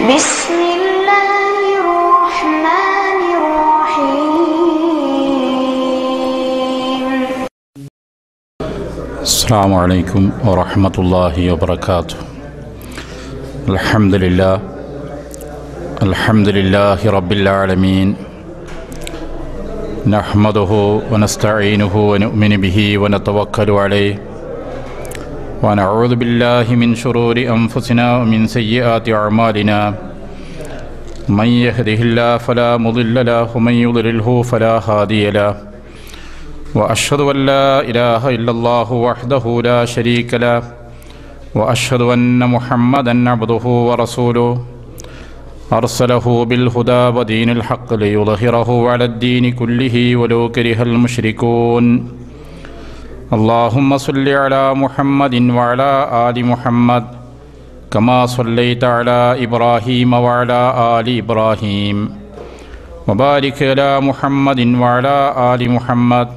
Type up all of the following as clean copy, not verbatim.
بسم الله الرحمن الرحيم. السلام عليكم ورحمة الله وبركاته. الحمد لله رب العالمين، نحمده ونستعينه ونؤمن به ونتوكل عليه، ونعوذ بالله من شرور أنفسنا ومن سيئات أعمالنا، من يهده الله فلا مضل له ومن يضلله فلا هادي له، وأشهد أن لا إله إلا الله وحده لا شريك له، وأشهد أن محمدا عبده ورسوله، أرسله بالهدى ودين الحق ليظهره على الدين كله ولو كره المشركون. اللهم صل على محمد وعلى آل محمد كما صليت على إبراهيم وعلى آل إبراهيم، وبارك على محمد وعلى آل محمد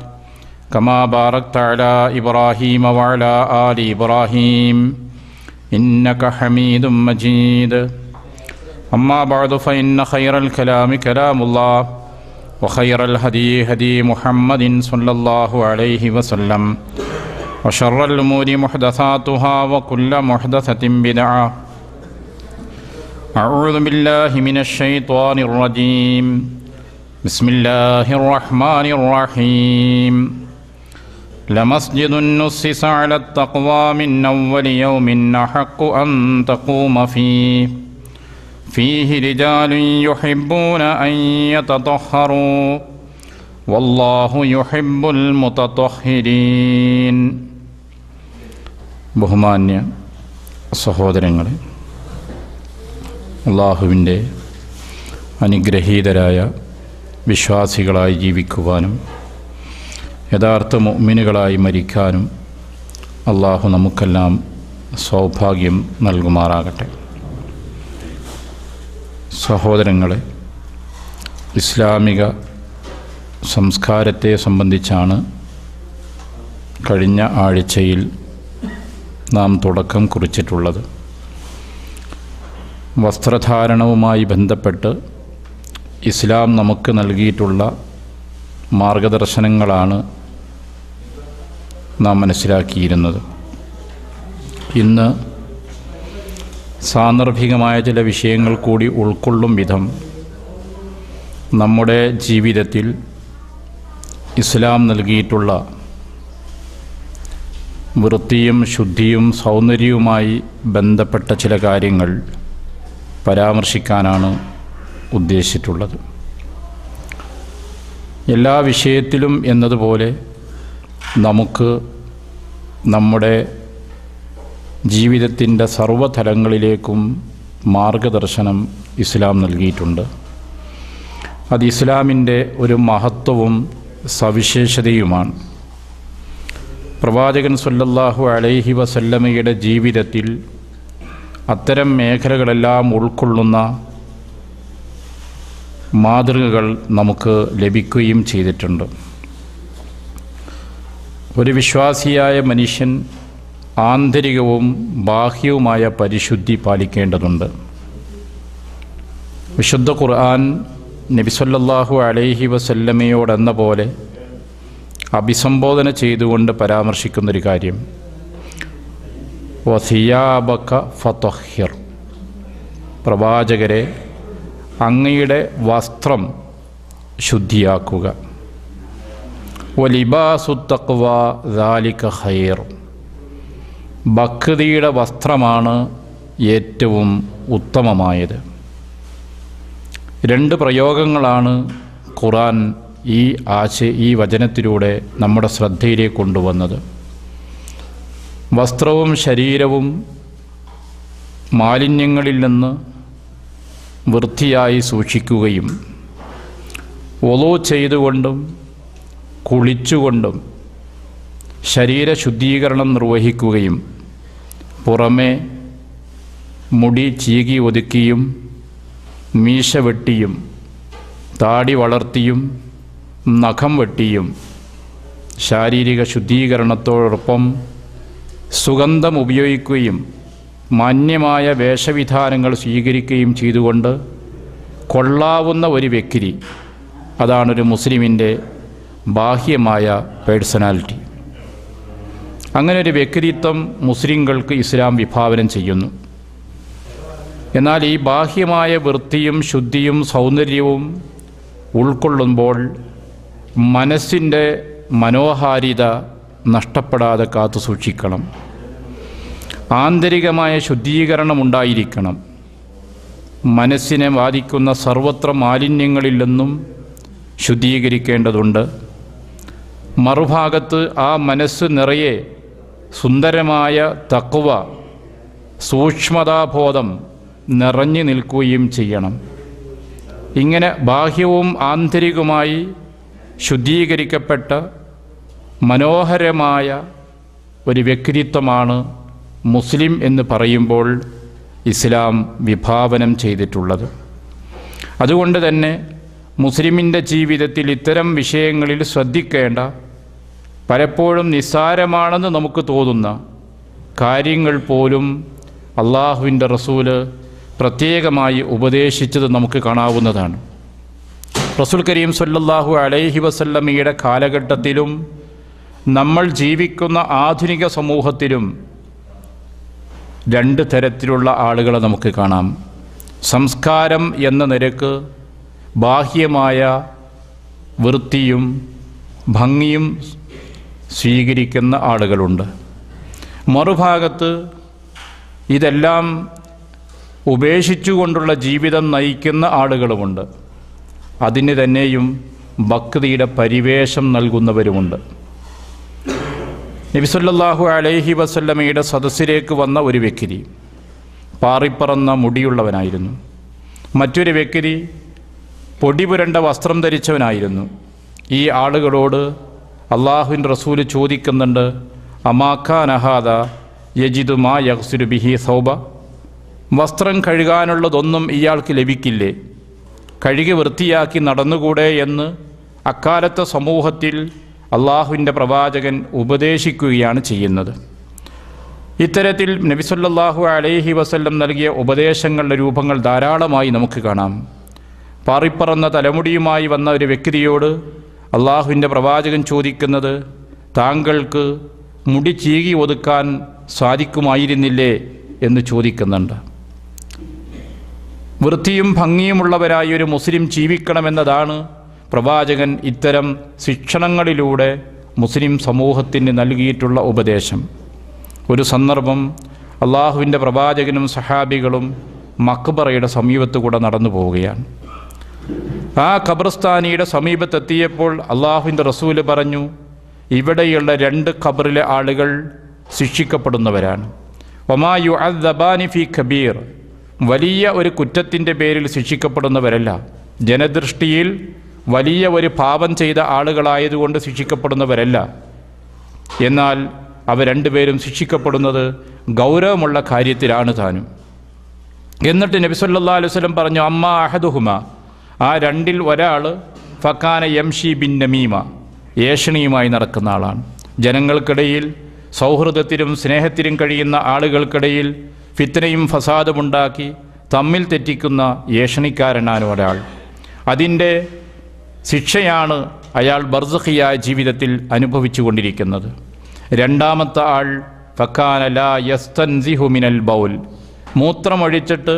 كما باركت على إبراهيم وعلى آل إبراهيم إنك حميد مجيد. أما بعد، فإن خير الكلام كلام الله، وخير الهدي هدي محمد صلى الله عليه وسلم، وشر الأمور محدثاتها وكل محدثة بدعة. أعوذ بالله من الشيطان الرجيم. بسم الله الرحمن الرحيم. لمسجد نسس على التقوى من أول يوم أحق أن تقوم فيه رجال يحبون أن يتطهروا والله يحب المتطهرين. ബഹുമാന്യ സഹോദരങ്ങളെ, അല്ലാഹുവിൻ്റെ അനുഗ്രഹീതരായ വിശ്വാസികളായി ജീവിക്കുവാനും യഥാർത്ഥ മുഅ്മിനുകളായി മരിക്കാനും അല്ലാഹു നമുക്കെല്ലാം സൗഭാഗ്യം നൽകുമാറാകട്ടെ. സഹോദരങ്ങളെ, ഇസ്ലാമിക സംസ്കാരത്തെ സംബന്ധിച്ചാണ് കഴിഞ്ഞ ആഴ്ചയിൽ നാം തുടക്കം കുറിച്ചിട്ടുള്ളത്. വസ്ത്രധാരണവുമായി ബന്ധപ്പെട്ട് ഇസ്ലാം നമുക്ക് നൽകിയിട്ടുള്ള മാർഗദർശനങ്ങളാണ് നാം മനസ്സിലാക്കിയിരുന്നത്. ഇന്ന് സാന്ദർഭികമായ ചില വിഷയങ്ങൾ കൂടി ഉൾക്കൊള്ളും വിധം നമ്മുടെ ജീവിതത്തിൽ ഇസ്ലാം നൽകിയിട്ടുള്ള വൃത്തിയും ശുദ്ധിയും സൗന്ദര്യവുമായി ബന്ധപ്പെട്ട ചില കാര്യങ്ങൾ പരാമർശിക്കാനാണ് ഉദ്ദേശിച്ചിട്ടുള്ളത്. എല്ലാ വിഷയത്തിലും എന്നതുപോലെ നമുക്ക് നമ്മുടെ ജീവിതത്തിൻ്റെ സർവ്വതലങ്ങളിലേക്കും മാർഗദർശനം ഇസ്ലാം നൽകിയിട്ടുണ്ട്. അത് ഇസ്ലാമിൻ്റെ ഒരു മഹത്വവും സവിശേഷതയുമാണ്. പ്രവാചകൻ സല്ലല്ലാഹു അലൈഹി വസല്ലമയുടെ ജീവിതത്തിൽ അത്തരം മേഖലകളെല്ലാം ഉൾക്കൊള്ളുന്ന മാതൃകകൾ നമുക്ക് ലഭിക്കുകയും ചെയ്തിട്ടുണ്ട്. ഒരു വിശ്വാസിയായ മനുഷ്യൻ ആന്തരികവും ബാഹ്യവുമായ പരിശുദ്ധി പാലിക്കേണ്ടതുണ്ട്. വിശുദ്ധ ഖുർആൻ നബി സല്ലല്ലാഹു അലൈഹി വസല്ലമയോടെന്ന പോലെ അഭിസംബോധന ചെയ്തുകൊണ്ട് പരാമർശിക്കുന്നൊരു കാര്യം, വസിയാബക ഫതഹിർ, പ്രവാചകരെ അങ്ങയുടെ വസ്ത്രം ശുദ്ധിയാക്കുക. വലിബാസു തഖ്വ ദാലിക ഖൈർ, ഭക്തിയുടെ വസ്ത്രമാണ് ഏറ്റവും ഉത്തമമായത്. രണ്ട് പ്രയോഗങ്ങളാണ് ഖുർആൻ ഈ വചനത്തിലൂടെ നമ്മുടെ ശ്രദ്ധയിലേക്ക് കൊണ്ടുവന്നത്. വസ്ത്രവും ശരീരവും മാലിന്യങ്ങളിൽ നിന്ന് വൃത്തിയായി സൂക്ഷിക്കുകയും വുളൂ ചെയ്തുകൊണ്ടും കുളിച്ചുകൊണ്ടും ശരീരശുദ്ധീകരണം നിർവഹിക്കുകയും പുറമെ മുടി ചീകി ഒതുക്കിയും മീശ വെട്ടിയും താടി വളർത്തിയും നഖം വെട്ടിയും ശാരീരിക ശുദ്ധീകരണത്തോടൊപ്പം സുഗന്ധം ഉപയോഗിക്കുകയും മാന്യമായ വേഷവിധാനങ്ങൾ സ്വീകരിക്കുകയും ചെയ്തുകൊണ്ട് കൊള്ളാവുന്ന ഒരു വ്യക്തി, അതാണൊരു മുസ്ലിമിൻ്റെ ബാഹ്യമായ പേഴ്സണാലിറ്റി. അങ്ങനെ ഒരു വ്യക്തിത്വം മുസ്ലിങ്ങൾക്ക് ഇസ്ലാം വിഭാവനം ചെയ്യുന്നു. എന്നാൽ ഈ ബാഹ്യമായ വൃത്തിയും ശുദ്ധിയും സൗന്ദര്യവും ഉൾക്കൊള്ളുമ്പോൾ മനസ്സിൻ്റെ മനോഹാരിത നഷ്ടപ്പെടാതെ കാത്തു സൂക്ഷിക്കണം. ആന്തരികമായ ശുദ്ധീകരണം ഉണ്ടായിരിക്കണം. മനസ്സിനെ ബാധിക്കുന്ന സർവത്ര മാലിന്യങ്ങളിൽ നിന്നും ശുദ്ധീകരിക്കേണ്ടതുണ്ട്. മറുഭാഗത്ത് ആ മനസ്സ് നിറയെ സുന്ദരമായ തഖ്വ, സൂക്ഷ്മതാബോധം നിറഞ്ഞു നിൽക്കുകയും ചെയ്യണം. ഇങ്ങനെ ബാഹ്യവും ആന്തരികവുമായി ശുദ്ധീകരിക്കപ്പെട്ട മനോഹരമായ ഒരു വ്യക്തിത്വമാണ് മുസ്ലിം എന്ന് പറയുമ്പോൾ ഇസ്ലാം വിഭാവനം ചെയ്തിട്ടുള്ളത്. അതുകൊണ്ട് തന്നെ മുസ്ലിമിൻ്റെ ജീവിതത്തിൽ ഇത്തരം വിഷയങ്ങളിൽ ശ്രദ്ധിക്കേണ്ട, പലപ്പോഴും നിസ്സാരമാണെന്ന് നമുക്ക് തോന്നുന്ന കാര്യങ്ങൾ പോലും അള്ളാഹുവിൻ്റെ റസൂല് പ്രത്യേകമായി ഉപദേശിച്ചത് നമുക്ക് കാണാവുന്നതാണ്. റസൂൽ കരീം സ്വല്ലല്ലാഹു അലൈഹി വസല്ലമയുടെ കാലഘട്ടത്തിലും നമ്മൾ ജീവിക്കുന്ന ആധുനിക സമൂഹത്തിലും രണ്ട് തരത്തിലുള്ള ആളുകളെ നമുക്ക് കാണാം. സംസ്കാരം എന്ന നിലക്ക് ബാഹ്യമായ വൃത്തിയും ഭംഗിയും സ്വീകരിക്കുന്ന ആളുകളുണ്ട്. മറുഭാഗത്ത് ഇതെല്ലാം ഉപേക്ഷിച്ചുകൊണ്ടുള്ള ജീവിതം നയിക്കുന്ന ആളുകളുമുണ്ട്. അതിന് തന്നെയും ഭക്തിയുടെ പരിവേഷം നൽകുന്നവരുമുണ്ട്. നബി സല്ലല്ലാഹു അലൈഹി വസല്ലമയുടെ സദസ്സിലേക്ക് വന്ന ഒരു വ്യക്തി പാറിപ്പറന്ന മുടിയുള്ളവനായിരുന്നു. മറ്റൊരു വ്യക്തി പൊടിപുരണ്ട വസ്ത്രം ധരിച്ചവനായിരുന്നു. ഈ ആളുകളോട് അള്ളാഹുവിൻ്റെ റസൂല് ചോദിക്കുന്നുണ്ട്, അമാഖാന ഹാദ യജിദു മാ യഗ്സിലു ബിഹി സൗബ, വസ്ത്രം കഴുകാനുള്ളതൊന്നും ഇയാൾക്ക് ലഭിക്കില്ലേ? കഴുകി വൃത്തിയാക്കി നടന്നുകൂടെ എന്ന് അക്കാലത്തെ സമൂഹത്തിൽ അള്ളാഹുവിൻ്റെ പ്രവാചകൻ ഉപദേശിക്കുകയാണ് ചെയ്യുന്നത്. ഇത്തരത്തിൽ നബി സല്ലല്ലാഹു അലൈഹി വസല്ലം നൽകിയ ഉപദേശങ്ങളുടെ രൂപങ്ങൾ ധാരാളമായി നമുക്ക് കാണാം. പാറിപ്പറന്ന തലമുടിയുമായി വന്ന ഒരു വ്യക്തിയോട് അള്ളാഹുവിൻ്റെ പ്രവാചകൻ ചോദിക്കുന്നത്, താങ്കൾക്ക് മുടി ചീകി ഒതുക്കാൻ സാധിക്കുമായിരുന്നില്ലേ എന്ന് ചോദിക്കുന്നുണ്ട്. വൃത്തിയും ഭംഗിയുമുള്ളവരായി ഒരു മുസ്ലിം ജീവിക്കണമെന്നതാണ് പ്രവാചകൻ ഇത്തരം ശിക്ഷണങ്ങളിലൂടെ മുസ്ലിം സമൂഹത്തിന് നൽകിയിട്ടുള്ള ഉപദേശം. ഒരു സന്ദർഭം അള്ളാഹുവിൻ്റെ പ്രവാചകനും സഹാബികളും മഖ്ബറയുടെ സമീപത്തു കൂടെ നടന്നു പോവുകയാണ്. ആ ഖബർസ്ഥാനിയുടെ സമീപത്തെത്തിയപ്പോൾ അള്ളാഹുവിൻ്റെ റസൂല് പറഞ്ഞു, ഇവിടെയുള്ള രണ്ട് ഖബറിലെ ആളുകൾ ശിക്ഷിക്കപ്പെടുന്നവരാണ്. വമാ യുഅദ്ദബാനി ഫീ കബീർ, വലിയ ഒരു കുറ്റത്തിൻ്റെ പേരിൽ ശിക്ഷിക്കപ്പെടുന്നവരല്ല, ജനദൃഷ്ടിയിൽ വലിയ ഒരു പാപം ചെയ്ത ആളുകളായതുകൊണ്ട് ശിക്ഷിക്കപ്പെടുന്നവരല്ല. എന്നാൽ അവർ രണ്ടുപേരും ശിക്ഷിക്കപ്പെടുന്നത് ഗൗരവമുള്ള കാര്യത്തിലാണ് താനും. എന്നിട്ട് നബി സല്ലല്ലാഹു അലൈഹി വസല്ലം പറഞ്ഞു, അമ്മാ അഹദുഹുമ, ആ രണ്ടിൽ ഒരാൾ ഫക്കാന യംഷി ബിൻ നമീമ, ഏഷണിയുമായി നടക്കുന്ന ആളാണ്. ജനങ്ങൾക്കിടയിൽ സൗഹൃദത്തിലും സ്നേഹത്തിലും കഴിയുന്ന ആളുകൾക്കിടയിൽ ഫിത്നയും ഫസാദുമുണ്ടാക്കി തമ്മിൽ തെറ്റിക്കുന്ന ഏഷണിക്കാരനാണ് ഒരാൾ. അതിൻ്റെ ശിക്ഷയാണ് അയാൾ ബർസഖിയായ ജീവിതത്തിൽ അനുഭവിച്ചു കൊണ്ടിരിക്കുന്നത്. രണ്ടാമത്തെ ആൾ ഫക്കാന ലാ യസ്തൻസിഹു മിനൽ ബൗൽ, മൂത്രമൊഴിച്ചിട്ട്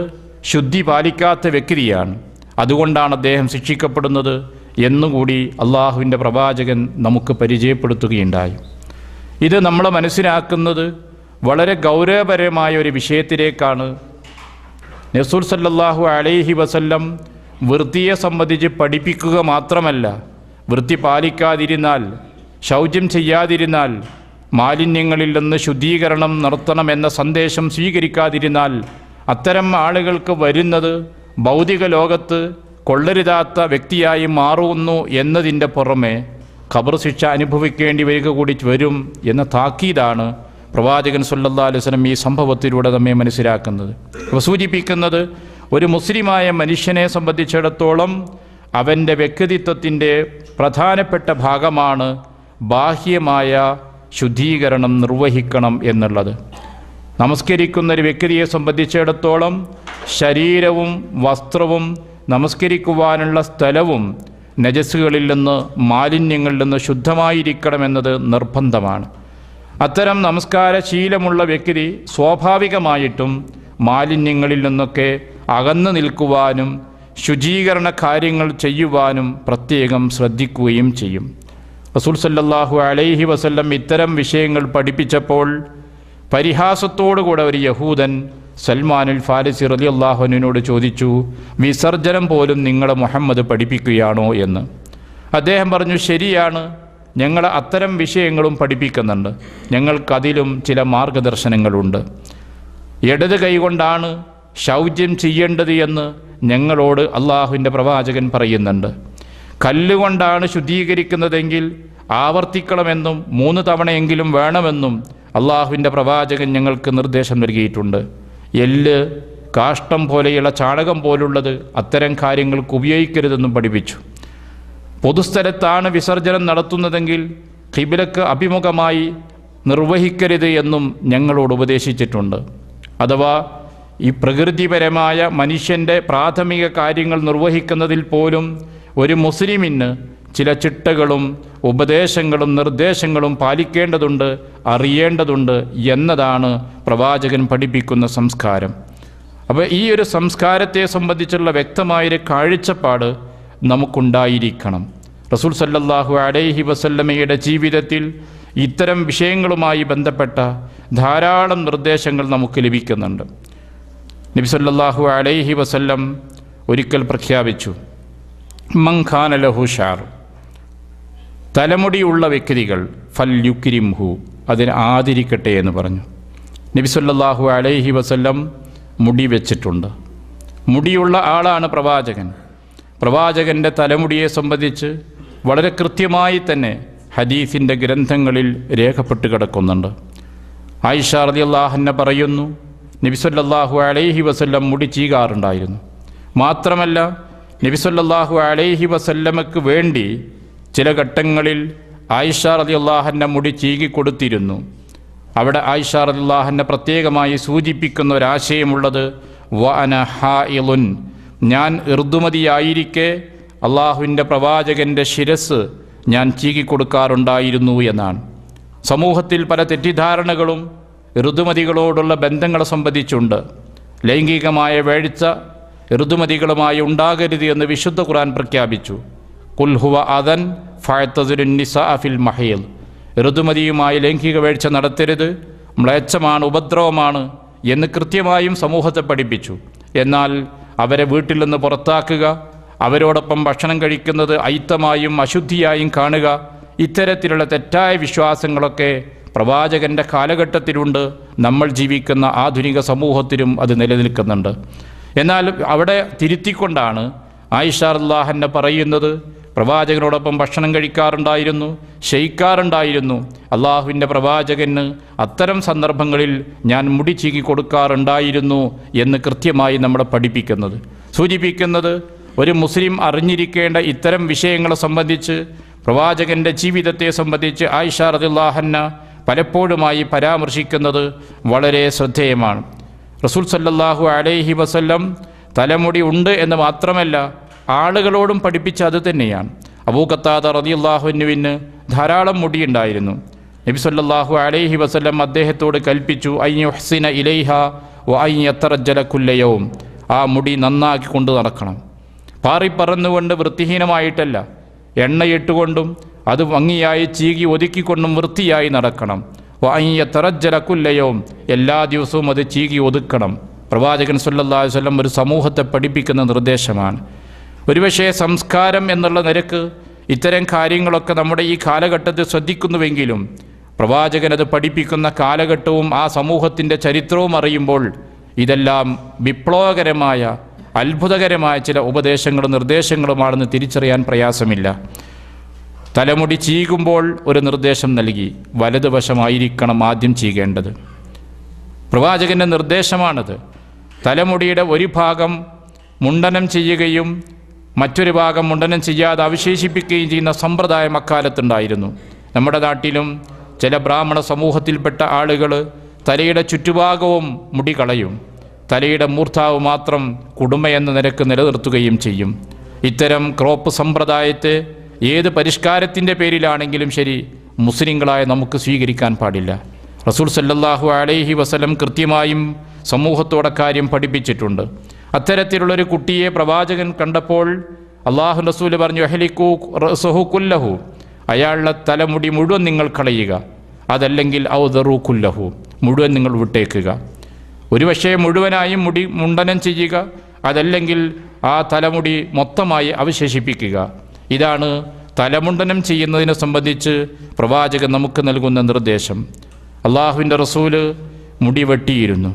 ശുദ്ധി പാലിക്കാത്ത വ്യക്തിയാണ്. അതുകൊണ്ടാണ് അദ്ദേഹം ശിക്ഷിക്കപ്പെടുന്നത് എന്നുകൂടി അള്ളാഹുവിൻ്റെ പ്രവാചകൻ നമുക്ക് പരിചയപ്പെടുത്തുകയുണ്ടായി. ഇത് നമ്മൾ മനസ്സിലാക്കുന്നത് വളരെ ഗൗരവപരമായ ഒരു വിഷയത്തിലേക്കാണ്. റസൂൽ സല്ലല്ലാഹു അലൈഹി വസല്ലം വൃത്തിയെ സംബന്ധിച്ച് പഠിപ്പിക്കുക മാത്രമല്ല, വൃത്തി പാലിക്കാതിരുന്നാൽ, ശൗചം ചെയ്യാതിരുന്നാൽ, മാലിന്യങ്ങളിൽ നിന്ന് ശുദ്ധീകരണം നടത്തണമെന്ന സന്ദേശം സ്വീകരിക്കാതിരുന്നാൽ അത്തരം ആളുകൾക്ക് വരുന്നത് ഭൗതിക ലോകത്ത് കൊള്ളരുതാത്ത വ്യക്തിയായി മാറുന്നു എന്നതിൻ്റെ പുറമെ ഖബർ ശിക്ഷ അനുഭവിക്കേണ്ടി വരിക കൂടി വരും എന്ന താക്കീതാണ് പ്രവാചകൻ സല്ലല്ലാഹു അലൈഹി വസല്ലം ഈ സംഭവത്തിലൂടെ നമ്മെ മനസ്സിലാക്കുന്നത്. സൂചിപ്പിക്കുന്നത് ഒരു മുസ്ലിമായ മനുഷ്യനെ സംബന്ധിച്ചിടത്തോളം അവൻ്റെ വ്യക്തിത്വത്തിൻ്റെ പ്രധാനപ്പെട്ട ഭാഗമാണ് ബാഹ്യമായ ശുദ്ധീകരണം നിർവഹിക്കണം എന്നുള്ളത്. നമസ്കരിക്കുന്ന ഒരു വ്യക്തിയെ സംബന്ധിച്ചിടത്തോളം ശരീരവും വസ്ത്രവും നമസ്കരിക്കുവാനുള്ള സ്ഥലവും നജസ്സുകളിൽ നിന്ന് മാലിന്യങ്ങളിൽ നിന്ന് ശുദ്ധമായിരിക്കണമെന്നത് നിർബന്ധമാണ്. അത്തരം നമസ്കാരശീലമുള്ള വ്യക്തി സ്വാഭാവികമായിട്ടും മാലിന്യങ്ങളിൽ നിന്നൊക്കെ അകന്നു നിൽക്കുവാനും ശുചീകരണ കാര്യങ്ങൾ ചെയ്യുവാനും പ്രത്യേകം ശ്രദ്ധിക്കുകയും ചെയ്യും. റസൂൽ സല്ലല്ലാഹു അലൈഹി വസല്ലം ഇത്തരം വിഷയങ്ങൾ പഠിപ്പിച്ചപ്പോൾ പരിഹാസത്തോടുകൂടെ ഒരു യഹൂദൻ സൽമാനുൽ ഫാരിസി റളിയല്ലാഹു അൻഹുവിനോട് ചോദിച്ചു, വിസർജനം പോലും നിങ്ങളെ മുഹമ്മദ് പഠിപ്പിക്കുകയാണോ എന്ന്. അദ്ദേഹം പറഞ്ഞു, ശരിയാണ്, ഞങ്ങൾ അത്തരം വിഷയങ്ങളും പഠിപ്പിക്കുന്നുണ്ട്, ഞങ്ങൾക്കതിലും ചില മാർഗദർശനങ്ങളുണ്ട്. ഇടത് കൈകൊണ്ടാണ് ശൗചം ചെയ്യേണ്ടത് എന്ന് ഞങ്ങളോട് അള്ളാഹുവിൻ്റെ പ്രവാചകൻ പറയുന്നുണ്ട്. കല്ലുകൊണ്ടാണ് ശുദ്ധീകരിക്കുന്നതെങ്കിൽ ആവർത്തിക്കണമെന്നും 3 തവണയെങ്കിലും വേണമെന്നും അള്ളാഹുവിൻ്റെ പ്രവാചകൻ ഞങ്ങൾക്ക് നിർദ്ദേശം നൽകിയിട്ടുണ്ട്. എല്ല്, കാഷ്ടം പോലെയുള്ള ചാണകം പോലുള്ളത് അത്തരം കാര്യങ്ങൾക്ക് ഉപയോഗിക്കരുതെന്നും പഠിപ്പിച്ചു. പൊതുസ്ഥലത്താണ് വിസർജനം നടത്തുന്നതെങ്കിൽ ഖിബ്ലക്ക് അഭിമുഖമായി നിർവഹിക്കരുത് എന്നും ഞങ്ങളോട് ഉപദേശിച്ചിട്ടുണ്ട്. അഥവാ ഈ പ്രകൃതിപരമായ മനുഷ്യൻ്റെ പ്രാഥമിക കാര്യങ്ങൾ നിർവഹിക്കുന്നതിൽ പോലും ഒരു മുസ്ലിമിന് ചില ചിട്ടകളും ഉപദേശങ്ങളും നിർദ്ദേശങ്ങളും പാലിക്കേണ്ടതുണ്ട്, അറിയേണ്ടതുണ്ട് എന്നതാണ് പ്രവാചകൻ പഠിപ്പിക്കുന്ന സംസ്കാരം. അപ്പോൾ ഈ ഒരു സംസ്കാരത്തെ സംബന്ധിച്ചുള്ള വ്യക്തമായൊരു കാഴ്ചപ്പാട് നമുക്കുണ്ടായിരിക്കണം. റസൂൽ സല്ലല്ലാഹു അലൈഹി വസല്ലമയുടെ ജീവിതത്തിൽ ഇത്തരം വിഷയങ്ങളുമായി ബന്ധപ്പെട്ട ധാരാളം നിർദ്ദേശങ്ങൾ നമുക്ക് ലഭിക്കുന്നുണ്ട്. നബി സല്ലല്ലാഹു അലൈഹി വസല്ലം ഒരിക്കൽ പ്രഖ്യാപിച്ചു, മൻ ഖാന ലഹു ഷാർ, തലമുടിയുള്ള വ്യക്തികൾ ഫൽ യുക്രിംഹു, അതിനെ ആദരിക്കട്ടെ എന്ന് പറഞ്ഞു. നബി സല്ലല്ലാഹു അലൈഹി വസല്ലം മുടി വെച്ചിട്ടുണ്ട്. മുടിയുള്ള ആളാണ് പ്രവാചകൻ. പ്രവാചകൻ്റെ തലമുടിയെ സംബന്ധിച്ച് വളരെ കൃത്യമായി തന്നെ ഹദീസിൻ്റെ ഗ്രന്ഥങ്ങളിൽ രേഖപ്പെട്ട് കിടക്കുന്നുണ്ട്. ആയിഷ റളിയല്ലാഹു അൻഹ പറയുന്നു, നബി സല്ലല്ലാഹു അലൈഹി വസല്ലം മുടി ചീകാറുണ്ടായിരുന്നു. മാത്രമല്ല നബി സല്ലല്ലാഹു അലൈഹി വസല്ലമക്ക് വേണ്ടി ചില ഘട്ടങ്ങളിൽ ആയിഷ റളിയല്ലാഹു അൻഹ മുടി ചീകിക്കൊടുത്തിരുന്നു. അവിടെ ആയിഷ റളിയല്ലാഹു അൻഹ പ്രത്യേകമായി സൂചിപ്പിക്കുന്ന ഒരാശയമുള്ളത്, വ അന ഹായിലുൻ, ഞാൻ ഋതുമതിയായിരിക്കെ അള്ളാഹുവിൻ്റെ പ്രവാചകൻ്റെ ശിരസ് ഞാൻ ചീകിക്കൊടുക്കാറുണ്ടായിരുന്നു എന്നാണ്. സമൂഹത്തിൽ പല തെറ്റിദ്ധാരണകളും ഋതുമതികളോടുള്ള ബന്ധങ്ങളെ സംബന്ധിച്ചുണ്ട്. ലൈംഗികമായ വേഴ്ച ഋതുമതികളുമായി ഉണ്ടാകരുത് എന്ന് വിശുദ്ധ ഖുർആൻ പ്രഖ്യാപിച്ചു. ഖുൽ ഹുവ അദൻ ഫഅ്തസിലുൻ നിസാഅ ഫിൽ മഹീൽ, ഋതുമതിയുമായി ലൈംഗിക വേഴ്ച നടത്തരുത്, മ്ലേച്ഛമാണ്, ഉപദ്രവമാണ് എന്ന് കൃത്യമായും സമൂഹത്തെ പഠിപ്പിച്ചു. എന്നാൽ അവരെ വീട്ടിൽ നിന്ന് പുറത്താക്കുക, അവരോടൊപ്പം ഭക്ഷണം കഴിക്കുന്നത് അയിത്തമായും അശുദ്ധിയായും കാണുക, ഇത്തരത്തിലുള്ള തെറ്റായ വിശ്വാസങ്ങളൊക്കെ പ്രവാചകൻ്റെ കാലഘട്ടത്തിലുണ്ട്. നമ്മൾ ജീവിക്കുന്ന ആധുനിക സമൂഹത്തിലും അത് നിലനിൽക്കുന്നുണ്ട്. എന്നാൽ അവിടെ തിരുത്തിക്കൊണ്ടാണ് ആയിഷ റളിയല്ലാഹു അൻഹ പറയുന്നത്, പ്രവാചകനോടൊപ്പം ഭക്ഷണം കഴിക്കാറുണ്ടായിരുന്നു, ശയിക്കാറുണ്ടായിരുന്നു. അള്ളാഹുവിൻ്റെ പ്രവാചകന് അത്തരം സന്ദർഭങ്ങളിൽ ഞാൻ മുടി ചീകി കൊടുക്കാറുണ്ടായിരുന്നു എന്ന് കൃത്യമായി നമ്മളെ പഠിപ്പിക്കുന്നത്, സൂചിപ്പിക്കുന്നത് ഒരു മുസ്ലിം അറിഞ്ഞിരിക്കേണ്ട ഇത്തരം വിഷയങ്ങളെ സംബന്ധിച്ച്, പ്രവാചകൻ്റെ ജീവിതത്തെ സംബന്ധിച്ച് ആയിഷ റളിയല്ലാഹു അൻഹ പലപ്പോഴുമായി പരാമർശിക്കുന്നത് വളരെ ശ്രദ്ധേയമാണ്. റസൂൽ സല്ലല്ലാഹു അലൈഹി വസല്ലം തലമുടി ഉണ്ട് എന്ന് മാത്രമല്ല ആളുകളോടും പഠിപ്പിച്ച അത് തന്നെയാണ്. അബൂ ഖത്താദ റളിയല്ലാഹു അൻഹുവിന് ധാരാളം മുടിയുണ്ടായിരുന്നു. നബി സല്ലല്ലാഹു അലൈഹി വസല്ലം അദ്ദേഹത്തോട് കൽപ്പിച്ചു, അൻ യുഹ്സിന ഇലൈഹ വ അൻ യതറജ്ജല കുല്ല യൗം, ആ മുടി നന്നാക്കി കൊണ്ടു നടക്കണം. പാറിപ്പറന്നുകൊണ്ട് വൃത്തിഹീനമായിട്ടല്ല, എണ്ണയിട്ടുകൊണ്ടും അത് ഭംഗിയായി ചീകി ഒതുക്കിക്കൊണ്ടും വൃത്തിയായി നടക്കണം. വ അൻ യതറജ്ജല കുല്ല യൗം, എല്ലാ ദിവസവും അത് ചീകി ഒതുക്കണം. പ്രവാചകൻ സല്ലല്ലാഹു അലൈഹി വസല്ലം ഒരു സമൂഹത്തെ പഠിപ്പിക്കുന്ന നിർദ്ദേശമാണ്. ഒരുപക്ഷേ സംസ്കാരം എന്നുള്ള നിരക്ക് ഇത്തരം കാര്യങ്ങളൊക്കെ നമ്മുടെ ഈ കാലഘട്ടത്തിൽ ശ്രദ്ധിക്കുന്നുവെങ്കിലും പ്രവാചകൻ അത് പഠിപ്പിക്കുന്ന കാലഘട്ടവും ആ സമൂഹത്തിൻ്റെ ചരിത്രവും അറിയുമ്പോൾ ഇതെല്ലാം വിപ്ലവകരമായ അത്ഭുതകരമായ ചില ഉപദേശങ്ങളും നിർദ്ദേശങ്ങളുമാണെന്ന് തിരിച്ചറിയാൻ പ്രയാസമില്ല. തലമുടി ചീകുമ്പോൾ ഒരു നിർദ്ദേശം നൽകി, വലതുവശമായിരിക്കണം ആദ്യം ചീകേണ്ടത്. പ്രവാചകൻ്റെ നിർദ്ദേശമാണത്. തലമുടിയുടെ ഒരു ഭാഗം മുണ്ടനം ചെയ്യുകയും മറ്റൊരു ഭാഗം മുണ്ടനം ചെയ്യാതെ അവശേഷിപ്പിക്കുകയും ചെയ്യുന്ന സമ്പ്രദായം അക്കാലത്തുണ്ടായിരുന്നു. നമ്മുടെ നാട്ടിലും ചില ബ്രാഹ്മണ സമൂഹത്തിൽപ്പെട്ട ആളുകൾ തലയുടെ ചുറ്റുഭാഗവും മുടി കളയും. തലയുടെ മൂർധാവ് മാത്രം കുടുംബയെന്ന നിരക്ക് നിലനിർത്തുകയും ചെയ്യും. ഇത്തരം ക്രോപ്പ് സമ്പ്രദായത്തെ ഏത് പരിഷ്കാരത്തിൻ്റെ പേരിലാണെങ്കിലും ശരി മുസ്ലിങ്ങളായ നമുക്ക് സ്വീകരിക്കാൻ പാടില്ല. റസൂൽ സല്ലല്ലാഹു അലൈഹി വസല്ലം കൃത്യമായും സമൂഹത്തോടെ കാര്യം പഠിപ്പിച്ചിട്ടുണ്ട്. അത്തരത്തിലുള്ളൊരു കുട്ടിയെ പ്രവാചകൻ കണ്ടപ്പോൾ അള്ളാഹു റസൂൽ പറഞ്ഞു, അഹ്ലിക്കൂ റഅ്സഹു കുല്ലഹു, അയാളുടെ തലമുടി മുഴുവൻ നിങ്ങൾ കളയുക, അതല്ലെങ്കിൽ ഔദറു കുല്ലഹു, മുഴുവൻ നിങ്ങൾ വിട്ടേക്കുക. ഒരുപക്ഷേ മുഴുവനായും മുടി മുണ്ടനം ചെയ്യുക, അതല്ലെങ്കിൽ ആ തലമുടി മൊത്തമായി അവശേഷിപ്പിക്കുക. ഇതാണ് തലമുണ്ടനം ചെയ്യുന്നതിനെ സംബന്ധിച്ച് പ്രവാചകൻ നമുക്ക് നൽകുന്ന നിർദ്ദേശം. അള്ളാഹുവിൻ്റെ റസൂല് മുടി വെട്ടിയിരുന്നു.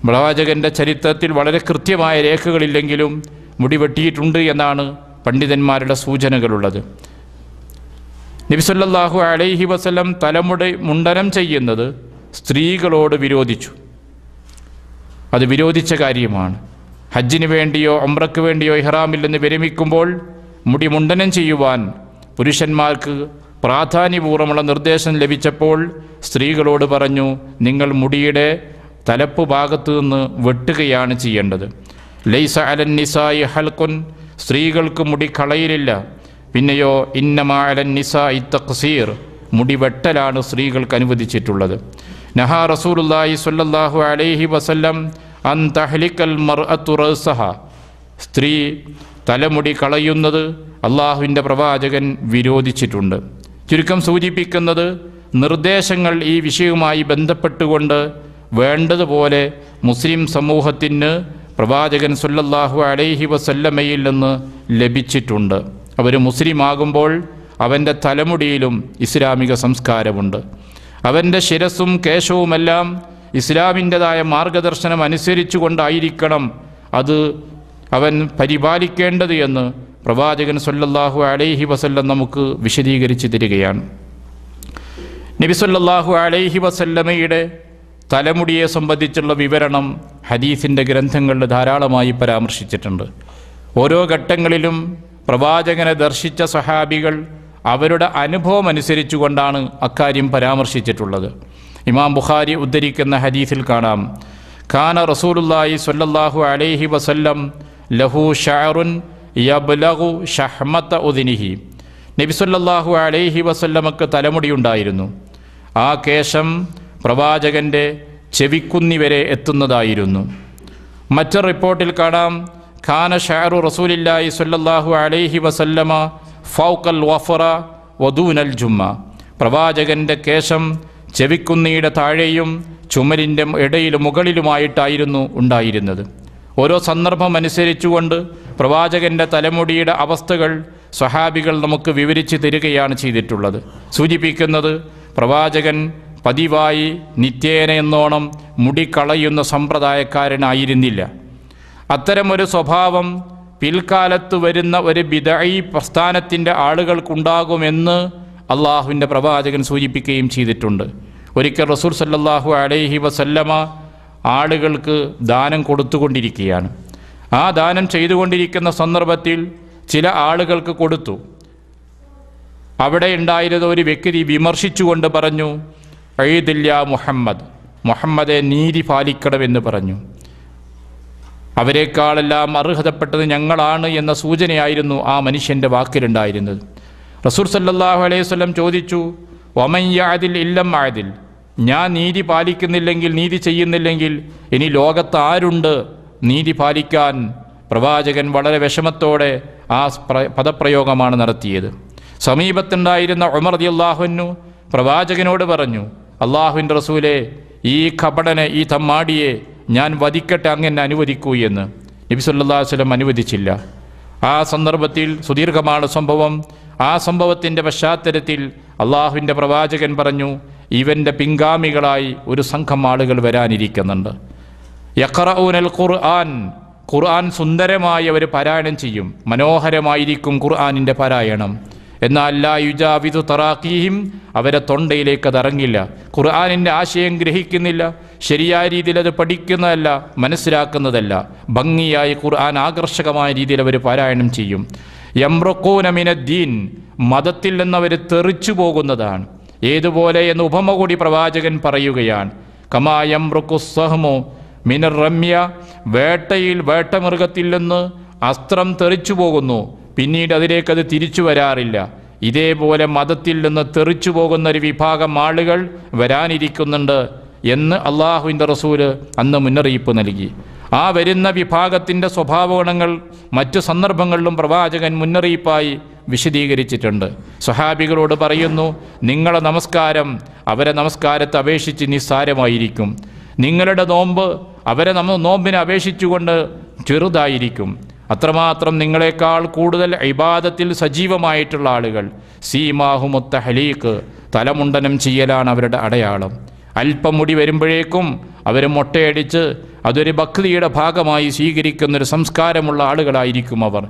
പ്രവാചകൻ്റെ ചരിത്രത്തിൽ വളരെ കൃത്യമായ രേഖകളില്ലെങ്കിലും മുടി വെട്ടിയിട്ടുണ്ട് എന്നാണ് പണ്ഡിതന്മാരുടെ സൂചനകളുള്ളത്. നബി സല്ലല്ലാഹു അലൈഹി വസല്ലം തലമുടി മുണ്ടനം ചെയ്യുന്നത് സ്ത്രീകളോട് വിരോധിച്ചു. അത് വിരോധിച്ച കാര്യമാണ്. ഹജ്ജിന് വേണ്ടിയോ ഉംറയ്ക്ക് വേണ്ടിയോ ഇഹ്റാമിൽ നിന്ന് വിരമിക്കുമ്പോൾ മുടി മുണ്ടനം ചെയ്യുവാൻ പുരുഷന്മാർക്ക് പ്രാധാന്യപൂർവ്വമുള്ള നിർദ്ദേശം ലഭിച്ചപ്പോൾ സ്ത്രീകളോട് പറഞ്ഞു, നിങ്ങൾ മുടിയുടെ തലപ്പ് ഭാഗത്തു നിന്ന് വെട്ടുകയാണ് ചെയ്യേണ്ടത്. ലൈസ അലൻ നിസായി ഹൽഖുൻ, സ്ത്രീകൾക്ക് മുടി കളയിലില്ല. പിന്നെയോ ഇന്നമാ അലൻ നിസായി തഖ്സീർ, മുടി വെട്ടലാണ് സ്ത്രീകൾക്ക് അനുവദിച്ചിട്ടുള്ളത്. നഹാ റസൂലുള്ളാഹി സ്വല്ലല്ലാഹു അലൈഹി വസല്ലം അൻ തഹ്ലിക്കൽ മർഅത്തു റഅ്സഹ, സ്ത്രീ തലമുടി കളയുന്നത് അള്ളാഹുവിൻ്റെ പ്രവാചകൻ വിരോധിച്ചിട്ടുണ്ട്. ചുരുക്കം സൂചിപ്പിക്കുന്നത് നിർദ്ദേശങ്ങൾ ഈ വിഷയവുമായി ബന്ധപ്പെട്ടുകൊണ്ട് വേണ്ടതുപോലെ മുസ്ലിം സമൂഹത്തിന് പ്രവാചകൻ സല്ലല്ലാഹു അലൈഹി വസല്ലമയിൽ നിന്ന് ലഭിച്ചിട്ടുണ്ട്. അവർ മുസ്ലിം ആകുമ്പോൾ അവൻ്റെ തലമുടിയിലും ഇസ്ലാമിക സംസ്കാരമുണ്ട്. അവൻ്റെ ശിരസ്സും കേശവുമെല്ലാം ഇസ്ലാമിൻ്റെതായ മാർഗദർശനം അനുസരിച്ചു കൊണ്ടായിരിക്കണം അത് അവൻ പരിപാലിക്കേണ്ടത് എന്ന് പ്രവാചകൻ സല്ലല്ലാഹു അലൈഹി വസല്ലം നമുക്ക് വിശദീകരിച്ച് തരികയാണ്. നബി സല്ലല്ലാഹു അലൈഹി വസല്ലമയുടെ തലമുടിയെ സംബന്ധിച്ചുള്ള വിവരണം ഹദീസിൻ്റെ ഗ്രന്ഥങ്ങളിൽ ധാരാളമായി പരാമർശിച്ചിട്ടുണ്ട്. ഓരോ ഘട്ടങ്ങളിലും പ്രവാചകനെ ദർശിച്ച സഹാബികൾ അവരുടെ അനുഭവം അനുസരിച്ചു കൊണ്ടാണ് അക്കാര്യം പരാമർശിച്ചിട്ടുള്ളത്. ഇമാം ബുഖാരി ഉദ്ധരിക്കുന്ന ഹദീസിൽ കാണാം, കാന റസൂലുള്ളാഹി സ്വല്ലല്ലാഹു അലൈഹി വസല്ലം ലഹു ഷഅറുൻ യബ്ലഗു ഷഹ്മത ഉദ്നിഹി, നബി സല്ലല്ലാഹു അലൈഹി വസല്ലമക്ക് തലമുടിയുണ്ടായിരുന്നു. ആ കേശം പ്രവാചകൻ്റെ ചെവിക്കുന്നി വരെ എത്തുന്നതായിരുന്നു. മറ്റൊരു റിപ്പോർട്ടിൽ കാണാം, ഖാന ഷഅറു റസൂലില്ലാഹി സ്വല്ലല്ലാഹു അലൈഹി വസല്ലമ ഫൗഖൽ വഫറ വദൂനൽ ജുമ്മ, പ്രവാചകൻ്റെ കേശം ചെവിക്കുന്നിയുടെ താഴെയും ചുമലിൻ്റെ ഇടയിലും മുകളിലുമായിട്ടായിരുന്നു ഉണ്ടായിരുന്നത്. ഓരോ സന്ദർഭം അനുസരിച്ചുകൊണ്ട് പ്രവാചകൻ്റെ തലമുടിയുടെ അവസ്ഥകൾ സ്വഹാബികൾ നമുക്ക് വിവരിച്ച് തരികയാണ് ചെയ്തിട്ടുള്ളത്. സൂചിപ്പിക്കുന്നത് പ്രവാചകൻ പതിവായി നിത്യേന എന്നോണം മുടി കളയുന്ന സമ്പ്രദായക്കാരനായിരുന്നില്ല. അത്തരമൊരു സ്വഭാവം പിൽക്കാലത്ത് വരുന്ന ഒരു ബിദഈ പ്രസ്ഥാനത്തിൻ്റെ ആളുകൾക്കുണ്ടാകുമെന്ന് അള്ളാഹുവിൻ്റെ പ്രവാചകൻ സൂചിപ്പിക്കുകയും ചെയ്തിട്ടുണ്ട്. ഒരിക്കൽ റസൂൽ സല്ലല്ലാഹു അലൈഹി വസല്ലമ ആളുകൾക്ക് ദാനം കൊടുത്തുകൊണ്ടിരിക്കുകയാണ്. ആ ദാനം ചെയ്തുകൊണ്ടിരിക്കുന്ന സന്ദർഭത്തിൽ ചില ആളുകൾക്ക് കൊടുത്തു. അവിടെ ഉണ്ടായിരുന്ന ഒരു വ്യക്തി വിമർശിച്ചുകൊണ്ട് പറഞ്ഞു, ഈദില്ല മുഹമ്മദ്, മുഹമ്മദെ നീതി പാലിക്കണമെന്ന് പറഞ്ഞു. അവരെക്കാളെല്ലാം അർഹതപ്പെട്ടത് ഞങ്ങളാണ് എന്ന സൂചനയായിരുന്നു ആ മനുഷ്യൻ്റെ വാക്കിലുണ്ടായിരുന്നത്. റസൂൽ സല്ലല്ലാഹു അലൈഹി വസല്ലം ചോദിച്ചു, വമൻ യഅദിൽ ഇല്ലം അഅദിൽ, ഞാൻ നീതി പാലിക്കുന്നില്ലെങ്കിൽ, നീതി ചെയ്യുന്നില്ലെങ്കിൽ ഇനി ലോകത്ത് ആരുണ്ട് നീതി പാലിക്കാൻ? പ്രവാചകൻ വളരെ വിഷമത്തോടെ ആ പദപ്രയോഗമാണ് നടത്തിയത്. സമീപത്തുണ്ടായിരുന്ന ഉമർ റളിയല്ലാഹു അൻഹു പ്രവാചകനോട് പറഞ്ഞു, അള്ളാഹുവിൻ്റെ റസൂലെ, ഈ കപടനെ, ഈ തമ്മാടിയെ ഞാൻ വധിക്കട്ടെ, അങ്ങനെ അനുവദിക്കൂ എന്ന്. നബി സല്ലല്ലാഹു അലൈഹി വസല്ലം അനുവദിച്ചില്ല. ആ സന്ദർഭത്തിൽ സുദീർഘമാണ് സംഭവം. ആ സംഭവത്തിൻ്റെ പശ്ചാത്തലത്തിൽ അള്ളാഹുവിൻ്റെ പ്രവാചകൻ പറഞ്ഞു, ഇവൻ്റെ പിൻഗാമികളായി ഒരു സംഘം ആളുകൾ വരാനിരിക്കുന്നുണ്ട്. യഖറഊനൽ ഖുർആൻ, ഖുർആൻ സുന്ദരമായി അവർ പാരായണം ചെയ്യും, മനോഹരമായിരിക്കും ഖുർആനിൻ്റെ പാരായണം. എന്നാൽ ലാ യുജാവിദു തറാഖീഹിം, അവരെ തൊണ്ടയിലേക്ക് അത് ഇറങ്ങില്ല. ഖുർആനിൻ്റെ ആശയം ഗ്രഹിക്കുന്നില്ല, ശരിയായ രീതിയിൽ അത് പഠിക്കുന്നതല്ല, മനസ്സിലാക്കുന്നതല്ല. ഭംഗിയായി ഖുർആൻ ആകർഷകമായ രീതിയിൽ അവർ പാരായണം ചെയ്യും. യംറുഖൂന മിനദ്ദീൻ, മതത്തിൽ നിന്നവർ തെറിച്ചു പോകുന്നതാണ്. ഏതുപോലെ എന്ന് ഉപമ കൂടി പ്രവാചകൻ പറയുകയാണ്. കമാ യംറുഖുസ്സഹ്മു മിനർ റമ്യ, വേട്ടയിൽ വേട്ടമൃഗത്തിൽ നിന്ന് അസ്ത്രം തെറിച്ചു പോകുന്നു, പിന്നീട് അതിലേക്കത് തിരിച്ചു വരാറില്ല. ഇതേപോലെ മതത്തിൽ നിന്ന് തെറിച്ചു പോകുന്ന ഒരു വിഭാഗം ആളുകൾ വരാനിരിക്കുന്നുണ്ട് എന്ന് അള്ളാഹുവിൻ്റെ റസൂല് അന്ന് മുന്നറിയിപ്പ് നൽകി. ആ വരുന്ന വിഭാഗത്തിൻ്റെ സ്വഭാവഗുണങ്ങൾ മറ്റു സന്ദർഭങ്ങളിലും പ്രവാചകൻ മുന്നറിയിപ്പായി വിശദീകരിച്ചിട്ടുണ്ട്. സ്വഹാബികളോട് പറയുന്നു, നിങ്ങളെ നമസ്കാരം അവരെ നമസ്കാരത്തെ അപേക്ഷിച്ച് നിസ്സാരമായിരിക്കും, നിങ്ങളുടെ നോമ്പ് അവരെ നോമ്പിനെ അപേക്ഷിച്ചുകൊണ്ട് ചെറുതായിരിക്കും. അത്രമാത്രം നിങ്ങളെക്കാൾ കൂടുതൽ ഇബാദത്തിൽ സജീവമായിട്ടുള്ള ആളുകൾ. സീമാഹുമുത്ത ഹലീക്ക്, തലമുണ്ടനം ചെയ്യലാണ് അവരുടെ അടയാളം. അല്പം മുടി വരുമ്പോഴേക്കും അവർ മൊട്ടയടിച്ച് അതൊരു ഭക്തിയുടെ ഭാഗമായി സ്വീകരിക്കുന്നൊരു സംസ്കാരമുള്ള ആളുകളായിരിക്കും അവർ.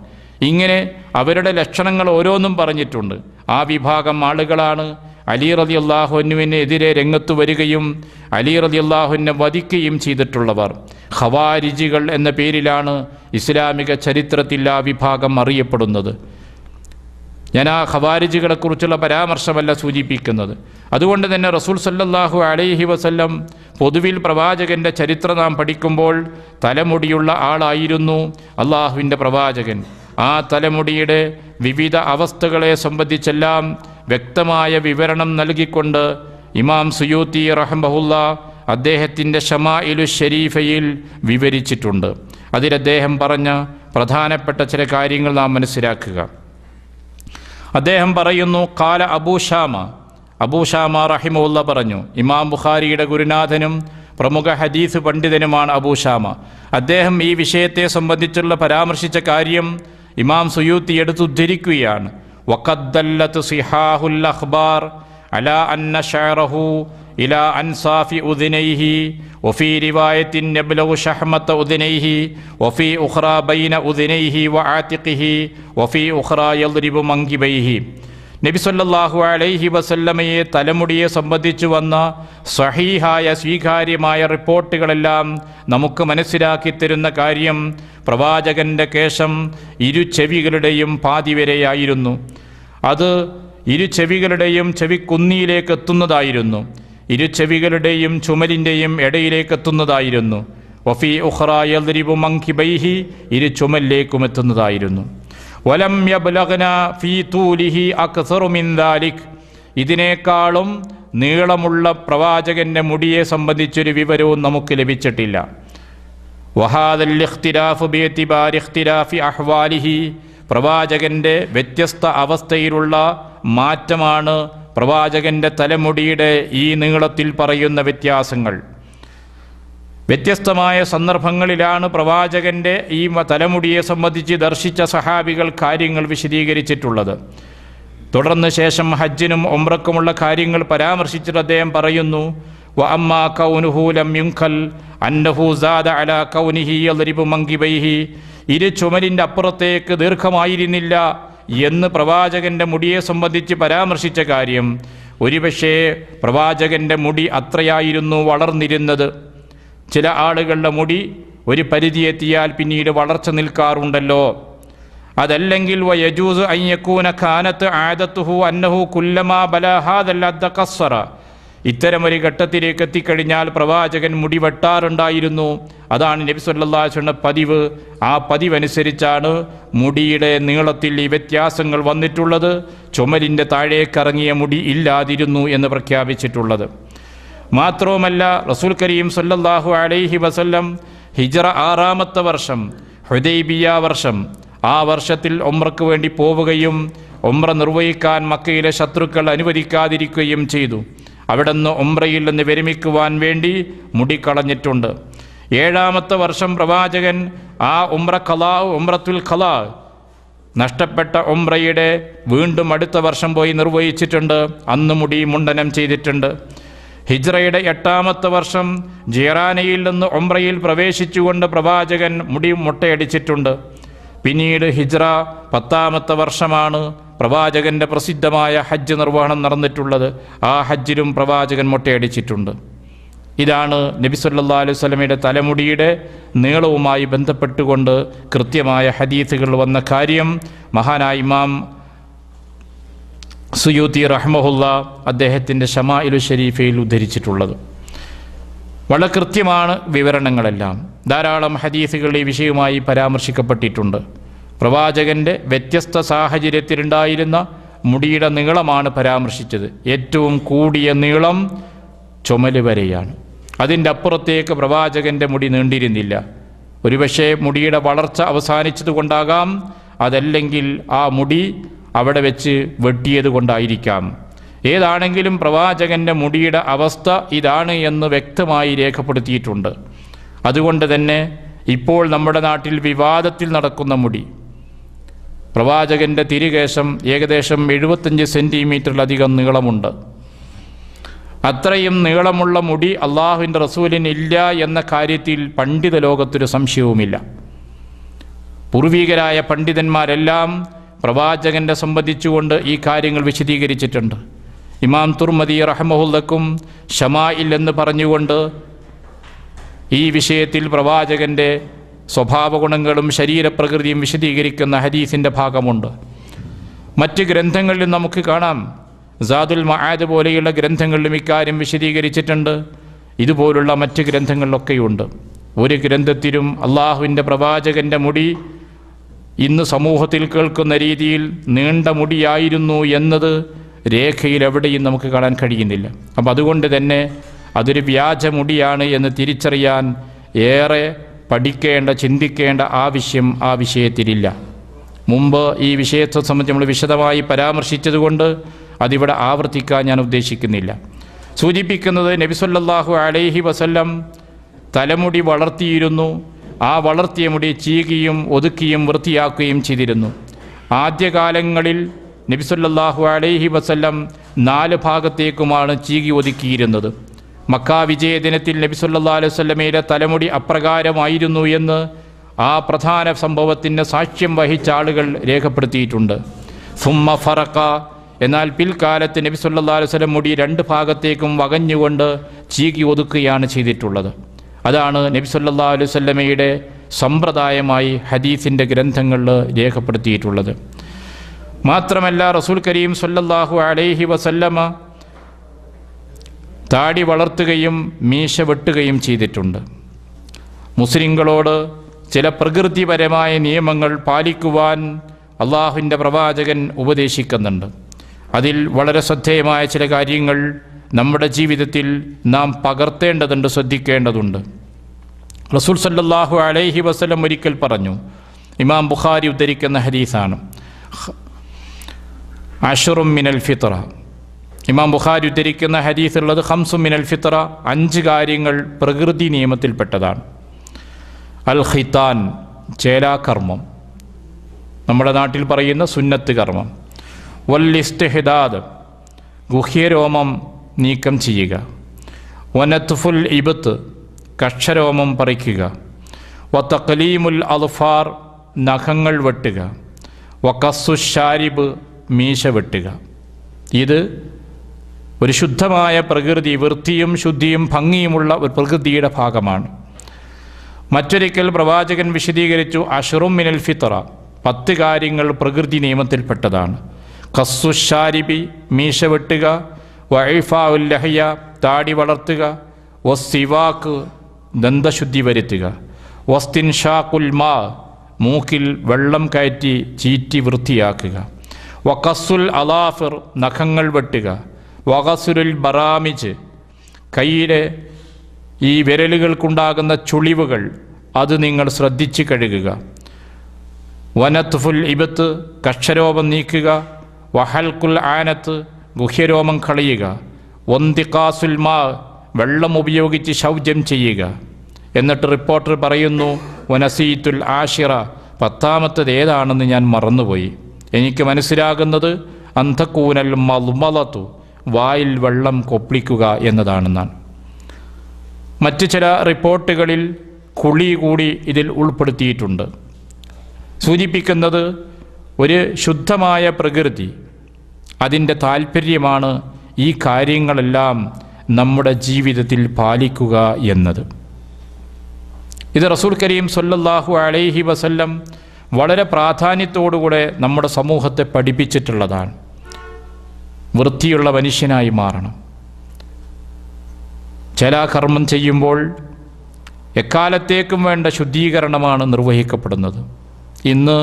ഇങ്ങനെ അവരുടെ ലക്ഷണങ്ങൾ ഓരോന്നും പറഞ്ഞിട്ടുണ്ട്. ആ വിഭാഗം ആളുകളാണ് അലി റളിയല്ലാഹു അൻഹുവിനെതിരെ രംഗത്ത് വരികയും അലി റളിയല്ലാഹുവിനെ വധിക്കുകയും ചെയ്തിട്ടുള്ളവർ. ഖവാരിജികൾ എന്ന പേരിലാണ് ഇസ്ലാമിക ചരിത്രത്തിൽ ആ വിഭാഗം അറിയപ്പെടുന്നത്. ഞാൻ ആ ഖവാരിജികളെക്കുറിച്ചുള്ള പരാമർശമല്ല സൂചിപ്പിക്കുന്നത്. അതുകൊണ്ട് തന്നെ റസൂൽ സല്ലല്ലാഹു അലൈഹി വസല്ലം പൊതുവിൽ പ്രവാചകൻ്റെ ചരിത്രം നാം പഠിക്കുമ്പോൾ തലമുടിയുള്ള ആളായിരുന്നു അള്ളാഹുവിൻ്റെ പ്രവാചകൻ. ആ തലമുടിയുടെ വിവിധ അവസ്ഥകളെ സംബന്ധിച്ചെല്ലാം വ്യക്തമായ വിവരണം നൽകിക്കൊണ്ട് ഇമാം സുയൂത്തി റഹ്മഹുല്ലാ അദ്ദേഹത്തിൻ്റെ ശമാഇലു ശരീഫയിൽ വിവരിച്ചിട്ടുണ്ട്. അതിൽ അദ്ദേഹം പറഞ്ഞ പ്രധാനപ്പെട്ട ചില കാര്യങ്ങൾ നാം മനസ്സിലാക്കുക. അദ്ദേഹം പറയുന്നു, ഖാല അബൂഷാമ റഹിമഹുല്ല പറഞ്ഞു. ഇമാം ബുഖാരിയുടെ ഗുരുനാഥനും പ്രമുഖ ഹദീസ് പണ്ഡിതനുമാണ് അബൂഷാമ. അദ്ദേഹം ഈ വിഷയത്തെ സംബന്ധിച്ചുള്ള പരാമർശിച്ച കാര്യം ഇമാം സുയൂത്തി എടുത്തുദ്ധരിക്കുകയാണ്. വഖദ്ദല്ലത്ത് സിഹാഹുൽ അഖ്ബാർ അലാ അന്ന ശഅറഹു ഇലാ അൻസാഫി ഉദ്നൈഹി വഫീ റിവായത്തിൻ യബ്ലഗു ശഹ്മത ഉദ്നൈഹി വഫീ ഉഖ്റാ ബൈന ഉദ്നൈഹി വആതിഖിഹി വഫീ ഉഖ്റാ യദ്രിബു മൻകിബൈഹി. നബി സല്ലല്ലാഹു അലൈഹി വസല്ലമയെ തലമുടിയെ സംബന്ധിച്ചു വന്ന സഹീഹായ സ്വീകാര്യമായ റിപ്പോർട്ടുകളെല്ലാം നമുക്ക് മനസ്സിലാക്കി തരുന്ന കാര്യം പ്രവാചകൻ്റെ കേശം ഇരുചെവികളുടെയും പാതി വരെയായിരുന്നു. അത് ഇരുചെവികളുടെയും ചെവിക്കുന്നിയിലേക്ക് എത്തുന്നതായിരുന്നു, ഇരുചെവികളുടെയും ചുമലിൻ്റെയും ഇടയിലേക്ക് എത്തുന്നതായിരുന്നു. വഫീ ഉഖ്റാ യദ്രിബു മൻകിബൈഹി, ഇരു ചുമലിലേക്കും എത്തുന്നതായിരുന്നു. വലം യബ്ലഗ്ന ഫീ തൂലിഹി അക്സറു മിൻ ദാലിക്, ഇതിനേക്കാളും നീളമുള്ള പ്രവാചകൻ്റെ മുടിയെ സംബന്ധിച്ചൊരു വിവരവും നമുക്ക് ലഭിച്ചിട്ടില്ല. വഹാദൽ ഇഖ്തിലാഫു ബിഇതിബാരി ഇഖ്തിലാഫി അഹ്വാലിഹി, പ്രവാചകൻ്റെ വ്യത്യസ്ത അവസ്ഥയിലുള്ള മാറ്റമാണ് പ്രവാചകൻ്റെ തലമുടിയുടെ ഈ നീളത്തിൽ പറയുന്ന വ്യത്യാസങ്ങൾ. വ്യത്യസ്തമായ സന്ദർഭങ്ങളിലാണ് പ്രവാചകൻ്റെ ഈ തലമുടിയെ സംബന്ധിച്ച് ദർശിച്ച സഹാബികൾ കാര്യങ്ങൾ വിശദീകരിച്ചിട്ടുള്ളത്. തുടർന്ന് ശേഷം ഹജ്ജിനും ഉംറക്കുമുള്ള കാര്യങ്ങൾ പരാമർശിച്ചിട്ട് അദ്ദേഹം പറയുന്നു, വഅമ്മാ കൗനുഹു ലം യുൻഖൽ അന്നഹു സാദ അലാ കൗനിഹി യദ്രിബു മൻകിബൈഹി, ഇരു ചുമലിൻ്റെ അപ്പുറത്തേക്ക് ദീർഘമായിരുന്നില്ല എന്ന് പ്രവാചകൻ്റെ മുടിയെ സംബന്ധിച്ച് പരാമർശിച്ച കാര്യം, ഒരുപക്ഷേ പ്രവാചകൻ്റെ മുടി അത്രയായിരുന്നു വളർന്നിരുന്നത്. ചില ആളുകളുടെ മുടി ഒരു പരിധിയെത്തിയാൽ പിന്നീട് വളർച്ച നിൽക്കാറുണ്ടല്ലോ. അതല്ലെങ്കിൽ വയജൂസ് അൻ യകൂന കാനത്ത് ആദത്തുഹു അന്നഹു കുല്ലമാ ബലാ ഹാദൽ അദ്ദ ഖസ്സറ, ഇത്തരമൊരു ഘട്ടത്തിലേക്ക് എത്തിക്കഴിഞ്ഞാൽ പ്രവാചകൻ മുടി വെട്ടാറുണ്ടായിരുന്നു. അതാണ് നബി സല്ലല്ലാഹു അലൈഹി വസല്ലം പതിവ്. ആ പതിവനുസരിച്ചാണ് മുടിയുടെ നീളത്തിൽ ഈ വ്യത്യാസങ്ങൾ വന്നിട്ടുള്ളത്. ചുമലിൻ്റെ താഴേക്കിറങ്ങിയ മുടി ഇല്ലാതിരുന്നു എന്ന് പ്രഖ്യാപിച്ചിട്ടുള്ളത്. മാത്രവുമല്ല, റസൂൽ കരീം സല്ലല്ലാഹു അലൈഹി വസല്ലം ഹിജ്റ 6-ാമത്തെ വർഷം, ഹുദൈബിയ വർഷം, ആ വർഷത്തിൽ ഉംറയ്ക്ക് വേണ്ടി പോവുകയും ഉംറ നിർവഹിക്കാൻ മക്കയിലെ ശത്രുക്കൾ അനുവദിക്കാതിരിക്കുകയും ചെയ്തു. അവിടുന്ന് ഉംറയിൽ നിന്ന് വിരമിക്കുവാൻ വേണ്ടി മുടി കളഞ്ഞിട്ടുണ്ട്. 7-ാമത്തെ വർഷം പ്രവാചകൻ ആ ഉംറത്തുൽ ഖലാ, നഷ്ടപ്പെട്ട ഉംറയുടെ വീണ്ടും അടുത്ത വർഷം പോയി നിർവഹിച്ചിട്ടുണ്ട്. അന്ന് മുടി മുണ്ടനം ചെയ്തിട്ടുണ്ട്. ഹിജ്റയുടെ 8-ാമത്തെ വർഷം ജിറാനയിൽ നിന്ന് ഉംറയിൽ പ്രവേശിച്ചുകൊണ്ട് പ്രവാചകൻ മുടി മുട്ടയടിച്ചിട്ടുണ്ട്. പിന്നീട് ഹിജ്റ 10-ാമത്തെ വർഷമാണ് പ്രവാചകൻ്റെ പ്രസിദ്ധമായ ഹജ്ജ് നിർവഹണം നടന്നിട്ടുള്ളത്. ആ ഹജ്ജിലും പ്രവാചകൻ മുട്ടയടിച്ചിട്ടുണ്ട്. ഇതാണ് നബി സല്ലല്ലാഹു അലൈഹി വസല്ലമയുടെ തലമുടിയുടെ നീളവുമായി ബന്ധപ്പെട്ടുകൊണ്ട് കൃത്യമായ ഹദീസുകൾ വന്ന കാര്യം മഹാനായ ഇമാം സുയൂത്തി റഹ്മഹുല്ല അദ്ദേഹത്തിൻ്റെ ശമാഇലു ശരീഫയിൽ ഉദ്ധരിച്ചിട്ടുള്ളത്. വളരെ കൃത്യമാണ് വിവരണങ്ങളെല്ലാം. ധാരാളം ഹദീസുകൾ ഈ വിഷയവുമായി പരാമർശിക്കപ്പെട്ടിട്ടുണ്ട്. പ്രവാചകൻ്റെ വ്യത്യസ്ത സാഹചര്യത്തിലുണ്ടായിരുന്ന മുടിയുടെ നീളമാണ് പരാമർശിച്ചത്. ഏറ്റവും കൂടിയ നീളം ചുമല് വരെയാണ്. അതിൻ്റെ അപ്പുറത്തേക്ക് പ്രവാചകൻ്റെ മുടി നീണ്ടിരുന്നില്ല. ഒരുപക്ഷെ മുടിയുടെ വളർച്ച അവസാനിച്ചതുകൊണ്ടാകാം, അതല്ലെങ്കിൽ ആ മുടി അവിടെ വെച്ച് വെട്ടിയത് കൊണ്ടായിരിക്കാം. ഏതാണെങ്കിലും പ്രവാചകൻ്റെ മുടിയുടെ അവസ്ഥ ഇതാണ് എന്ന് വ്യക്തമായി രേഖപ്പെടുത്തിയിട്ടുണ്ട്. അതുകൊണ്ട് തന്നെ ഇപ്പോൾ നമ്മുടെ നാട്ടിൽ വിവാദത്തിൽ നടക്കുന്ന മുടി, പ്രവാചകൻ്റെ തിരുകേശം ഏകദേശം 75 സെൻറ്റിമീറ്ററിലധികം നീളമുണ്ട്. അത്രയും നീളമുള്ള മുടി അള്ളാഹുവിൻ്റെ റസൂലിന് ഇല്ല എന്ന കാര്യത്തിൽ പണ്ഡിത ലോകത്തൊരു സംശയവുമില്ല. പൂർവികരായ പണ്ഡിതന്മാരെല്ലാം പ്രവാചകൻ്റെ സംബന്ധിച്ചുകൊണ്ട് ഈ കാര്യങ്ങൾ വിശദീകരിച്ചിട്ടുണ്ട്. ഇമാം തുർമദി റഹ്മഹുല്ലക്കും ഷമായിൽ എന്ന് പറഞ്ഞുകൊണ്ട് ഈ വിഷയത്തിൽ പ്രവാചകൻ്റെ സ്വഭാവഗുണങ്ങളും ശരീരപ്രകൃതിയും വിശദീകരിക്കുന്ന ഹദീസിൻ്റെ ഭാഗമുണ്ട്. മറ്റ് ഗ്രന്ഥങ്ങളിലും നമുക്ക് കാണാം. സാദുൽ മആദ് പോലെയുള്ള ഗ്രന്ഥങ്ങളിലും ഇക്കാര്യം വിശദീകരിച്ചിട്ടുണ്ട്. ഇതുപോലുള്ള മറ്റ് ഗ്രന്ഥങ്ങളിലൊക്കെയുണ്ട്. ഒരു ഗ്രന്ഥത്തിലും അള്ളാഹുവിൻ്റെ പ്രവാചകൻ്റെ മുടി ഇന്ന് സമൂഹത്തിൽ കേൾക്കുന്ന രീതിയിൽ നീണ്ട മുടിയായിരുന്നു എന്നത് രേഖയിൽ എവിടെയും നമുക്ക് കാണാൻ കഴിയുന്നില്ല. അപ്പം അതുകൊണ്ട് തന്നെ അതൊരു വ്യാജ മുടിയാണ് എന്ന് തിരിച്ചറിയാൻ ഏറെ പഠിക്കേണ്ട, ചിന്തിക്കേണ്ട ആവശ്യം ആ വിഷയത്തിലില്ല. മുമ്പ് ഈ വിഷയത്തെ സംബന്ധിച്ച് നമ്മൾ വിശദമായി പരാമർശിച്ചതുകൊണ്ട് അതിവിടെ ആവർത്തിക്കാൻ ഞാൻ ഉദ്ദേശിക്കുന്നില്ല. സൂചിപ്പിക്കുന്നത് നബി സല്ലല്ലാഹു അലൈഹി വസല്ലം തലമുടി വളർത്തിയിരുന്നു. ആ വളർത്തിയ മുടി ചീകിയും ഒതുക്കിയും വൃത്തിയാക്കുകയും ചെയ്തിരുന്നു. ആദ്യകാലങ്ങളിൽ നബി സല്ലല്ലാഹു അലൈഹി വസല്ലം 4 ഭാഗത്തേക്കുമാണ് ചീകി ഒതുക്കിയിരുന്നത്. മക്ക വിജയദിനത്തിൽ നബി സല്ലല്ലാഹു അലൈഹി വസല്ലമയുടെ തലമുടി അപ്രകാരമായിരുന്നു എന്ന് ആ പ്രധാന സംഭവത്തിന് സാക്ഷ്യം വഹിച്ച ആളുകൾ രേഖപ്പെടുത്തിയിട്ടുണ്ട്. സുമ്മ ഫറഖ, എന്നാൽ പിൽക്കാലത്ത് നബി സല്ലല്ലാഹു അലൈഹി വസല്ലം മുടി 2 ഭാഗത്തേക്കും വകഞ്ഞുകൊണ്ട് ചീകി ഒതുക്കുകയാണ് ചെയ്തിട്ടുള്ളത്. അതാണ് നബി സല്ലല്ലാഹു അലൈഹി വസല്ലമയുടെ സമ്പ്രദായമായി ഹദീസിൻ്റെ ഗ്രന്ഥങ്ങളിൽ രേഖപ്പെടുത്തിയിട്ടുള്ളത്. മാത്രമല്ല റസൂൽ കരീം സല്ലല്ലാഹു അലൈഹി വസല്ലമ താടി വളർത്തുകയും മീശ വെട്ടുകയും ചെയ്തിട്ടുണ്ട്. മുസ്ലിങ്ങളോട് ചില പ്രകൃതിപരമായ നിയമങ്ങൾ പാലിക്കുവാൻ അള്ളാഹുവിൻ്റെ പ്രവാചകൻ ഉപദേശിക്കുന്നുണ്ട്. അതിൽ വളരെ ശ്രദ്ധേയമായ ചില കാര്യങ്ങൾ നമ്മുടെ ജീവിതത്തിൽ നാം പകർത്തേണ്ടതുണ്ട്, ശ്രദ്ധിക്കേണ്ടതുണ്ട്. റസൂൽ സല്ലല്ലാഹു അലൈഹി വസല്ലം ഒരിക്കൽ പറഞ്ഞു, ഇമാം ബുഖാരി ഉദ്ധരിക്കുന്ന ഹദീസാണ്, അശ്റും മിനൽ ഫിത്ര. ഇമാം ബുഖാരി ഉദ്ധരിക്കുന്ന ഹദീസുള്ളത് ഖംസും മിനൽ ഫിത്ര, 5 കാര്യങ്ങൾ പ്രകൃതി നിയമത്തിൽപ്പെട്ടതാണ്. അൽ ഖിത്താൻ, ചേലാകർമ്മം, നമ്മുടെ നാട്ടിൽ പറയുന്ന സുന്നത്ത് കർമ്മം. വൽ ഇസ്തിഹ്ദാദ്, ഗുഹ്യരോമം നീക്കം ചെയ്യുക. വനത്ഫുൽ ഇബ്ത്ത്, കക്ഷരോമം പറിക്കുക. വതഖ്ലീമുൽ അൾഫാർ, നഖങ്ങൾ വെട്ടുക. വഖസ്സു ഷാരിബ്, മീശ വെട്ടുക. ഇത് ഒരു ശുദ്ധമായ പ്രകൃതി, വൃത്തിയും ശുദ്ധിയും ഭംഗിയുമുള്ള ഒരു പ്രകൃതിയുടെ ഭാഗമാണ്. മറ്റൊരിക്കൽ പ്രവാചകൻ വിശദീകരിച്ചു, അശ്റും മിനൽ ഫിത്ര, 10 കാര്യങ്ങൾ പ്രകൃതി നിയമത്തിൽപ്പെട്ടതാണ്. ഖസ്സു ഷാരിബി, മീശ വെട്ടുക. വഇഫാഉൽ ലഹ്യ, താടി വളർത്തുക. വസ്സിവാക്ക്, ദന്തശുദ്ധി വരുത്തുക. വസ്തിൻഷാഖുൽ മാ, മൂക്കിൽ വെള്ളം കയറ്റി ചീറ്റി വൃത്തിയാക്കുക. വഖസ്സുൽ അലാഫിർ, നഖങ്ങൾ വെട്ടുക. വഖസുലുൽ ബറാമിജ്, കയ്യിലെ ഈ വിരലുകൾക്കുണ്ടാകുന്ന ചുളിവുകൾ അത് നിങ്ങൾ ശ്രദ്ധിച്ച് കഴുകുക. വനത്ഫുൽ ഇബത്ത്, കക്ഷരോമം നീക്കുക. വഹൽക്കുൽ ആനത്ത്, ഗുഹ്യരോമം കളയുക. വന്തിഖാസുൽ മാ, വെള്ളം ഉപയോഗിച്ച് ശൗചം ചെയ്യുക. എന്നിട്ട് റിപ്പോർട്ടർ പറയുന്നു, വനസീത്തുൽ ആഷിറ, 10ാമത്തത് ഏതാണെന്ന് ഞാൻ മറന്നുപോയി. എനിക്ക് മനസ്സിലാകുന്നത് അന്തക്കൂനൽ മൽമലത്തു, വായിൽ വെള്ളം കൊപ്പിളിക്കുക എന്നതാണെന്നാണ്. മറ്റ് ചില റിപ്പോർട്ടുകളിൽ കുളി കൂടി ഇതിൽ ഉൾപ്പെടുത്തിയിട്ടുണ്ട്. സൂചിപ്പിക്കുന്നത് ഒരു ശുദ്ധമായ പ്രകൃതി, അതിൻ്റെ താല്പര്യമാണ് ഈ കാര്യങ്ങളെല്ലാം നമ്മുടെ ജീവിതത്തിൽ പാലിക്കുക എന്നത്. ഇത് റസൂൽ കരീം സല്ലല്ലാഹു അലൈഹി വസല്ലം വളരെ പ്രാധാന്യത്തോടുകൂടെ നമ്മുടെ സമൂഹത്തെ പഠിപ്പിച്ചിട്ടുള്ളതാണ്. വൃത്തിയുള്ള മനുഷ്യനായി മാറണം. ചേലാകർമ്മം ചെയ്യുമ്പോൾ എക്കാലത്തേക്കും വേണ്ട ശുദ്ധീകരണമാണ് നിർവഹിക്കപ്പെടുന്നത്. ഇന്ന്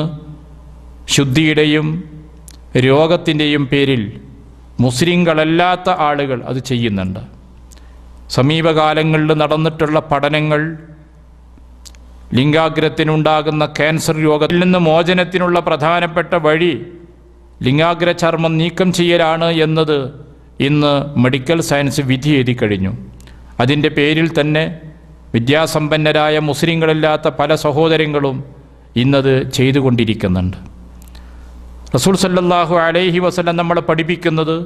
ശുദ്ധിയുടെയും രോഗത്തിൻ്റെയും പേരിൽ മുസ്ലിങ്ങളല്ലാത്ത ആളുകൾ അത് ചെയ്യുന്നുണ്ട്. സമീപകാലങ്ങളിൽ നടന്നിട്ടുള്ള പഠനങ്ങൾ ലിംഗാഗ്രത്തിനുണ്ടാകുന്ന ക്യാൻസർ രോഗത്തിൽ നിന്ന് മോചനത്തിനുള്ള പ്രധാനപ്പെട്ട വഴി ലിംഗാഗ്ര ചർമ്മം നീക്കം ചെയ്യലാണ് എന്നത് ഇന്ന് മെഡിക്കൽ സയൻസ് വിധി എഴുതി കഴിഞ്ഞു. അതിൻ്റെ പേരിൽ തന്നെ വിദ്യാസമ്പന്നരായ മുസ്ലിങ്ങളില്ലാത്ത പല സഹോദരങ്ങളും ഇന്നത് ചെയ്തുകൊണ്ടിരിക്കുന്നുണ്ട്. റസൂൽ സല്ലല്ലാഹു അലൈഹി വസല്ലം നമ്മളെ പഠിപ്പിക്കുന്നത്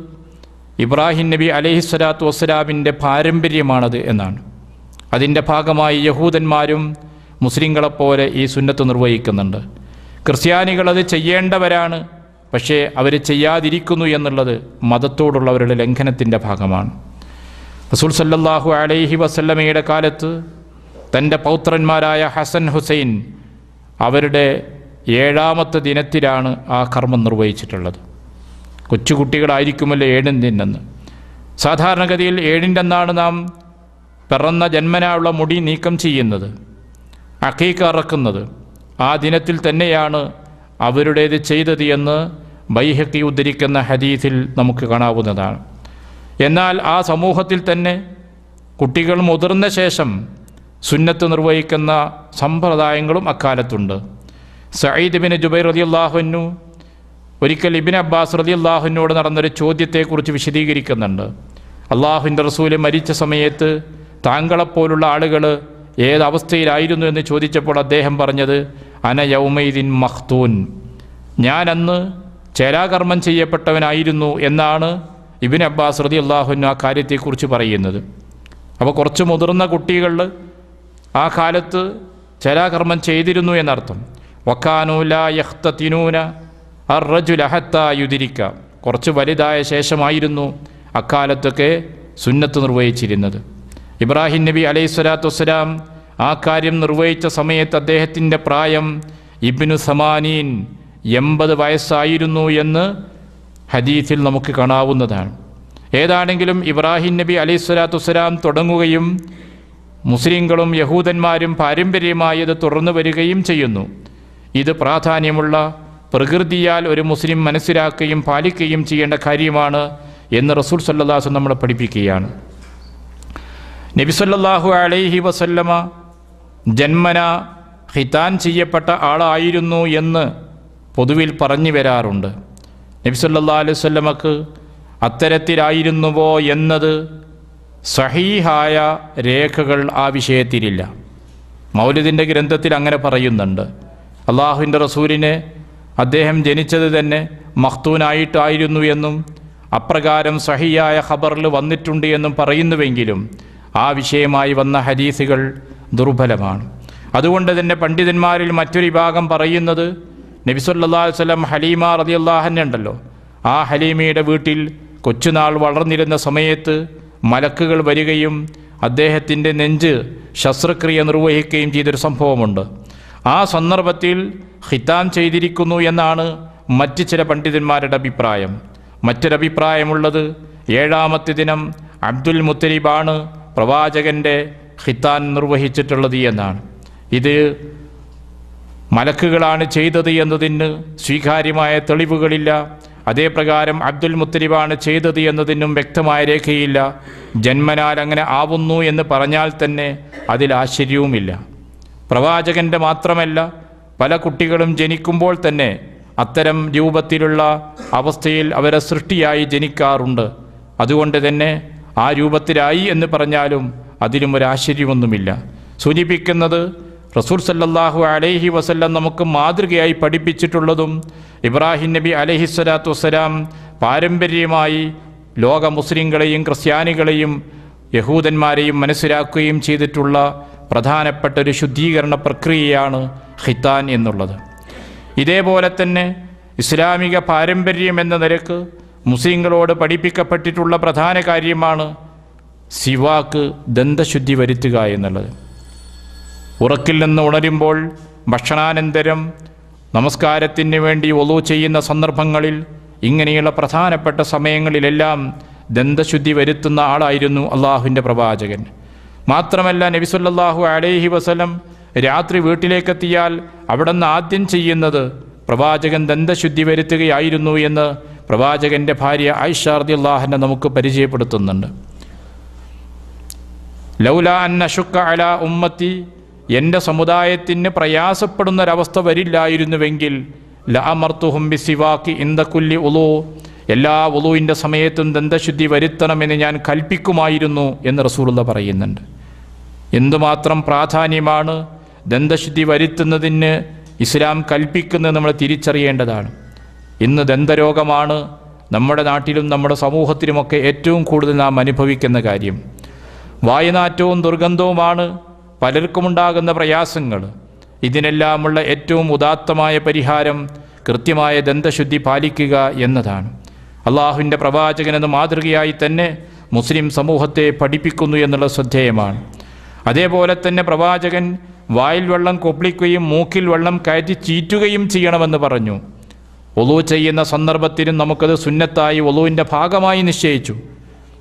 ഇബ്രാഹിം നബി അലൈഹിസ്സലാത്തു വസ്സലാമിൻ്റെ പാരമ്പര്യമാണത് എന്നാണ്. അതിൻ്റെ ഭാഗമായി യഹൂദന്മാരും മുസ്ലിങ്ങളെപ്പോലെ ഈ സുന്നത്ത് നിർവഹിക്കുന്നുണ്ട്. ക്രിസ്ത്യാനികളത് ചെയ്യേണ്ടവരാണ്, പക്ഷേ അവർ ചെയ്യാതിരിക്കുന്നു എന്നുള്ളത് മതത്തോടുള്ളവരുടെ ലംഘനത്തിൻ്റെ ഭാഗമാണ്. റസൂൽ സല്ലല്ലാഹു അലൈഹി വസല്ലമയുടെ കാലത്ത് തൻ്റെ പൗത്രന്മാരായ ഹസൻ ഹുസൈൻ അവരുടെ 7ാമത്തെ ദിനത്തിലാണ് ആ കർമ്മം നിർവഹിച്ചിട്ടുള്ളത്. കൊച്ചുകുട്ടികളായിരിക്കുമല്ലോ 7ൻ്റെ അന്ന്. സാധാരണഗതിയിൽ 7ൻ്റെ അന്നാണ് നാം പിറന്ന ജന്മനായുള്ള മുടി നീക്കം ചെയ്യുന്നത്, അഖീഖ അറക്കുന്നത്. ആ ദിനത്തിൽ തന്നെയാണ് അവരുടേത് ചെയ്തത് എന്ന് ബൈഹഖി ഉദ്ധരിക്കുന്ന ഹദീസിൽ നമുക്ക് കാണാവുന്നതാണ്. എന്നാൽ ആ സമൂഹത്തിൽ തന്നെ കുട്ടികൾ മുതിർന്ന ശേഷം സുന്നത്ത് നിർവഹിക്കുന്ന സമ്പ്രദായങ്ങളും അക്കാലത്തുണ്ട്. സഈദ് ബിൻ ജുബൈർ റളിയല്ലാഹു അൻഹു ഒരിക്കൽ ഇബ്നു അബ്ബാസ് റളിയല്ലാഹു അൻഹുവോട് നടന്നൊരു ചോദ്യത്തെക്കുറിച്ച് വിശദീകരിക്കുന്നുണ്ട്. അള്ളാഹുവിൻ്റെ റസൂല് മരിച്ച സമയത്ത് താങ്കളെപ്പോലുള്ള ആളുകൾ ഏതവസ്ഥയിലായിരുന്നു എന്ന് ചോദിച്ചപ്പോൾ അദ്ദേഹം പറഞ്ഞത് അന യൗമൈദിൻ മഖ്തൂൻ, ഞാനന്ന് ചേലാകർമ്മം ചെയ്യപ്പെട്ടവനായിരുന്നു എന്നാണ് ഇബ്നു അബ്ബാസ് റളിയല്ലാഹു അൻഹു ആ കാര്യത്തെക്കുറിച്ച് പറയുന്നത്. അപ്പോൾ കുറച്ച് മുതിർന്ന കുട്ടികൾ ആ കാലത്ത് ചേലാകർമ്മം ചെയ്തിരുന്നു എന്നർത്ഥം. വക്കാനൂ ലാ യഖ്തതിനൂന അർറജുല ഹത്താ യുദ്രിക, കുറച്ച് വലുതായ ശേഷമായിരുന്നു അക്കാലത്തൊക്കെ സുന്നത്ത് നിർവഹിച്ചിരുന്നത്. ഇബ്രാഹിം നബി അലൈഹിസ്സലാത്തു വസ്സലാം ആ കാര്യം നിർവഹിച്ച സമയത്ത് അദ്ദേഹത്തിൻ്റെ പ്രായം ഇബ്നു സമാനീൻ 80 വയസ്സായിരുന്നു എന്ന് ഹദീസിൽ നമുക്ക് കാണാവുന്നതാണ്. ഏതാണെങ്കിലും ഇബ്രാഹിം നബി അലൈഹിസ്സലാത്തു വസ്സലാം തുടങ്ങുകയും മുസ്ലിങ്ങളും യഹൂദന്മാരും പാരമ്പര്യമായി അത് തുടർന്നു വരികയും ചെയ്യുന്നു. ഇത് പ്രാധാന്യമുള്ള, പ്രകൃതിയാൽ ഒരു മുസ്ലിം മനസ്സിലാക്കുകയും പാലിക്കുകയും ചെയ്യേണ്ട കാര്യമാണ് എന്ന് റസൂൽ സല്ലല്ലാഹു അലൈഹി വസല്ലം നമ്മളെ പഠിപ്പിക്കുകയാണ്. നബി സല്ലല്ലാഹു അലൈഹി വസല്ലമ ജന്മന ഖിതാൻ ചെയ്യപ്പെട്ട ആളായിരുന്നു എന്ന് പൊതുവിൽ പറഞ്ഞു വരാറുണ്ട്. നബി സല്ലല്ലാഹു അലൈഹി വസല്ലമക്ക് അത്തരത്തിലായിരുന്നുവോ എന്നത് സഹീഹായ രേഖകൾ ആ വിഷയത്തിലില്ല. മൗലിദിൻ്റെ ഗ്രന്ഥത്തിൽ അങ്ങനെ പറയുന്നുണ്ട്. അള്ളാഹുവിൻ്റെ റസൂലിനെ അദ്ദേഹം ജനിച്ചത് തന്നെ മഖ്തൂനായിട്ടായിരുന്നു എന്നും അപ്രകാരം സഹിയായ ഖബറിൽ വന്നിട്ടുണ്ട് എന്നും പറയുന്നുവെങ്കിലും ആ വിഷയമായി വന്ന ഹദീസുകൾ ദുർബലമാണ്. അതുകൊണ്ട് തന്നെ പണ്ഡിതന്മാരിൽ മറ്റൊരു വിഭാഗം പറയുന്നത് നബി സല്ലല്ലാഹു അലൈഹി വസല്ലം ഹലീമ റളിയല്ലാഹു അൻഹ ഉണ്ടല്ലോ, ആ ഹലീമയുടെ വീട്ടിൽ കൊച്ചുനാൾ വളർന്നിരുന്ന സമയത്ത് മലക്കുകൾ വരികയും അദ്ദേഹത്തിൻ്റെ നെഞ്ച് ശസ്ത്രക്രിയ നിർവഹിക്കുകയും ചെയ്തൊരു സംഭവമുണ്ട്. ആ സന്ദർഭത്തിൽ ഖിതാൻ ചെയ്തിരിക്കുന്നു എന്നാണ് മറ്റ് ചില പണ്ഡിതന്മാരുടെ അഭിപ്രായം. മറ്റൊരഭിപ്രായമുള്ളത് 7ാമത്തെ ദിനം അബ്ദുൽ മുത്തലിബാണ് പ്രവാചകൻ്റെ ഖിതാൻ നിർവഹിച്ചിട്ടുള്ളത് എന്നാണ്. ഇത് മലക്കുകളാണ് ചെയ്തത് എന്നതിന് സ്വീകാര്യമായ തെളിവുകളില്ല. അതേപ്രകാരം അബ്ദുൽ മുത്തലിബാണ് ചെയ്തത് എന്നതിനും വ്യക്തമായ രേഖയില്ല. ജന്മനാൽ അങ്ങനെ ആവുന്നു എന്ന് പറഞ്ഞാൽ തന്നെ അതിൽ ആശ്ചര്യവുമില്ല. പ്രവാചകൻ്റെ മാത്രമല്ല, പല കുട്ടികളും ജനിക്കുമ്പോൾ തന്നെ അത്തരം രൂപത്തിലുള്ള അവസ്ഥയിൽ അവരെ സൃഷ്ടിയായി ജനിക്കാറുണ്ട്. അതുകൊണ്ട് തന്നെ ആ രൂപത്തിലായി എന്ന് പറഞ്ഞാലും അതിലും ഒരു ആശ്ചര്യമൊന്നുമില്ല. സൂചിപ്പിക്കുന്നത് റസൂൽ സല്ലല്ലാഹു അലൈഹി വസല്ലം നമുക്ക് മാതൃകയായി പഠിപ്പിച്ചിട്ടുള്ളതും ഇബ്രാഹിം നബി അലൈഹിസ്സലാത്തു വസ്സലാം പാരമ്പര്യമായി ലോക മുസ്ലിങ്ങളെയും ക്രിസ്ത്യാനികളെയും യഹൂദന്മാരെയും മനസ്സിലാക്കുകയും ചെയ്തിട്ടുള്ള പ്രധാനപ്പെട്ട ഒരു ശുദ്ധീകരണ പ്രക്രിയയാണ് ഖിതാൻ എന്നുള്ളത്. ഇതേപോലെ തന്നെ ഇസ്ലാമിക പാരമ്പര്യം എന്ന നിലക്ക് മുസ്ലിങ്ങളോട് പഠിപ്പിക്കപ്പെട്ടിട്ടുള്ള പ്രധാന കാര്യമാണ് സിവാക്ക്, ദന്തശുദ്ധി വരുത്തുക എന്നുള്ളത്. ഉറക്കിൽ നിന്ന് ഉണരുമ്പോൾ, ഭക്ഷണാനന്തരം, നമസ്കാരത്തിന് വേണ്ടി വുളൂ ചെയ്യുന്ന സന്ദർഭങ്ങളിൽ, ഇങ്ങനെയുള്ള പ്രധാനപ്പെട്ട സമയങ്ങളിലെല്ലാം ദന്തശുദ്ധി വരുത്തുന്ന ആളായിരുന്നു അള്ളാഹുവിൻ്റെ പ്രവാചകൻ. മാത്രമല്ല നബി സല്ലല്ലാഹു അലൈഹി വസല്ലം രാത്രി വീട്ടിലേക്കെത്തിയാൽ അവിടെ നിന്ന് ആദ്യം ചെയ്യുന്നത് പ്രവാചകൻ ദന്തശുദ്ധി വരുത്തുകയായിരുന്നു എന്ന് പ്രവാചകൻ്റെ ഭാര്യ ആയിഷ റളിയല്ലാഹു അൻഹ നമുക്ക് പരിചയപ്പെടുത്തുന്നുണ്ട്. ലൗലാ അൻ അശുക്ക അലാ ഉമ്മത്തി, എൻ്റെ സമുദായത്തിന് പ്രയാസപ്പെടുന്നൊരവസ്ഥ വരില്ലായിരുന്നുവെങ്കിൽ ലഅമർത്തുഹും ബിസിവാക്കി ഇൻദ കുല്ലി ഉളൂ, എല്ലാ ഉളൂവിൻ്റെ സമയത്തും ദന്തശുദ്ധി വരുത്തണമെന്ന് ഞാൻ കൽപ്പിക്കുമായിരുന്നു എന്ന് റസൂലുള്ളാഹി പറയുന്നുണ്ട്. എന്തുമാത്രം പ്രാധാന്യമാണ് ദന്തശുദ്ധി വരുത്തുന്നതിന് ഇസ്ലാം കൽപ്പിക്കുന്നത് നമ്മൾ തിരിച്ചറിയേണ്ടതാണ്. ഇന്ന് ദന്തരോഗമാണ് നമ്മുടെ നാട്ടിലും നമ്മുടെ സമൂഹത്തിലുമൊക്കെ ഏറ്റവും കൂടുതൽ നാം അനുഭവിക്കുന്ന കാര്യം. വായുനാറ്റവും ദുർഗന്ധവുമാണ് പലർക്കുമുണ്ടാകുന്ന പ്രയാസങ്ങൾ. ഇതിനെല്ലാമുള്ള ഏറ്റവും ഉദാത്തമായ പരിഹാരം കൃത്യമായ ദന്തശുദ്ധി പാലിക്കുക എന്നതാണ്. അള്ളാഹുവിൻ്റെ പ്രവാചകനെന്ന മാതൃകയായി തന്നെ മുസ്ലിം സമൂഹത്തെ പഠിപ്പിക്കുന്നു എന്നുള്ളത് ശ്രദ്ധേയമാണ്. അതേപോലെ തന്നെ പ്രവാചകൻ വായിൽ വെള്ളം കൊപ്പിളിക്കുകയും മൂക്കിൽ വെള്ളം കയറ്റി ചീറ്റുകയും ചെയ്യണമെന്ന് പറഞ്ഞു. ഒളു ചെയ്യുന്ന സന്ദർഭത്തിനും നമുക്കത് സുന്നത്തായി ഒളുവിൻ്റെ ഭാഗമായി നിശ്ചയിച്ചു.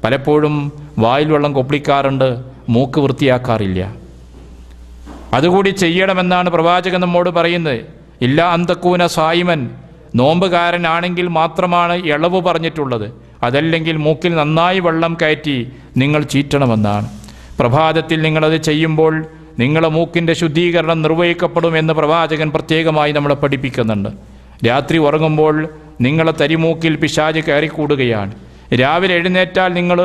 പലപ്പോഴും വായിൽ വെള്ളം കൊപ്പിളിക്കാറുണ്ട്, മൂക്ക് വൃത്തിയാക്കാറില്ല. അതുകൂടി ചെയ്യണമെന്നാണ് പ്രവാചകൻ നമ്മോട് പറയുന്നത്. ഇല്ല അന്തക്കൂന സായിമൻ, നോമ്പുകാരനാണെങ്കിൽ മാത്രമാണ് ഇളവ് പറഞ്ഞിട്ടുള്ളത്. അതല്ലെങ്കിൽ മൂക്കിൽ നന്നായി വെള്ളം കയറ്റി നിങ്ങൾ ചീറ്റണമെന്നാണ്. പ്രഭാതത്തിൽ നിങ്ങളത് ചെയ്യുമ്പോൾ നിങ്ങളുടെ മൂക്കിൻ്റെ ശുദ്ധീകരണം നിർവഹിക്കപ്പെടുമെന്ന് പ്രവാചകൻ പ്രത്യേകമായി നമ്മളെ പഠിപ്പിക്കുന്നുണ്ട്. രാത്രി ഉറങ്ങുമ്പോൾ നിങ്ങളെ തരിമൂക്കിൽ പിശാച് കയറിക്കൂടുകയാണ്. രാവിലെ എഴുന്നേറ്റാൽ നിങ്ങൾ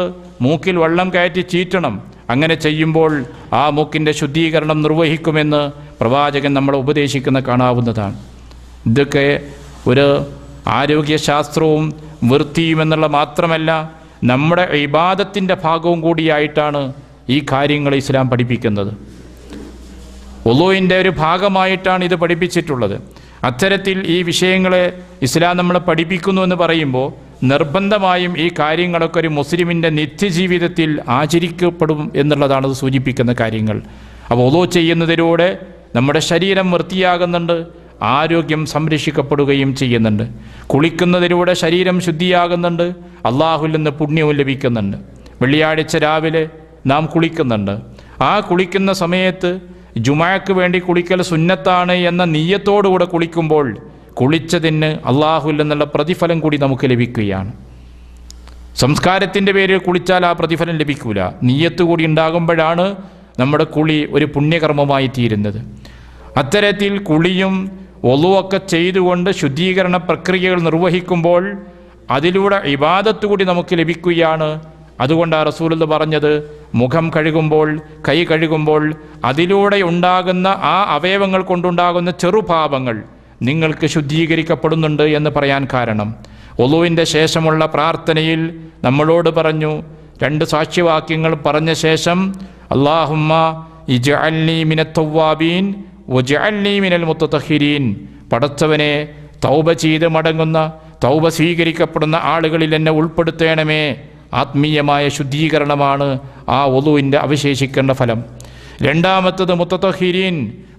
മൂക്കിൽ വെള്ളം കയറ്റി ചീറ്റണം. അങ്ങനെ ചെയ്യുമ്പോൾ ആ മൂക്കിൻ്റെ ശുദ്ധീകരണം നിർവഹിക്കുമെന്ന് പ്രവാചകൻ നമ്മളെ ഉപദേശിക്കുന്ന കാണാവുന്നതാണ്. ഇതൊക്കെ ഒരു ആരോഗ്യശാസ്ത്രവും വൃത്തിയും എന്നുള്ള മാത്രമല്ല, നമ്മുടെ ഇബാദത്തിൻ്റെ ഭാഗവും കൂടിയായിട്ടാണ് ഈ കാര്യങ്ങൾ ഇസ്ലാം പഠിപ്പിക്കുന്നത്. ഉളൂവിൻ്റെ ഒരു ഭാഗമായിട്ടാണ് ഇത് പഠിപ്പിച്ചിട്ടുള്ളത്. അത്തരത്തിൽ ഈ വിഷയങ്ങളെ ഇസ്ലാം നമ്മളെ പഠിപ്പിക്കുന്നു എന്ന് പറയുമ്പോൾ നിർബന്ധമായും ഈ കാര്യങ്ങളൊക്കെ ഒരു മുസ്ലിമിൻ്റെ നിത്യജീവിതത്തിൽ ആചരിക്കപ്പെടും എന്നുള്ളതാണ് അത് സൂചിപ്പിക്കുന്ന കാര്യങ്ങൾ. അപ്പോൾ ഉളൂ ചെയ്യുന്നതിലൂടെ നമ്മുടെ ശരീരം വൃത്തിയാകുന്നുണ്ട്, ആരോഗ്യം സംരക്ഷിക്കപ്പെടുകയും ചെയ്യുന്നുണ്ട്. കുളിക്കുന്നതിലൂടെ ശരീരം ശുദ്ധിയാകുന്നുണ്ട്, അള്ളാഹുവിൽ നിന്ന് പുണ്യവും ലഭിക്കുന്നുണ്ട്. വെള്ളിയാഴ്ച രാവിലെ നാം കുളിക്കുന്നുണ്ട്. ആ കുളിക്കുന്ന സമയത്ത് ജുമാക്ക് വേണ്ടി കുളിക്കൽ സുന്നത്താണ് എന്ന നിയ്യത്തോടുകൂടെ കുളിക്കുമ്പോൾ കുളിച്ചതിന് അള്ളാഹുവിൽ നിന്നുള്ള പ്രതിഫലം കൂടി നമുക്ക് ലഭിക്കുകയാണ്. സംസ്കാരത്തിൻ്റെ പേരിൽ കുളിച്ചാൽ ആ പ്രതിഫലം ലഭിക്കില്ല. നിയ്യത്ത് കൂടി ഉണ്ടാകുമ്പോഴാണ് നമ്മുടെ കുളി ഒരു പുണ്യകർമ്മമായി തീരുന്നത്. അത്തരത്തിൽ കുളിയും ഒളുവൊക്കെ ചെയ്തുകൊണ്ട് ശുദ്ധീകരണ പ്രക്രിയകൾ നിർവഹിക്കുമ്പോൾ അതിലൂടെ ഇബാദത്ത് കൂടി നമുക്ക് ലഭിക്കുകയാണ്. അതുകൊണ്ടാണ് റസൂലുള്ളാഹി പറഞ്ഞത്, മുഖം കഴുകുമ്പോൾ, കൈ കഴുകുമ്പോൾ അതിലൂടെ ഉണ്ടാകുന്ന ആ അവയവങ്ങൾ കൊണ്ടുണ്ടാകുന്ന ചെറുപാപങ്ങൾ നിങ്ങൾക്ക് ശുദ്ധീകരിക്കപ്പെടുന്നുണ്ട് എന്ന് പറയാൻ കാരണം ഒളുവിൻ്റെ ശേഷമുള്ള പ്രാർത്ഥനയിൽ നമ്മളോട് പറഞ്ഞു, 2 സാക്ഷ്യവാക്യങ്ങൾ പറഞ്ഞ ശേഷം അല്ലാഹുമ്മ ഇജ്അൽനി മിനത്ത് തവ്വാബീൻ വജ്അൽനി മിനൽ മുത്തതഹിരീൻ, പടച്ചവനെ തൗബ ചെയ്ത് മടങ്ങുന്ന, തൗബ സ്വീകരിക്കപ്പെടുന്ന ആളുകളിൽ എന്നെ ഉൾപ്പെടുത്തേണമേ. ആത്മീയമായ ശുദ്ധീകരണമാണ് ആ ഒളുവിൻ്റെ അവശേഷിക്കേണ്ട ഫലം. രണ്ടാമത്തത് മുത്തതഹിരീൻ,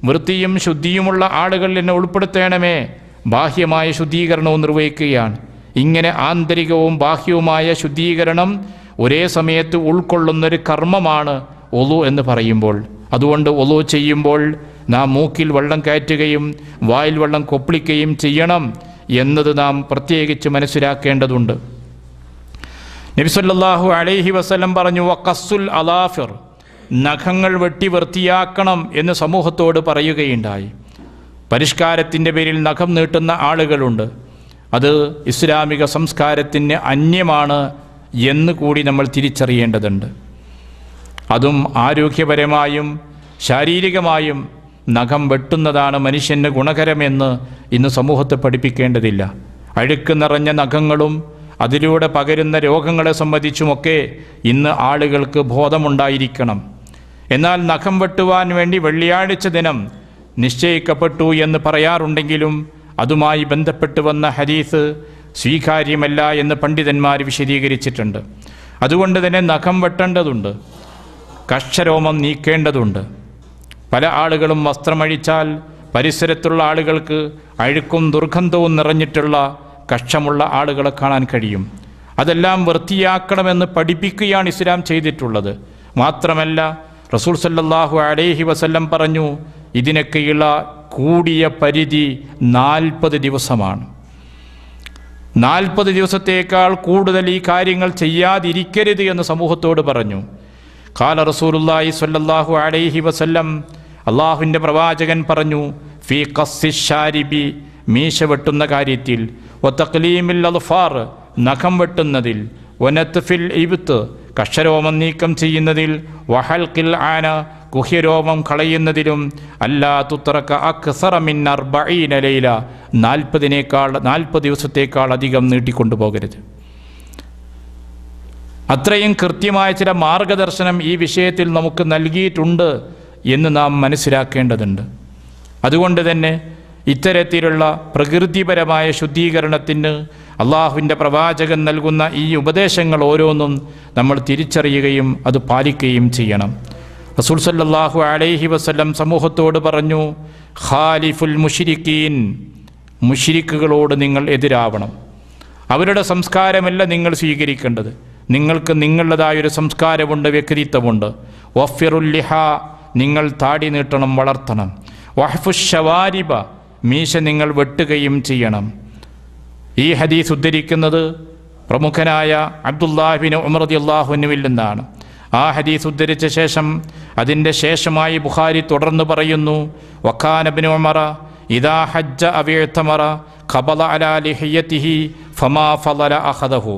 വൃത്തിയും ശുദ്ധിയുമുള്ള ആളുകളിൽ എന്നെ ഉൾപ്പെടുത്തേണമേ. ബാഹ്യമായ ശുദ്ധീകരണവും നിർവഹിക്കുകയാണ്. ഇങ്ങനെ ആന്തരികവും ബാഹ്യവുമായ ശുദ്ധീകരണം ഒരേ സമയത്ത് ഉൾക്കൊള്ളുന്നൊരു കർമ്മമാണ് ഒളു എന്ന് പറയുമ്പോൾ. അതുകൊണ്ട് ഒളു ചെയ്യുമ്പോൾ നാം മൂക്കിൽ വെള്ളം കയറ്റുകയും വായിൽ വെള്ളം കൊപ്പിളിക്കുകയും ചെയ്യണം എന്നത് നാം പ്രത്യേകിച്ച് മനസ്സിലാക്കേണ്ടതുണ്ട്. നബി സല്ലല്ലാഹു അലൈഹി വസല്ലം പറഞ്ഞു, വഖസ്സുൽ അലാഫിർ, നഖങ്ങൾ വെട്ടി വൃത്തിയാക്കണം എന്ന് സമൂഹത്തോട് പറയുകയുണ്ടായി. പരിഷ്കാരത്തിൻ്റെ പേരിൽ നഖം നീട്ടുന്ന ആളുകളുണ്ട്. അത് ഇസ്ലാമിക സംസ്കാരത്തിന് അന്യമാണ് എന്ന് കൂടി നമ്മൾ തിരിച്ചറിയേണ്ടതുണ്ട്. അതും ആരോഗ്യപരമായും ശാരീരികമായും നഖം വെട്ടുന്നതാണ് മനുഷ്യന് ഗുണകരമെന്ന് ഇന്ന് സമൂഹത്തെ പഠിപ്പിക്കേണ്ടതില്ല. അഴുക്ക് നിറഞ്ഞ നഖങ്ങളും അതിലൂടെ പകരുന്ന രോഗങ്ങളെ സംബന്ധിച്ചുമൊക്കെ ഇന്ന് ആളുകൾക്ക് ബോധമുണ്ടായിരിക്കണം. എന്നാൽ നഖം വെട്ടുവാൻ വേണ്ടി വെള്ളിയാഴ്ച ദിനം നിശ്ചയിക്കപ്പെട്ടു എന്ന് പറയാറുണ്ടെങ്കിലും അതുമായി ബന്ധപ്പെട്ട് വന്ന ഹദീസ് സ്വീകാര്യമല്ല എന്ന് പണ്ഡിതന്മാർ വിശദീകരിച്ചിട്ടുണ്ട്. അതുകൊണ്ട് തന്നെ നഖം വെട്ടേണ്ടതുണ്ട്, കക്ഷരോമം നീക്കേണ്ടതുണ്ട്. പല ആളുകളും വസ്ത്രമഴിച്ചാൽ പരിസരത്തുള്ള ആളുകൾക്ക് അഴുക്കും ദുർഗന്ധവും നിറഞ്ഞിട്ടുള്ള കക്ഷമുള്ള ആളുകളെ കാണാൻ കഴിയും. അതെല്ലാം വൃത്തിയാക്കണമെന്ന് പഠിപ്പിക്കുകയാണ് ഇസ്ലാം ചെയ്തിട്ടുള്ളത്. മാത്രമല്ല റസൂൽ സല്ലല്ലാഹു അലൈഹി വസല്ലം പറഞ്ഞു, ഇതിനൊക്കെയുള്ള കൂടിയ പരിധി 40 ദിവസമാണ്. 40 ദിവസത്തേക്കാൾ കൂടുതൽ ഈ കാര്യങ്ങൾ ചെയ്യാതിരിക്കരുത് എന്ന് സമൂഹത്തോട് പറഞ്ഞു. ഖാല റസൂലുള്ളാഹി സ്വല്ലല്ലാഹു അലൈഹി വസല്ലം, അള്ളാഹുവിൻ്റെ പ്രവാചകൻ പറഞ്ഞു, ഫീ ഖസ്സിശാരിബി, മീശ വെട്ടുന്ന കാര്യത്തിൽ, വതഖ്ലീമിൽ അദ്ഫാർ, നഖം വെട്ടുന്നതിൽ, വനത്ഫിൽ ഇബ്ത്, കക്ഷരോമം നീക്കം ചെയ്യുന്നതിൽ, വഹൽഖിൽ ആന, ഗുഹ്യരോമം കളയുന്നതിലും, അല്ലാ തുത്രക അക്സറ മിൻ 40 ലൈല, 40 ദിവസത്തേക്കാൾ അധികം നീട്ടിക്കൊണ്ടുപോകരുത്. അത്രയും കൃത്യമായ ചില മാർഗദർശനം ഈ വിഷയത്തിൽ നമുക്ക് നൽകിയിട്ടുണ്ട് എന്ന് നാം മനസ്സിലാക്കേണ്ടതുണ്ട്. അതുകൊണ്ട് തന്നെ ഇത്തരത്തിലുള്ള പ്രകൃതിപരമായ ശുദ്ധീകരണത്തിന് അള്ളാഹുവിൻ്റെ പ്രവാചകൻ നൽകുന്ന ഈ ഉപദേശങ്ങൾ ഓരോന്നും നമ്മൾ തിരിച്ചറിയുകയും അത് പാലിക്കുകയും ചെയ്യണം. റസൂൽ സല്ലല്ലാഹു അലൈഹി വസല്ലം സമൂഹത്തോട് പറഞ്ഞു, ഖാലിഫുൽ മുശ്രിക്കീൻ, മുശ്രിക്കുകളോട് നിങ്ങൾ എതിരാവണം. അവരുടെ സംസ്കാരമല്ല നിങ്ങൾ സ്വീകരിക്കേണ്ടത്. നിങ്ങൾക്ക് നിങ്ങളുടേതായൊരു സംസ്കാരമുണ്ട്, വ്യക്തിത്വമുണ്ട്. വഫിറുൽ ലിഹ, നിങ്ങൾ താടി നീട്ടണം, വളർത്തണം. വഹ്ഫുഷ് ശവാരിബ, മീശ നിങ്ങൾ വെട്ടുകയും ചെയ്യണം. ഈ ഹദീസ് ഉദ്ധരിക്കുന്നത് പ്രമുഖനായ അബ്ദുല്ലാഹി ബിൻ ഉമർ റളിയല്ലാഹു അൻഹുവിൽ നിന്നാണ്. ആ ഹദീസ് ഉദ്ധരിച്ച ശേഷം അതിൻ്റെ ശേഷമായി ബുഖാരി തുടർന്ന് പറയുന്നു, വഖാന ഇബ്നു ഉമറ ഇദാ ഹജ്ജ അവഇതമറ ഖബല അലാ ലിഹിയതിഹി ഫമാ ഫളല അഖദഹു.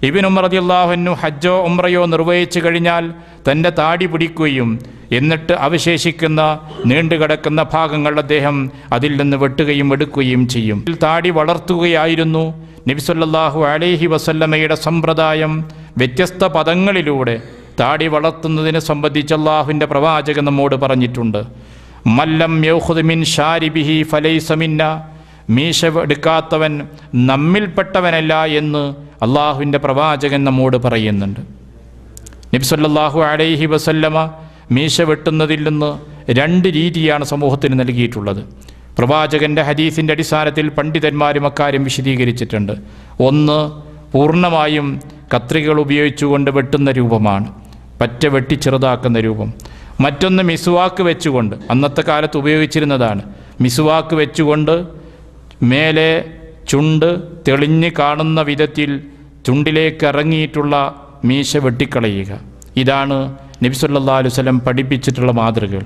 ഇബ്നു ഉമർ റളിയല്ലാഹു അൻഹു ഹജ്ജോ ഉംറയോ നിർവഹിച്ചു കഴിഞ്ഞാൽ തൻ്റെ താടി പിടിക്കുകയും എന്നിട്ട് അവശേഷിക്കുന്ന നീണ്ടുകിടക്കുന്ന ഭാഗങ്ങൾ അദ്ദേഹം അതിൽ നിന്ന് വെട്ടുകയും എടുക്കുകയും ചെയ്യും. താടി വളർത്തുകയായിരുന്നു നബി സല്ലല്ലാഹു അലൈഹി വസല്ലമയുടെ സമ്പ്രദായം. വ്യത്യസ്ത പദങ്ങളിലൂടെ താടി വളർത്തുന്നതിനെ സംബന്ധിച്ച് അല്ലാഹുവിൻ്റെ പ്രവാചകൻ നമ്മോട് പറഞ്ഞിട്ടുണ്ട്. മല്ലം യഖുദ് മിൻ ഷാരിബിഹി ഫലൈസ മിന്ന, മീശ എടുക്കാത്തവൻ നമ്മിൽപ്പെട്ടവനല്ല എന്ന് അള്ളാഹുവിൻ്റെ പ്രവാചകൻ നമ്മോട് പറയുന്നുണ്ട്. നബി സല്ലല്ലാഹു അലൈഹി വസല്ലമ മീശ വെട്ടുന്നതിൽ നിന്ന് 2 രീതിയാണ് സമൂഹത്തിന് നൽകിയിട്ടുള്ളത്. പ്രവാചകൻ്റെ ഹദീസിൻ്റെ അടിസ്ഥാനത്തിൽ പണ്ഡിതന്മാരും അക്കാര്യം വിശദീകരിച്ചിട്ടുണ്ട്. ഒന്ന്, പൂർണ്ണമായും കത്രികൾ ഉപയോഗിച്ചുകൊണ്ട് വെട്ടുന്ന രൂപമാണ്, പറ്റ വെട്ടി ചെറുതാക്കുന്ന രൂപം. മറ്റൊന്ന് മിസ്വാക്ക് വെച്ചുകൊണ്ട്, അന്നത്തെ കാലത്ത് ഉപയോഗിച്ചിരുന്നതാണ്. മിസ്വാക്ക് വെച്ചുകൊണ്ട് മേലെ ചുണ്ട് തെളിഞ്ഞ് കാണുന്ന വിധത്തിൽ ചുണ്ടിലേക്ക് ഇറങ്ങിയിട്ടുള്ള മീശ വെട്ടിക്കളയുക. ഇതാണ് നബി സല്ലല്ലാഹു അലൈഹി വസല്ലം പഠിപ്പിച്ചിട്ടുള്ള മാതൃകകൾ.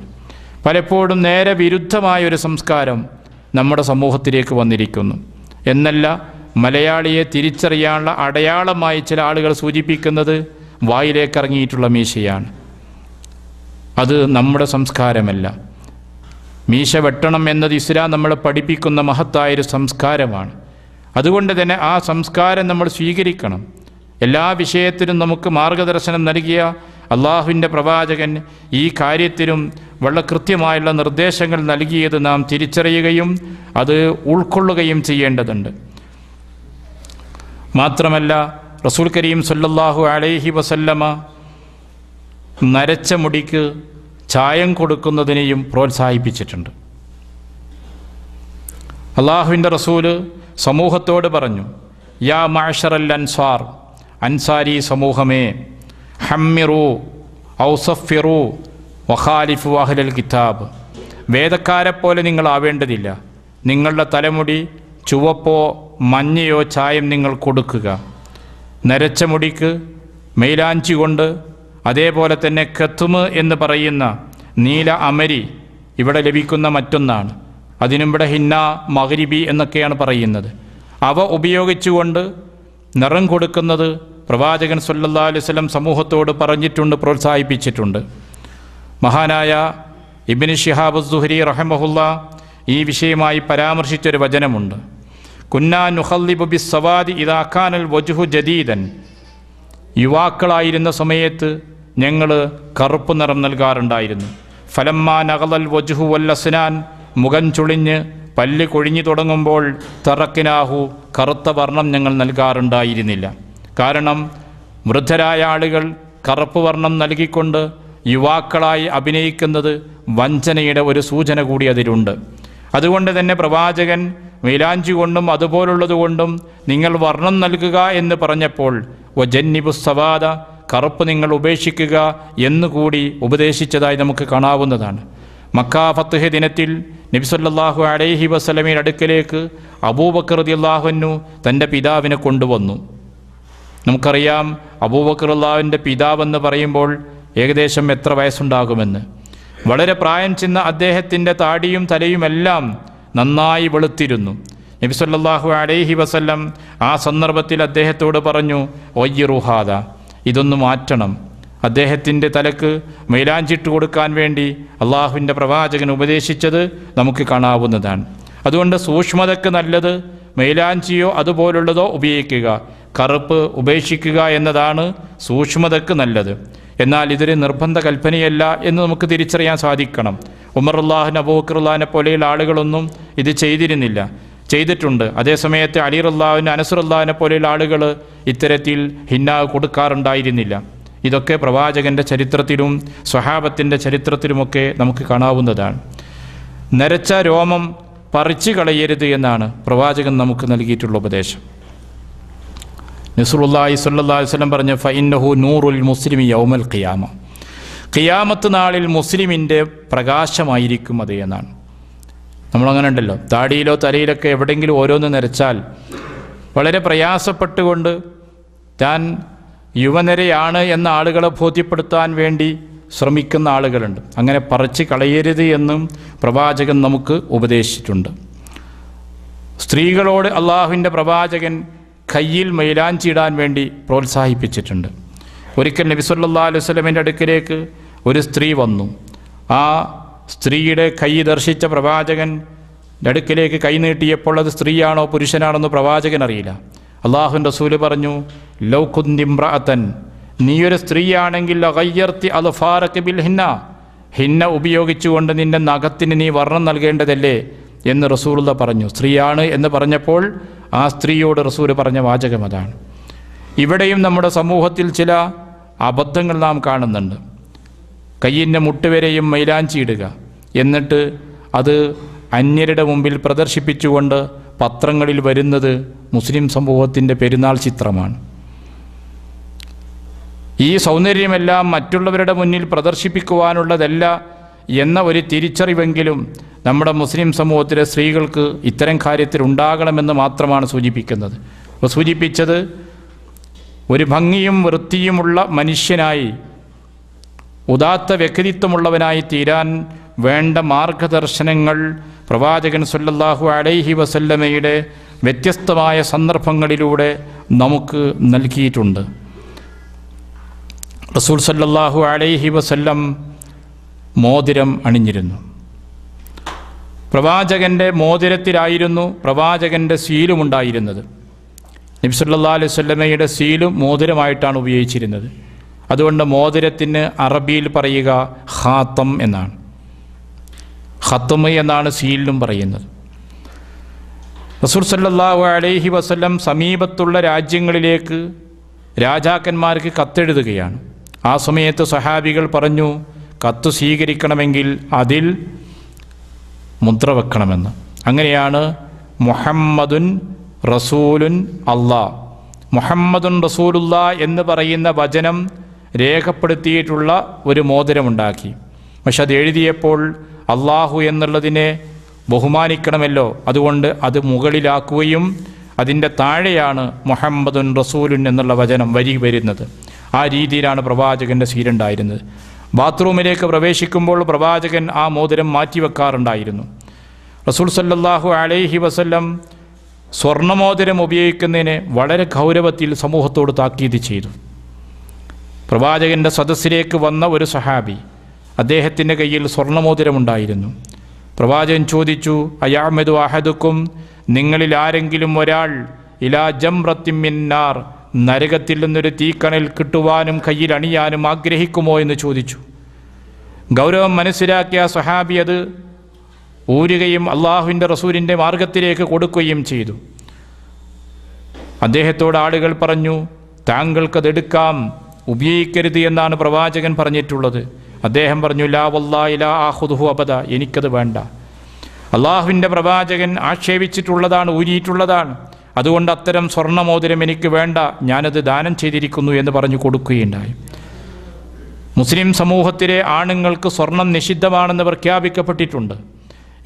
പലപ്പോഴും നേരെ വിരുദ്ധമായൊരു സംസ്കാരം നമ്മുടെ സമൂഹത്തിലേക്ക് വന്നിരിക്കുന്നു. എന്നല്ല, മലയാളിയെ തിരിച്ചറിയാനുള്ള അടയാളമായി ചില ആളുകൾ സൂചിപ്പിക്കുന്നത് വായിലേക്കിറങ്ങിയിട്ടുള്ള മീശയാണ്. അത് നമ്മുടെ സംസ്കാരമല്ല. മീശ വെട്ടണം എന്നത് ഇസ്ലാം നമ്മളെ പഠിപ്പിക്കുന്ന മഹത്തായൊരു സംസ്കാരമാണ്. അതുകൊണ്ട് തന്നെ ആ സംസ്കാരം നമ്മൾ സ്വീകരിക്കണം. എല്ലാ വിഷയത്തിനും നമുക്ക് മാർഗദർശനം നൽകിയ അള്ളാഹുവിൻ്റെ പ്രവാചകൻ ഈ കാര്യത്തിലും വളരെ കൃത്യമായുള്ള നിർദ്ദേശങ്ങൾ നൽകിയത് നാം തിരിച്ചറിയുകയും അത് ഉൾക്കൊള്ളുകയും ചെയ്യേണ്ടതുണ്ട്. മാത്രമല്ല, റസൂൽ കരീം സല്ലല്ലാഹു അലൈഹി വസല്ലമ നരച്ച മുടിക്ക് ചായം കൊടുക്കുന്നതിനെയും പ്രോത്സാഹിപ്പിച്ചിട്ടുണ്ട്. അള്ളാഹുവിൻ്റെ റസൂല് സമൂഹത്തോട് പറഞ്ഞു, യാ മഅ്ശറൽ അൻസാർ, അൻസാരി സമൂഹമേ, ഹമ്മിറു ഔസഫിറു വഖാലിഫു അഹ്ലൽ കിതാബ്, വേദക്കാരെപ്പോലെ നിങ്ങളാവേണ്ടതില്ല. നിങ്ങളുടെ തലമുടി ചുവപ്പോ മഞ്ഞയോ ചായം നിങ്ങൾ കൊടുക്കുക. നരച്ച മുടിക്ക് മൈലാഞ്ചി കൊണ്ട്, അതേപോലെ തന്നെ ഖത്മ് എന്ന് പറയുന്ന നീല അമരി ഇവിടെ ലഭിക്കുന്ന മറ്റൊന്നാണ്. അതിനും ഇവിടെ ഹിന്ന, മഗ്രിബി എന്നൊക്കെയാണ് പറയുന്നത്. അവ ഉപയോഗിച്ചുകൊണ്ട് നിറം കൊടുക്കുന്നത് പ്രവാചകൻ സല്ലല്ലാഹു അലൈഹി വസല്ലം സമൂഹത്തോട് പറഞ്ഞിട്ടുണ്ട്, പ്രോത്സാഹിപ്പിച്ചിട്ടുണ്ട്. മഹാനായ ഇബ്നു ശിഹാബ് അസ്-സുഹരി റഹിമഹുല്ലാ ഈ വിഷയമായി പരാമർശിച്ചൊരു വചനമുണ്ട്. കുന്നാ നുഖല്ലിബു ബിസ്സവാദി ഇദാ കാനൽ വജ്ഹു ജദീദൻ, യുവാക്കളായിരുന്ന സമയത്ത് ഞങ്ങൾ കറുപ്പ് നിറം നൽകാറുണ്ടായിരുന്നു. ഫലമ്മാ നഗലൽ വജ്ഹു വൽ അസ്നാൻ, മുഖം ചുളിഞ്ഞ് പല്ല് കൊഴിഞ്ഞു തുടങ്ങുമ്പോൾ തറക്കിനാഹു, കറുത്ത വർണ്ണം ഞങ്ങൾ നൽകാറുണ്ടായിരുന്നില്ല. കാരണം വൃദ്ധരായ ആളുകൾ കറുപ്പ് വർണ്ണം നൽകിക്കൊണ്ട് യുവാക്കളായി അഭിനയിക്കുന്നത് വഞ്ചനയുടെ ഒരു സൂചന കൂടി അതിലുണ്ട്. അതുകൊണ്ട് തന്നെ പ്രവാചകൻ മൈലാഞ്ചി കൊണ്ടും അതുപോലുള്ളത് കൊണ്ടും നിങ്ങൾ വർണ്ണം നൽകുക എന്ന് പറഞ്ഞപ്പോൾ വജന്നിബുസ്സവാദ, കറുപ്പ് നിങ്ങൾ ഉപേക്ഷിക്കുക എന്നുകൂടി ഉപദേശിച്ചതായി നമുക്ക് കാണാവുന്നതാണ്. മക്ക ഫത്ഹ് ദിനത്തിൽ നബി സല്ലല്ലാഹു അലൈഹി വസല്ലമയുടെ അടുക്കലേക്ക് അബൂബക്കർ റളിയല്ലാഹു അൻഹു തൻ്റെ പിതാവിനെ കൊണ്ടുവന്നു. നമുക്കറിയാം അബൂബക്കർ റളിയല്ലാഹുവിൻ്റെ പിതാവെന്ന് പറയുമ്പോൾ ഏകദേശം എത്ര വയസ്സുണ്ടാകുമെന്ന്. വളരെ പ്രായം ചെന്ന അദ്ദേഹത്തിൻ്റെ താടിയും തലയുമെല്ലാം നന്നായി വെളുത്തിരുന്നു. നബി സല്ലല്ലാഹു അലൈഹി വസല്ലം ആ സന്ദർഭത്തിൽ അദ്ദേഹത്തോട് പറഞ്ഞു, ഒയ്യിറുഹാദ, ഇതൊന്ന് മാറ്റണം. അദ്ദേഹത്തിൻ്റെ തലക്ക് മൈലാഞ്ചിട്ട് കൊടുക്കാൻ വേണ്ടി അള്ളാഹുവിൻ്റെ പ്രവാചകൻ ഉപദേശിച്ചത് നമുക്ക് കാണാവുന്നതാണ്. അതുകൊണ്ട് സൂക്ഷ്മതയ്ക്ക് നല്ലത് മൈലാഞ്ചിയോ അതുപോലുള്ളതോ ഉപയോഗിക്കുക, കറുപ്പ് ഉപേക്ഷിക്കുക എന്നതാണ് സൂക്ഷ്മതയ്ക്ക് നല്ലത്. എന്നാൽ ഇതൊരു നിർബന്ധ കൽപ്പനയല്ല എന്ന് നമുക്ക് തിരിച്ചറിയാൻ സാധിക്കണം. ഉമർ റളിയല്ലാഹു അബൂബക്കർ റളിയല്ലാഹുവിനെ പോലെയുള്ള ആളുകളൊന്നും ഇത് ചെയ്തിട്ടുണ്ട്. അതേസമയത്ത് അലി റളിയല്ലാഹു അനസ് റളിയല്ലാഹുവിനെ പോലെയുള്ള ആളുകൾ ഇത്തരത്തിൽ ഹിന്ന കൊടുക്കാറുണ്ടായിരുന്നില്ല. ഇതൊക്കെ പ്രവാചകൻ്റെ ചരിത്രത്തിലും സ്വഹാബത്തിൻ്റെ ചരിത്രത്തിലുമൊക്കെ നമുക്ക് കാണാവുന്നതാണ്. നരച്ച രോമം പറിച്ചു കളയരുത് എന്നാണ് പ്രവാചകൻ നമുക്ക് നൽകിയിട്ടുള്ള ഉപദേശം. റസൂലുള്ളാഹി സ്വല്ലല്ലാഹു അലൈഹി വസല്ലം പറഞ്ഞു, ഫഇന്നഹു നൂറുൽ മുസ്ലിമി യൗമൽ ഖിയാമ, ഖിയാമത്ത് നാളിൽ മുസ്ലിമിൻ്റെ പ്രകാശമായിരിക്കും അത് എന്നാണ്. നമ്മളങ്ങനെ ഉണ്ടല്ലോ, താടിയിലോ തലയിലൊക്കെ എവിടെയെങ്കിലും ഓരോന്ന് നരച്ചാൽ വളരെ പ്രയാസപ്പെട്ടുകൊണ്ട് താൻ യുവനിരയാണ് എന്ന ആളുകളെ ബോധ്യപ്പെടുത്താൻ വേണ്ടി ശ്രമിക്കുന്ന ആളുകളുണ്ട്. അങ്ങനെ പറിച്ച് കളയരുത് എന്നും പ്രവാചകൻ നമുക്ക് ഉപദേശിച്ചിട്ടുണ്ട്. സ്ത്രീകളോട് അള്ളാഹുവിൻ്റെ പ്രവാചകൻ കയ്യിൽ മൈലാഞ്ചി ഇടാൻ വേണ്ടി പ്രോത്സാഹിപ്പിച്ചിട്ടുണ്ട്. ഒരിക്കൽ നബി സല്ലല്ലാഹു അലൈഹി വസല്ലമയുടെ അടുക്കിലേക്ക് ഒരു സ്ത്രീ വന്നു. ആ സ്ത്രീയുടെ കൈ ദർശിച്ച പ്രവാചകൻ അടുക്കിലേക്ക് കൈ നീട്ടിയപ്പോൾ അത് സ്ത്രീയാണോ പുരുഷനാണെന്ന് പ്രവാചകൻ അറിയില്ല. അള്ളാഹുവിൻ്റെ റസൂല് പറഞ്ഞു, ലൗ കുന്തി ഇംറഅതൻ, നീയൊരു സ്ത്രീയാണെങ്കിൽ ഗയ്യർതി അൽഫാറക ബിൽ ഹിന്ന ഉപയോഗിച്ചുകൊണ്ട് നിന്റെ നഖത്തിന് നീ വർണ്ണം നൽകേണ്ടതല്ലേ എന്ന് റസൂലുള്ള പറഞ്ഞു. സ്ത്രീയാണ് എന്ന് പറഞ്ഞപ്പോൾ ആ സ്ത്രീയോട് റസൂല് പറഞ്ഞ വാചകം അതാണ്. ഇവിടെയും നമ്മുടെ സമൂഹത്തിൽ ചില അബദ്ധങ്ങൾ നാം കാണുന്നുണ്ട്. കയ്യിൻ്റെ മുട്ടുവരെയും മൈലാഞ്ചി ഇടുക, എന്നിട്ട് അത് അന്യരുടെ മുമ്പിൽ പ്രദർശിപ്പിച്ചുകൊണ്ട് പത്രങ്ങളിൽ വരുന്നത് മുസ്ലിം സമൂഹത്തിൻ്റെ പെരുന്നാൾ ചിത്രമാണ്. ഈ സൗന്ദര്യമെല്ലാം മറ്റുള്ളവരുടെ മുന്നിൽ പ്രദർശിപ്പിക്കുവാനുള്ളതല്ല എന്ന ഒരു തിരിച്ചറിവെങ്കിലും നമ്മുടെ മുസ്ലിം സമൂഹത്തിലെ സ്ത്രീകൾക്ക് ഇത്തരം കാര്യത്തിൽ ഉണ്ടാകണമെന്ന് മാത്രമാണ് സൂചിപ്പിക്കുന്നത്. അപ്പോൾ സൂചിപ്പിച്ചത് ഒരു ഭംഗിയും വൃത്തിയുമുള്ള മനുഷ്യനായി, ഉദാത്ത വ്യക്തിത്വമുള്ളവനായി തീരാൻ വേണ്ട മാർഗദർശനങ്ങൾ പ്രവാചകൻ സല്ലല്ലാഹു അലൈഹി വസല്ലമയുടെ വ്യത്യസ്തമായ സന്ദർഭങ്ങളിലൂടെ നമുക്ക് നൽകിയിട്ടുണ്ട്. റസൂൽ സല്ലല്ലാഹു അലൈഹി വസല്ലം മോതിരം അണിഞ്ഞിരുന്നു. പ്രവാചകൻ്റെ മോതിരത്തിലായിരുന്നു പ്രവാചകൻ്റെ സീലുമുണ്ടായിരുന്നത്. നബി സല്ലല്ലാഹു അലൈഹി വസല്ലമയുടെ സീലും മോതിരമായിട്ടാണ് ഉപയോഗിച്ചിരുന്നത്. അതുകൊണ്ട് മോതിരത്തിന് അറബിയിൽ പറയുക ഖാത്തം എന്നാണ്. ഖത്തം എന്നാണ് സീലിനും പറയുന്നത്. റസൂൽ സല്ലല്ലാഹു അലൈഹി വസല്ലം സമീപത്തുള്ള രാജ്യങ്ങളിലേക്ക് രാജാക്കന്മാർക്ക് കത്തെഴുതുകയാണ്. ആ സമയത്ത് സഹാബികൾ പറഞ്ഞു, കത്ത് സ്വീകരിക്കണമെങ്കിൽ അതിൽ മുദ്ര വെക്കണമെന്ന്. അങ്ങനെയാണ് മുഹമ്മദുൻ റസൂലുൻ അല്ലാഹ്, മുഹമ്മദുൻ റസൂലുള്ള എന്ന് പറയുന്ന വചനം രേഖപ്പെടുത്തിയിട്ടുള്ള ഒരു മോതിരമുണ്ടാക്കി. പക്ഷെ അത് എഴുതിയപ്പോൾ അള്ളാഹു എന്നുള്ളതിനെ ബഹുമാനിക്കണമല്ലോ, അതുകൊണ്ട് അത് മുകളിലാക്കുകയും അതിൻ്റെ താഴെയാണ് മുഹമ്മദുൻ റസൂലുൻ എന്നുള്ള വചനം വരി വരുന്നത്. ആ രീതിയിലാണ് പ്രവാചകൻ്റെ സീലുണ്ടായിരുന്നത്. ബാത്റൂമിലേക്ക് പ്രവേശിക്കുമ്പോൾ പ്രവാചകൻ ആ മോതിരം മാറ്റിവെക്കാറുണ്ടായിരുന്നു. റസൂൽ സല്ലല്ലാഹു അലൈഹി വസല്ലം സ്വർണ്ണമോതിരം ഉപയോഗിക്കുന്നതിന് വളരെ ഗൗരവത്തിൽ സമൂഹത്തോട് താക്കീത് ചെയ്തു. പ്രവാചകൻ്റെ സദസ്സിലേക്ക് വന്ന ഒരു സഹാബി, അദ്ദേഹത്തിൻ്റെ കയ്യിൽ സ്വർണ്ണമോതിരമുണ്ടായിരുന്നു. പ്രവാചകൻ ചോദിച്ചു, അയാമദു അഹദുക്കും, നിങ്ങളിൽ ആരെങ്കിലും ഒരാൾ ഇലാ ജംറത്തിൻ മിന്നാർ, നരകത്തിൽ നിന്നൊരു തീക്കണൽ കിട്ടുവാനും കയ്യിൽ അണിയാനും ആഗ്രഹിക്കുമോ എന്ന് ചോദിച്ചു. ഗൗരവം മനസ്സിലാക്കിയ സഹാബി അത് ഊരുകയും അള്ളാഹുവിൻ്റെ റസൂലിൻ്റെ മാർഗത്തിലേക്ക് കൊടുക്കുകയും ചെയ്തു. അദ്ദേഹത്തോട് ആളുകൾ പറഞ്ഞു, താങ്കൾക്കതെടുക്കാം, ഉപയോഗിക്കരുത് എന്നാണ് പ്രവാചകൻ പറഞ്ഞിട്ടുള്ളത്. അദ്ദേഹം പറഞ്ഞു, ലാ വല്ലാഹി ലാ ആഖുദുഹു അബദ, എനിക്കത് വേണ്ട. അള്ളാഹുവിൻ്റെ പ്രവാചകൻ ആക്ഷേപിച്ചിട്ടുള്ളതാണ്, ഊരിയിട്ടുള്ളതാണ്. അതുകൊണ്ട് അത്തരം സ്വർണ്ണമോതിരം എനിക്ക് വേണ്ട, ഞാനത് ദാനം ചെയ്തിരിക്കുന്നു എന്ന് പറഞ്ഞു കൊടുക്കുകയുണ്ടായി. മുസ്ലിം സമൂഹത്തിലെ ആണുങ്ങൾക്ക് സ്വർണം നിഷിദ്ധമാണെന്ന് പ്രഖ്യാപിക്കപ്പെട്ടിട്ടുണ്ട്.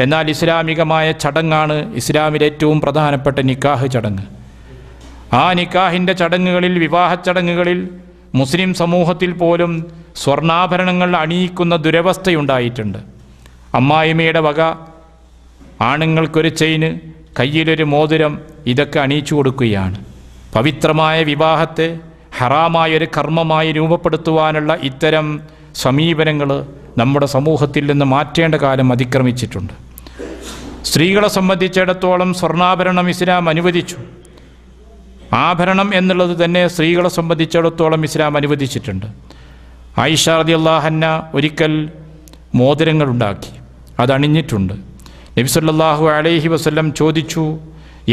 എന്നാൽ ഇസ്ലാമികമായ ചടങ്ങാണ് ഇസ്ലാമിലെ ഏറ്റവും പ്രധാനപ്പെട്ട നിക്കാഹ് ചടങ്ങ്. ആ നിക്കാഹിൻ്റെ ചടങ്ങുകളിൽ, വിവാഹ ചടങ്ങുകളിൽ മുസ്ലിം സമൂഹത്തിൽ പോലും സ്വർണ്ണാഭരണങ്ങൾ അണിയിക്കുന്ന ദുരവസ്ഥയുണ്ടായിട്ടുണ്ട്. അമ്മായിമ്മയുടെ വക ആണുങ്ങൾക്കൊരു ചെയിന്, കയ്യിലൊരു മോതിരം, ഇതൊക്കെ അണിയിച്ചു കൊടുക്കുകയാണ്. പവിത്രമായ വിവാഹത്തെ ഹറാമായൊരു കർമ്മമായി രൂപപ്പെടുത്തുവാനുള്ള ഇത്തരം സമീപനങ്ങൾ നമ്മുടെ സമൂഹത്തിൽ നിന്ന് മാറ്റേണ്ട കാലം അതിക്രമിച്ചിട്ടുണ്ട്. സ്ത്രീകളെ സംബന്ധിച്ചിടത്തോളം സ്വർണ്ണാഭരണം ഇസ്ലാം അനുവദിച്ചു. ആഭരണം എന്നുള്ളത് തന്നെ സ്ത്രീകളെ സംബന്ധിച്ചിടത്തോളം ഇസ്ലാം അനുവദിച്ചിട്ടുണ്ട്. ആയിഷ റളിയല്ലാഹു അൻഹ ഒരിക്കൽ മോതിരങ്ങളുണ്ടാക്കി, അതണിഞ്ഞിട്ടുണ്ട്. നബി സല്ലല്ലാഹു അലൈഹി വസല്ലം ചോദിച്ചു,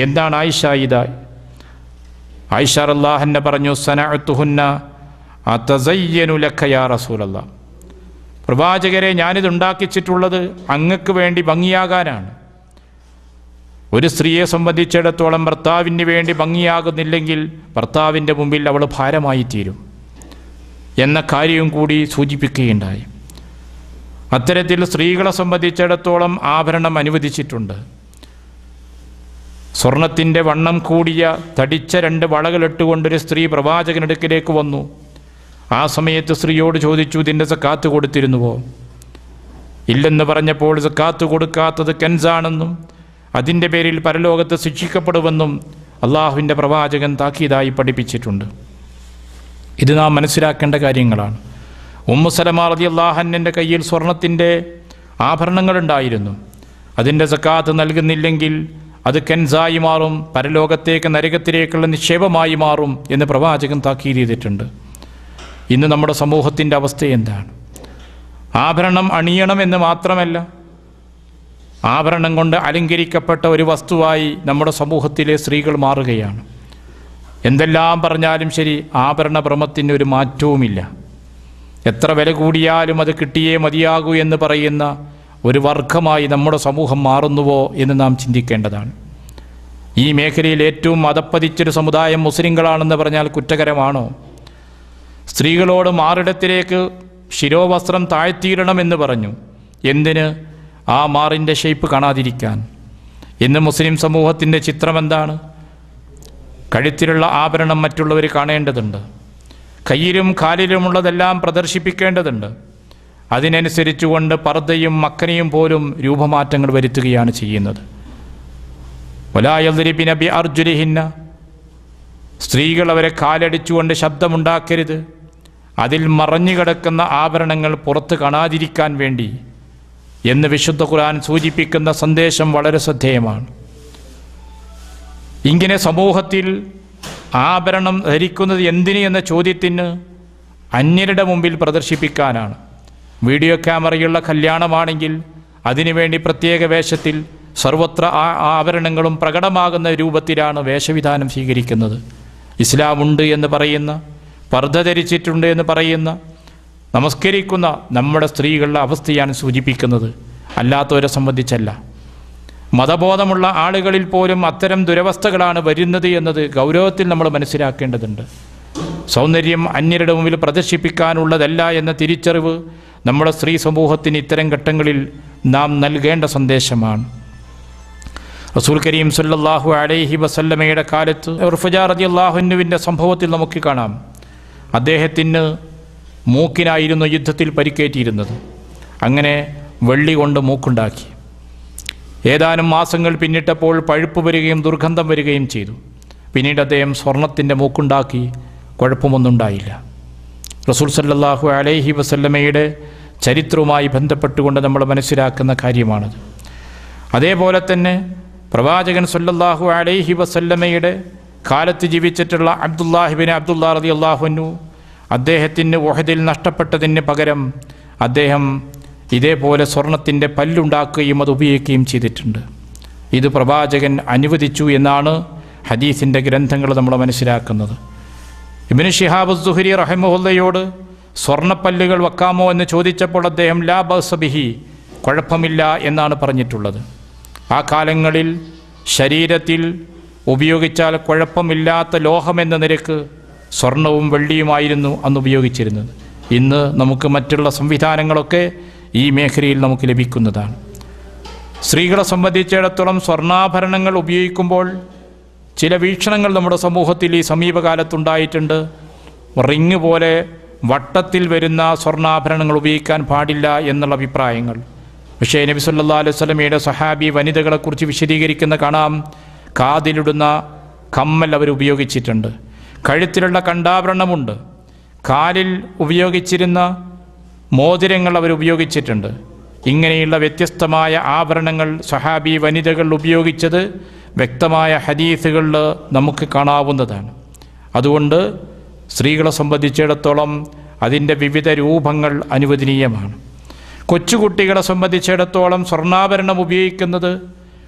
എന്താണ് ആയിഷ ഇത്? ആയിഷ റളിയല്ലാഹു അൻഹ പറഞ്ഞു, സനഅതുഹുന്ന അതസയ്യനു ലക യാ റസൂലല്ലാഹ്. പ്രവാചകരെ, ഞാനിതുണ്ടാക്കിച്ചിട്ടുള്ളത് അങ്ങക്ക് വേണ്ടി ഭംഗിയാകാനാണ്. ഒരു സ്ത്രീയെ സംബന്ധിച്ചിടത്തോളം ഭർത്താവിന് വേണ്ടി ഭംഗിയാകുന്നില്ലെങ്കിൽ ഭർത്താവിൻ്റെ മുമ്പിൽ അവൾ ഭാരമായി തീരും എന്ന കാര്യവും കൂടി സൂചിപ്പിക്കുകയുണ്ടായി. അത്തരത്തിൽ സ്ത്രീകളെ സംബന്ധിച്ചിടത്തോളം ആഭരണം അനുവദിച്ചിട്ടുണ്ട്. സ്വർണത്തിൻ്റെ വണ്ണം കൂടിയ തടിച്ച 2 വളകളിട്ടുകൊണ്ടൊരു സ്ത്രീ പ്രവാചകനടുക്കിലേക്ക് വന്നു. ആ സമയത്ത് സ്ത്രീയോട് ചോദിച്ചു, ഇതിൻ്റെ സക്കാത്ത് കൊടുത്തിരുന്നുവോ? ഇല്ലെന്ന് പറഞ്ഞപ്പോൾ സക്കാത്ത് കൊടുക്കാത്തത് കൻസാണെന്നും അതിൻ്റെ പേരിൽ പരലോകത്ത് ശിക്ഷിക്കപ്പെടുമെന്നും അള്ളാഹുവിൻ്റെ പ്രവാചകൻ താക്കീതായി പഠിപ്പിച്ചിട്ടുണ്ട്. ഇത് നാം മനസ്സിലാക്കേണ്ട കാര്യങ്ങളാണ്. ഉമ്മു സലമ റളിയല്ലാഹു അൻഹയുടെ കയ്യിൽ സ്വർണത്തിൻ്റെ ആഭരണങ്ങളുണ്ടായിരുന്നു. അതിൻ്റെ സക്കാത്ത് നൽകുന്നില്ലെങ്കിൽ അത് കൻസായി മാറും, പരലോകത്തേക്ക് നരകത്തിലേക്കുള്ള നിക്ഷേപമായി മാറും എന്ന് പ്രവാചകൻ താക്കീത് ചെയ്തിട്ടുണ്ട്. ഇന്ന് നമ്മുടെ സമൂഹത്തിൻ്റെ അവസ്ഥ എന്താണ്? ആഭരണം അണിയണമെന്ന് മാത്രമല്ല, ആഭരണം കൊണ്ട് അലങ്കരിക്കപ്പെട്ട ഒരു വസ്തുവായി നമ്മുടെ സമൂഹത്തിലെ സ്ത്രീകൾ മാറുകയാണ്. എന്തെല്ലാം പറഞ്ഞാലും ശരി, ആഭരണ ഭ്രമത്തിന് ഒരു മാറ്റവുമില്ല. എത്ര വില കൂടിയാലും അത് കിട്ടിയേ മതിയാകൂ എന്ന് പറയുന്ന ഒരു വർഗമായി നമ്മുടെ സമൂഹം മാറുന്നുവോ എന്ന് നാം ചിന്തിക്കേണ്ടതാണ്. ഈ മേഖലയിൽ ഏറ്റവും അധപ്പതിച്ചൊരു സമുദായം മുസ്ലിങ്ങളാണെന്ന് പറഞ്ഞാൽ കുറ്റകരമാണോ? സ്ത്രീകളോട് മാറിടത്തിലേക്ക് ശിരോവസ്ത്രം താഴ്ത്തിയിടണമെന്ന് പറഞ്ഞു. എന്തിന്? ആ മാറിൻ്റെ ഷേപ്പ് കാണാതിരിക്കാൻ. ഇന്ന് മുസ്ലിം സമൂഹത്തിൻ്റെ ചിത്രം എന്താണ്? കഴുത്തിലുള്ള ആഭരണം മറ്റുള്ളവർ കാണേണ്ടതുണ്ട്, കയ്യിലും കാലിലുമുള്ളതെല്ലാം പ്രദർശിപ്പിക്കേണ്ടതുണ്ട്. അതിനനുസരിച്ചുകൊണ്ട് പർദ്ദയും മക്കനയും പോലും രൂപമാറ്റങ്ങൾ വരുത്തുകയാണ് ചെയ്യുന്നത്. വലാ യദ്രിബിന ബി അർജുലിഹിന്ന, സ്ത്രീകൾ അവരെ കാലടിച്ചുകൊണ്ട് ശബ്ദമുണ്ടാക്കരുത്. അതിൽ മറഞ്ഞു കിടക്കുന്ന ആഭരണങ്ങൾ പുറത്ത് കാണാതിരിക്കാൻ വേണ്ടി എന്ന് വിശുദ്ധ ഖുർആൻ സൂചിപ്പിക്കുന്ന സന്ദേശം വളരെ ശ്രദ്ധേയമാണ്. ഇങ്ങനെ സമൂഹത്തിൽ ആഭരണം ധരിക്കുന്നത് എന്തിന് എന്ന ചോദ്യത്തിന് അന്യരുടെ മുമ്പിൽ പ്രദർശിപ്പിക്കാനാണ്. വീഡിയോ ക്യാമറയുള്ള കല്യാണമാണെങ്കിൽ അതിനുവേണ്ടി പ്രത്യേക വേഷത്തിൽ സർവത്ര ആഭരണങ്ങളും പ്രകടമാകുന്ന രൂപത്തിലാണ് വേഷവിധാനം സ്വീകരിക്കുന്നത്. ഇസ്ലാമുണ്ട് എന്ന് പറയുന്ന, പർദ്ദ ധരിച്ചിട്ടുണ്ട് എന്ന് പറയുന്ന, നമസ്കരിക്കുന്ന നമ്മുടെ സ്ത്രീകളുടെ അവസ്ഥയാണ് സൂചിപ്പിക്കുന്നത്, അല്ലാത്തവരെ സംബന്ധിച്ചല്ല. മതബോധമുള്ള ആളുകളിൽ പോലും അത്തരം ദുരവസ്ഥകളാണ് വരുന്നത് എന്നത് ഗൗരവത്തിൽ നമ്മൾ മനസ്സിലാക്കേണ്ടതുണ്ട്. സൗന്ദര്യം അന്യരുടെ മുമ്പിൽ പ്രദർശിപ്പിക്കാനുള്ളതല്ല എന്ന തിരിച്ചറിവ് നമ്മുടെ സ്ത്രീ സമൂഹത്തിന് ഇത്തരം ഘട്ടങ്ങളിൽ നാം നൽകേണ്ട സന്ദേശമാണ്. റസൂൽ കരീം സല്ലല്ലാഹു അലൈഹി വസല്ലമയുടെ കാലത്ത് ഉർഫജ റളിയല്ലാഹു അൻഹുവിൻ്റെ സംഭവത്തിൽ നമുക്ക് കാണാം. അദ്ദേഹത്തിന് മൂക്കിനായിരുന്നു യുദ്ധത്തിൽ പരിക്കേറ്റിയിരുന്നത്. അങ്ങനെ വെള്ളി കൊണ്ട് മൂക്കുണ്ടാക്കി. ഏതാനും മാസങ്ങൾ പിന്നിട്ടപ്പോൾ പഴുപ്പ് വരികയും ദുർഗന്ധം വരികയും ചെയ്തു. പിന്നീട് അദ്ദേഹം സ്വർണത്തിൻ്റെ മൂക്കുണ്ടാക്കി, കുഴപ്പമൊന്നുണ്ടായില്ല. റസൂൽ സല്ലല്ലാഹു അലൈഹി വസല്ലമയുടെ ചരിത്രവുമായി ബന്ധപ്പെട്ടുകൊണ്ട് നമ്മൾ മനസ്സിലാക്കുന്ന കാര്യമാണത്. അതേപോലെ തന്നെ പ്രവാചകൻ സല്ലല്ലാഹു അലൈഹി വസല്ലമയുടെ കാലത്ത് ജീവിച്ചിട്ടുള്ള അബ്ദുല്ലാഹിബിൻ അബ്ദുല്ലാ റളിയല്ലാഹു അൻഹു, അദ്ദേഹത്തിന് ഉഹദിൽ നഷ്ടപ്പെട്ടതിന് പകരം അദ്ദേഹം ഇതേപോലെ സ്വർണത്തിൻ്റെ പല്ലുണ്ടാക്കുകയും അത് ഉപയോഗിക്കുകയും ചെയ്തിട്ടുണ്ട്. ഇത് പ്രവാചകൻ അനുവദിച്ചു എന്നാണ് ഹദീസിൻ്റെ ഗ്രന്ഥങ്ങൾ നമ്മൾ മനസ്സിലാക്കുന്നത്. ഇബ്നു ശിഹാബ് സുഹരി റഹിമഹുല്ലയോട് സ്വർണ്ണപ്പല്ലുകൾ വെക്കാമോ എന്ന് ചോദിച്ചപ്പോൾ അദ്ദേഹം ലാ ബഅസ ബിഹി, കുഴപ്പമില്ല എന്നാണ് പറഞ്ഞിട്ടുള്ളത്. ആ കാലങ്ങളിൽ ശരീരത്തിൽ ഉപയോഗിച്ചാൽ കുഴപ്പമില്ലാത്ത ലോഹമെന്ന നിരക്ക് സ്വർണവും വെള്ളിയുമായിരുന്നു അന്ന് ഉപയോഗിച്ചിരുന്നത്. ഇന്ന് നമുക്ക് മറ്റുള്ള സംവിധാനങ്ങളൊക്കെ ഈ മേഖലയിൽ നമുക്ക് ലഭിക്കുന്നതാണ്. സ്ത്രീകളെ സംബന്ധിച്ചിടത്തോളം സ്വർണ്ണാഭരണങ്ങൾ ഉപയോഗിക്കുമ്പോൾ ചില വീക്ഷണങ്ങൾ നമ്മുടെ സമൂഹത്തിൽ ഈ സമീപകാലത്തുണ്ടായിട്ടുണ്ട്. റിങ് പോലെ വട്ടത്തിൽ വരുന്ന സ്വർണ്ണാഭരണങ്ങൾ ഉപയോഗിക്കാൻ പാടില്ല എന്നുള്ള അഭിപ്രായങ്ങൾ. പക്ഷേ നബി സല്ലല്ലാഹു അലൈഹി വസല്ലമയുടെ സഹാബി വനിതകളെക്കുറിച്ച് വിശദീകരിക്കുന്ന കാണാം, കാതിലിടുന്ന കമ്മൽ അവർ ഉപയോഗിച്ചിട്ടുണ്ട്, കഴുത്തിലുള്ള കണ്ടാഭരണമുണ്ട്, കാലിൽ ഉപയോഗിച്ചിരുന്ന മോതിരങ്ങൾ അവർ ഉപയോഗിച്ചിട്ടുണ്ട്. ഇങ്ങനെയുള്ള വ്യത്യസ്തമായ ആഭരണങ്ങൾ സഹാബി വനിതകൾ ഉപയോഗിച്ചത് വ്യക്തമായ ഹദീസുകളിൽ നമുക്ക് കാണാവുന്നതാണ്. അതുകൊണ്ട് സ്ത്രീകളെ സംബന്ധിച്ചിടത്തോളം അതിൻ്റെ വിവിധ രൂപങ്ങൾ അനുവദനീയമാണ്. കൊച്ചുകുട്ടികളെ സംബന്ധിച്ചിടത്തോളം സ്വർണ്ണാഭരണം ഉപയോഗിക്കുന്നത്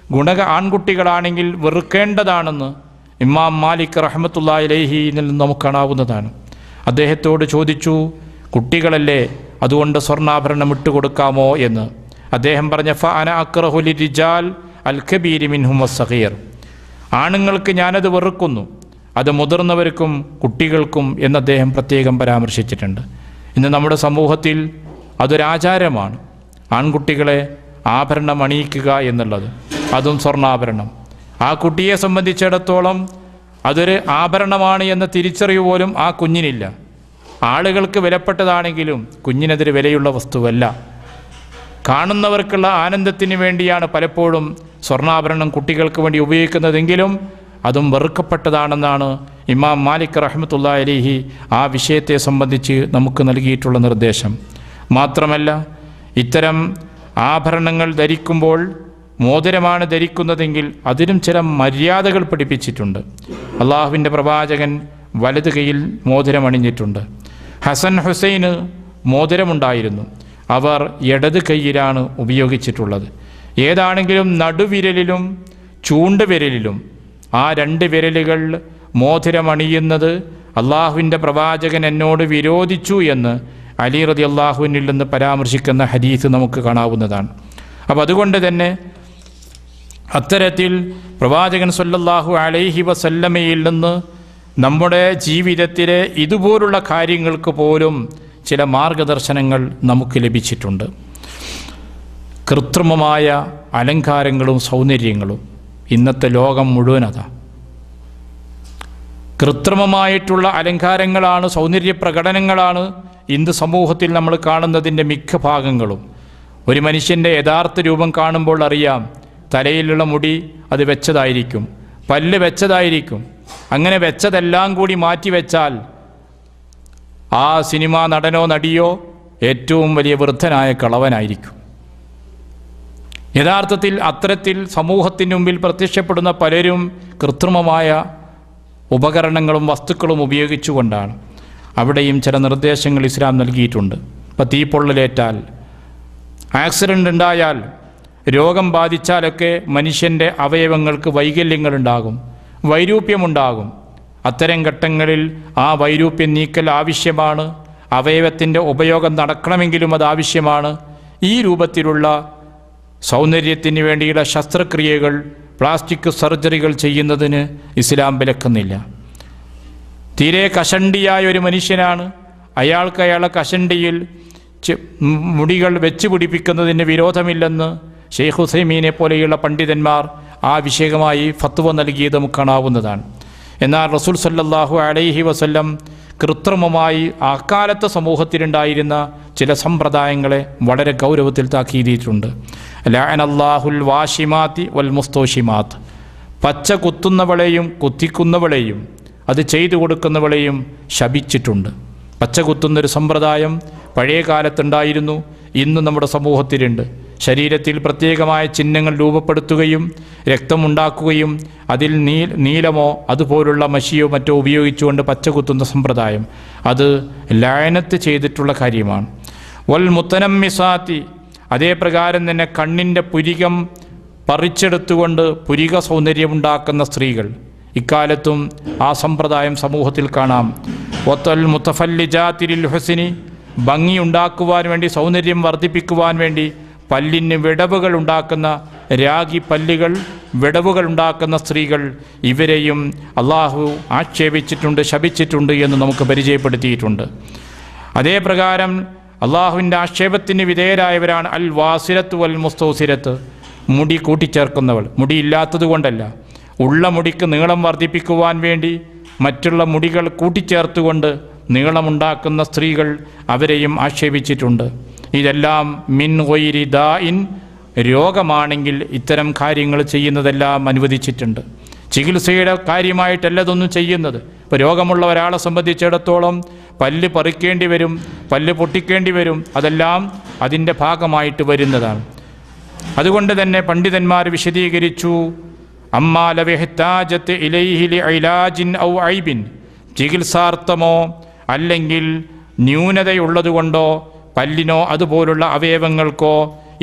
ആൺകുട്ടികളാണെങ്കിൽ വെറുക്കേണ്ടതാണെന്ന് ഇമാം മാലിക് റഹ്മത്തുള്ളാഹി അലൈഹിയിൽ നിന്ന് നമുക്ക് കാണാവുന്നതാണ്. അദ്ദേഹത്തോട് ചോദിച്ചു, കുട്ടികളല്ലേ, അതുകൊണ്ട് സ്വർണ്ണാഭരണം ഇട്ടുകൊടുക്കാമോ എന്ന്. അദ്ദേഹം പറഞ്ഞ ഫഅന അക്റഹു ലിരിജാൽ അൽ കബീരി മിൻഹും വസ്സഗീർ, ആണുങ്ങൾക്ക് ഞാനത് വെറുക്കുന്നു, അത് മുതിർന്നവർക്കും കുട്ടികൾക്കും എന്ന് അദ്ദേഹം പ്രത്യേകം പരാമർശിച്ചിട്ടുണ്ട്. ഇന്ന് നമ്മുടെ സമൂഹത്തിൽ അതൊരാചാരമാണ് ആൺകുട്ടികളെ ആഭരണം അണിയിക്കുക എന്നുള്ളത്, അതും സ്വർണ്ണാഭരണം. ആ കുട്ടിയെ സംബന്ധിച്ചിടത്തോളം അതൊരു ആഭരണമാണ് എന്ന തിരിച്ചറിവ് പോലും ആ കുഞ്ഞിനില്ല. ആളുകൾക്ക് വിലപ്പെട്ടതാണെങ്കിലും കുഞ്ഞിനതൊരു വിലയുള്ള വസ്തുവല്ല. കാണുന്നവർക്കുള്ള ആനന്ദത്തിന് വേണ്ടിയാണ് പലപ്പോഴും സ്വർണ്ണാഭരണം കുട്ടികൾക്ക് വേണ്ടി ഉപയോഗിക്കുന്നതെങ്കിലും അതും വെറുക്കപ്പെട്ടതാണെന്നാണ് ഇമാം മാലിക് റഹ്മത്തുള്ളാഹി അലൈഹി ആ വിഷയത്തെ സംബന്ധിച്ച് നമുക്ക് നൽകിയിട്ടുള്ള നിർദ്ദേശം. മാത്രമല്ല, ഇത്തരം ആഭരണങ്ങൾ ധരിക്കുമ്പോൾ മോതിരമാണ് ധരിക്കുന്നതെങ്കിൽ അതിനും ചില മര്യാദകൾ പഠിപ്പിച്ചിട്ടുണ്ട്. അള്ളാഹുവിൻ്റെ പ്രവാചകൻ വലത് കൈയിൽ മോതിരമണിഞ്ഞിട്ടുണ്ട്. ഹസൻ ഹുസൈന് മോതിരമുണ്ടായിരുന്നു, അവർ ഇടത് കൈയിലാണ് ഉപയോഗിച്ചിട്ടുള്ളത്. ഏതാണെങ്കിലും നടുവിരലിലും ചൂണ്ടുവിരലിലും ആ രണ്ട് വിരലുകൾ മോതിരമണിയുന്നത് അള്ളാഹുവിൻ്റെ പ്രവാചകൻ എന്നോട് വിരോധിച്ചു എന്ന് അലി റളിയല്ലാഹുവിൽ നിന്ന് പരാമർശിക്കുന്ന ഹദീസ് നമുക്ക് കാണാവുന്നതാണ്. അപ്പോൾ അതുകൊണ്ട് തന്നെ അത്തരത്തിൽ പ്രവാചകൻ സല്ലല്ലാഹു അലൈഹി വസല്ലമയിൽ നിന്ന് നമ്മുടെ ജീവിതത്തിലെ ഇതുപോലുള്ള കാര്യങ്ങൾക്ക് പോലും ചില മാർഗദർശനങ്ങൾ നമുക്ക് ലഭിച്ചിട്ടുണ്ട്. കൃത്രിമമായ അലങ്കാരങ്ങളും സൗന്ദര്യങ്ങളും ഇന്നത്തെ ലോകം മുഴുവൻ അതാ. കൃത്രിമമായിട്ടുള്ള അലങ്കാരങ്ങളാണ്, സൗന്ദര്യ പ്രകടനങ്ങളാണ് ഇന്ന് സമൂഹത്തിൽ നമ്മൾ കാണുന്നതിൻ്റെ മിക്ക ഭാഗങ്ങളും. ഒരു മനുഷ്യൻ്റെ യഥാർത്ഥ രൂപം കാണുമ്പോൾ അറിയാം, തലയിലുള്ള മുടി അത് വെച്ചതായിരിക്കും, പല്ല് വെച്ചതായിരിക്കും. അങ്ങനെ വെച്ചതെല്ലാം കൂടി മാറ്റിവെച്ചാൽ ആ സിനിമാ നടനോ നടിയോ ഏറ്റവും വലിയ വൃദ്ധനായ കളവനായിരിക്കും. യഥാർത്ഥത്തിൽ അത്തരത്തിൽ സമൂഹത്തിൻ്റെ മുമ്പിൽ പ്രത്യക്ഷപ്പെടുന്ന പലരും കൃത്രിമമായ ഉപകരണങ്ങളും വസ്തുക്കളും ഉപയോഗിച്ചുകൊണ്ടാണ്. അവിടെയും ചില നിർദ്ദേശങ്ങൾ ഇസ്ലാം നൽകിയിട്ടുണ്ട്. ഇപ്പോൾ തീപ്പൊള്ളലേറ്റാൽ, ആക്സിഡൻ്റ് ഉണ്ടായാൽ, രോഗം ബാധിച്ചാലൊക്കെ മനുഷ്യൻ്റെ അവയവങ്ങൾക്ക് വൈകല്യങ്ങളുണ്ടാകും, വൈരൂപ്യമുണ്ടാകും. അത്തരം ഘട്ടങ്ങളിൽ ആ വൈരൂപ്യം നീക്കൽ ആവശ്യമാണ്. അവയവത്തിൻ്റെ ഉപയോഗം നടക്കണമെങ്കിലും അത് ആവശ്യമാണ്. ഈ രൂപത്തിലുള്ള സൗന്ദര്യത്തിന് വേണ്ടിയുള്ള ശസ്ത്രക്രിയകൾ, പ്ലാസ്റ്റിക് സർജറികൾ ചെയ്യുന്നതിന് ഇസ്ലാം വിലക്കുന്നില്ല. തീരെ കഷണ്ടിയായ ഒരു മനുഷ്യനാണ്, അയാൾക്ക് അയാളെ കഷണ്ടിയിൽ മുടികൾ വെച്ച് പിടിപ്പിക്കുന്നതിന് വിരോധമില്ലെന്ന് ഷെയ്ഖ് ഉസൈമീനെ പോലെയുള്ള പണ്ഡിതന്മാർ ആ വിഷയമായി ഫത്വ നൽകിയത് നമുക്ക് കാണാവുന്നതാണ്. എന്നാൽ റസൂൽ സല്ലല്ലാഹു അലൈഹി വസല്ലം കൃത്രിമമായി അക്കാലത്തെ സമൂഹത്തിലുണ്ടായിരുന്ന ചില സമ്പ്രദായങ്ങളെ വളരെ ഗൗരവത്തിൽ താക്കീതിയിട്ടുണ്ട്. ലഅനല്ലാഹുൽ വാഷിമാതി വൽ മുസ്തോഷിമാത്ത്, പച്ച കുത്തുന്നവളെയും കുത്തിക്കുന്നവളെയും അത് ചെയ്തു കൊടുക്കുന്നവളെയും ശപിച്ചിട്ടുണ്ട്. പച്ച കുത്തുന്നൊരു സമ്പ്രദായം പഴയ കാലത്തുണ്ടായിരുന്നു, ഇന്ന് നമ്മുടെ സമൂഹത്തിലുണ്ട്. ശരീരത്തിൽ പ്രത്യേകമായ ചിഹ്നങ്ങൾ രൂപപ്പെടുത്തുകയും രക്തമുണ്ടാക്കുകയും അതിൽ നീലമോ അതുപോലുള്ള മഷിയോ മറ്റോ ഉപയോഗിച്ചുകൊണ്ട് പച്ച കുത്തുന്ന സമ്പ്രദായം അത് ലഅനത്ത് ചെയ്തിട്ടുള്ള കാര്യമാണ്. വൽ മുത്തനമ്മിസാത്തി, അതേ പ്രകാരം തന്നെ കണ്ണിൻ്റെ പുരികം പറിച്ചെടുത്തുകൊണ്ട് പുരിക സൗന്ദര്യമുണ്ടാക്കുന്ന സ്ത്രീകൾ, ഇക്കാലത്തും ആ സമ്പ്രദായം സമൂഹത്തിൽ കാണാം. വത്തൽ മുത്തഫല്ലിജാതിൽ ഹുസ്നി, ഭംഗി ഉണ്ടാക്കുവാൻ വേണ്ടി, സൗന്ദര്യം വർദ്ധിപ്പിക്കുവാൻ വേണ്ടി പല്ലിന് വിടവുകൾ ഉണ്ടാക്കുന്ന രാഗി പല്ലുകൾ, വിടവുകൾ ഉണ്ടാക്കുന്ന സ്ത്രീകൾ, ഇവരെയും അള്ളാഹു ആക്ഷേപിച്ചിട്ടുണ്ട്, ശപിച്ചിട്ടുണ്ട് എന്ന് നമുക്ക് പരിചയപ്പെടുത്തിയിട്ടുണ്ട്. അതേ പ്രകാരം അള്ളാഹുവിൻ്റെ ആക്ഷേപത്തിന് വിധേയരായവരാണ് അൽ വാസിലത്ത് വൽ മുസ്തൗസിലത്ത്, മുടി കൂട്ടിച്ചേർക്കുന്നവൾ. മുടിയില്ലാത്തത് കൊണ്ടല്ല, ഉള്ള മുടിക്ക് നീളം വർദ്ധിപ്പിക്കുവാൻ വേണ്ടി മറ്റുള്ള മുടികൾ കൂട്ടിച്ചേർത്തുകൊണ്ട് നീളമുണ്ടാക്കുന്ന സ്ത്രീകൾ, അവരെയും ആക്ഷേപിച്ചിട്ടുണ്ട്. ഇതെല്ലാം മിൻ ഗൈരി ദാഇൻ, രോഗമാണെങ്കിൽ ഇത്തരം കാര്യങ്ങൾ ചെയ്യുന്നതെല്ലാം അനുവദിച്ചിട്ടുണ്ട്. ചികിത്സയുടെ കാര്യമായിട്ടല്ല ഇതൊന്നും ചെയ്യുന്നത്. ഇപ്പോൾ രോഗമുള്ള ഒരാളെ സംബന്ധിച്ചിടത്തോളം പല്ല് പറിക്കേണ്ടി വരും, പല്ല് പൊട്ടിക്കേണ്ടി വരും, അതെല്ലാം അതിൻ്റെ ഭാഗമായിട്ട് വരുന്നതാണ്. അതുകൊണ്ട് തന്നെ പണ്ഡിതന്മാർ വിശദീകരിച്ചു, അമ്മാ ലവഹ്താജത്ത് ഇലൈഹി ലിഇലാജിൻ ഔ ഐബിൻ, ചികിത്സാർത്ഥമോ അല്ലെങ്കിൽ ന്യൂനതയുള്ളതുകൊണ്ടോ പല്ലിനോ അതുപോലുള്ള അവയവങ്ങൾക്കോ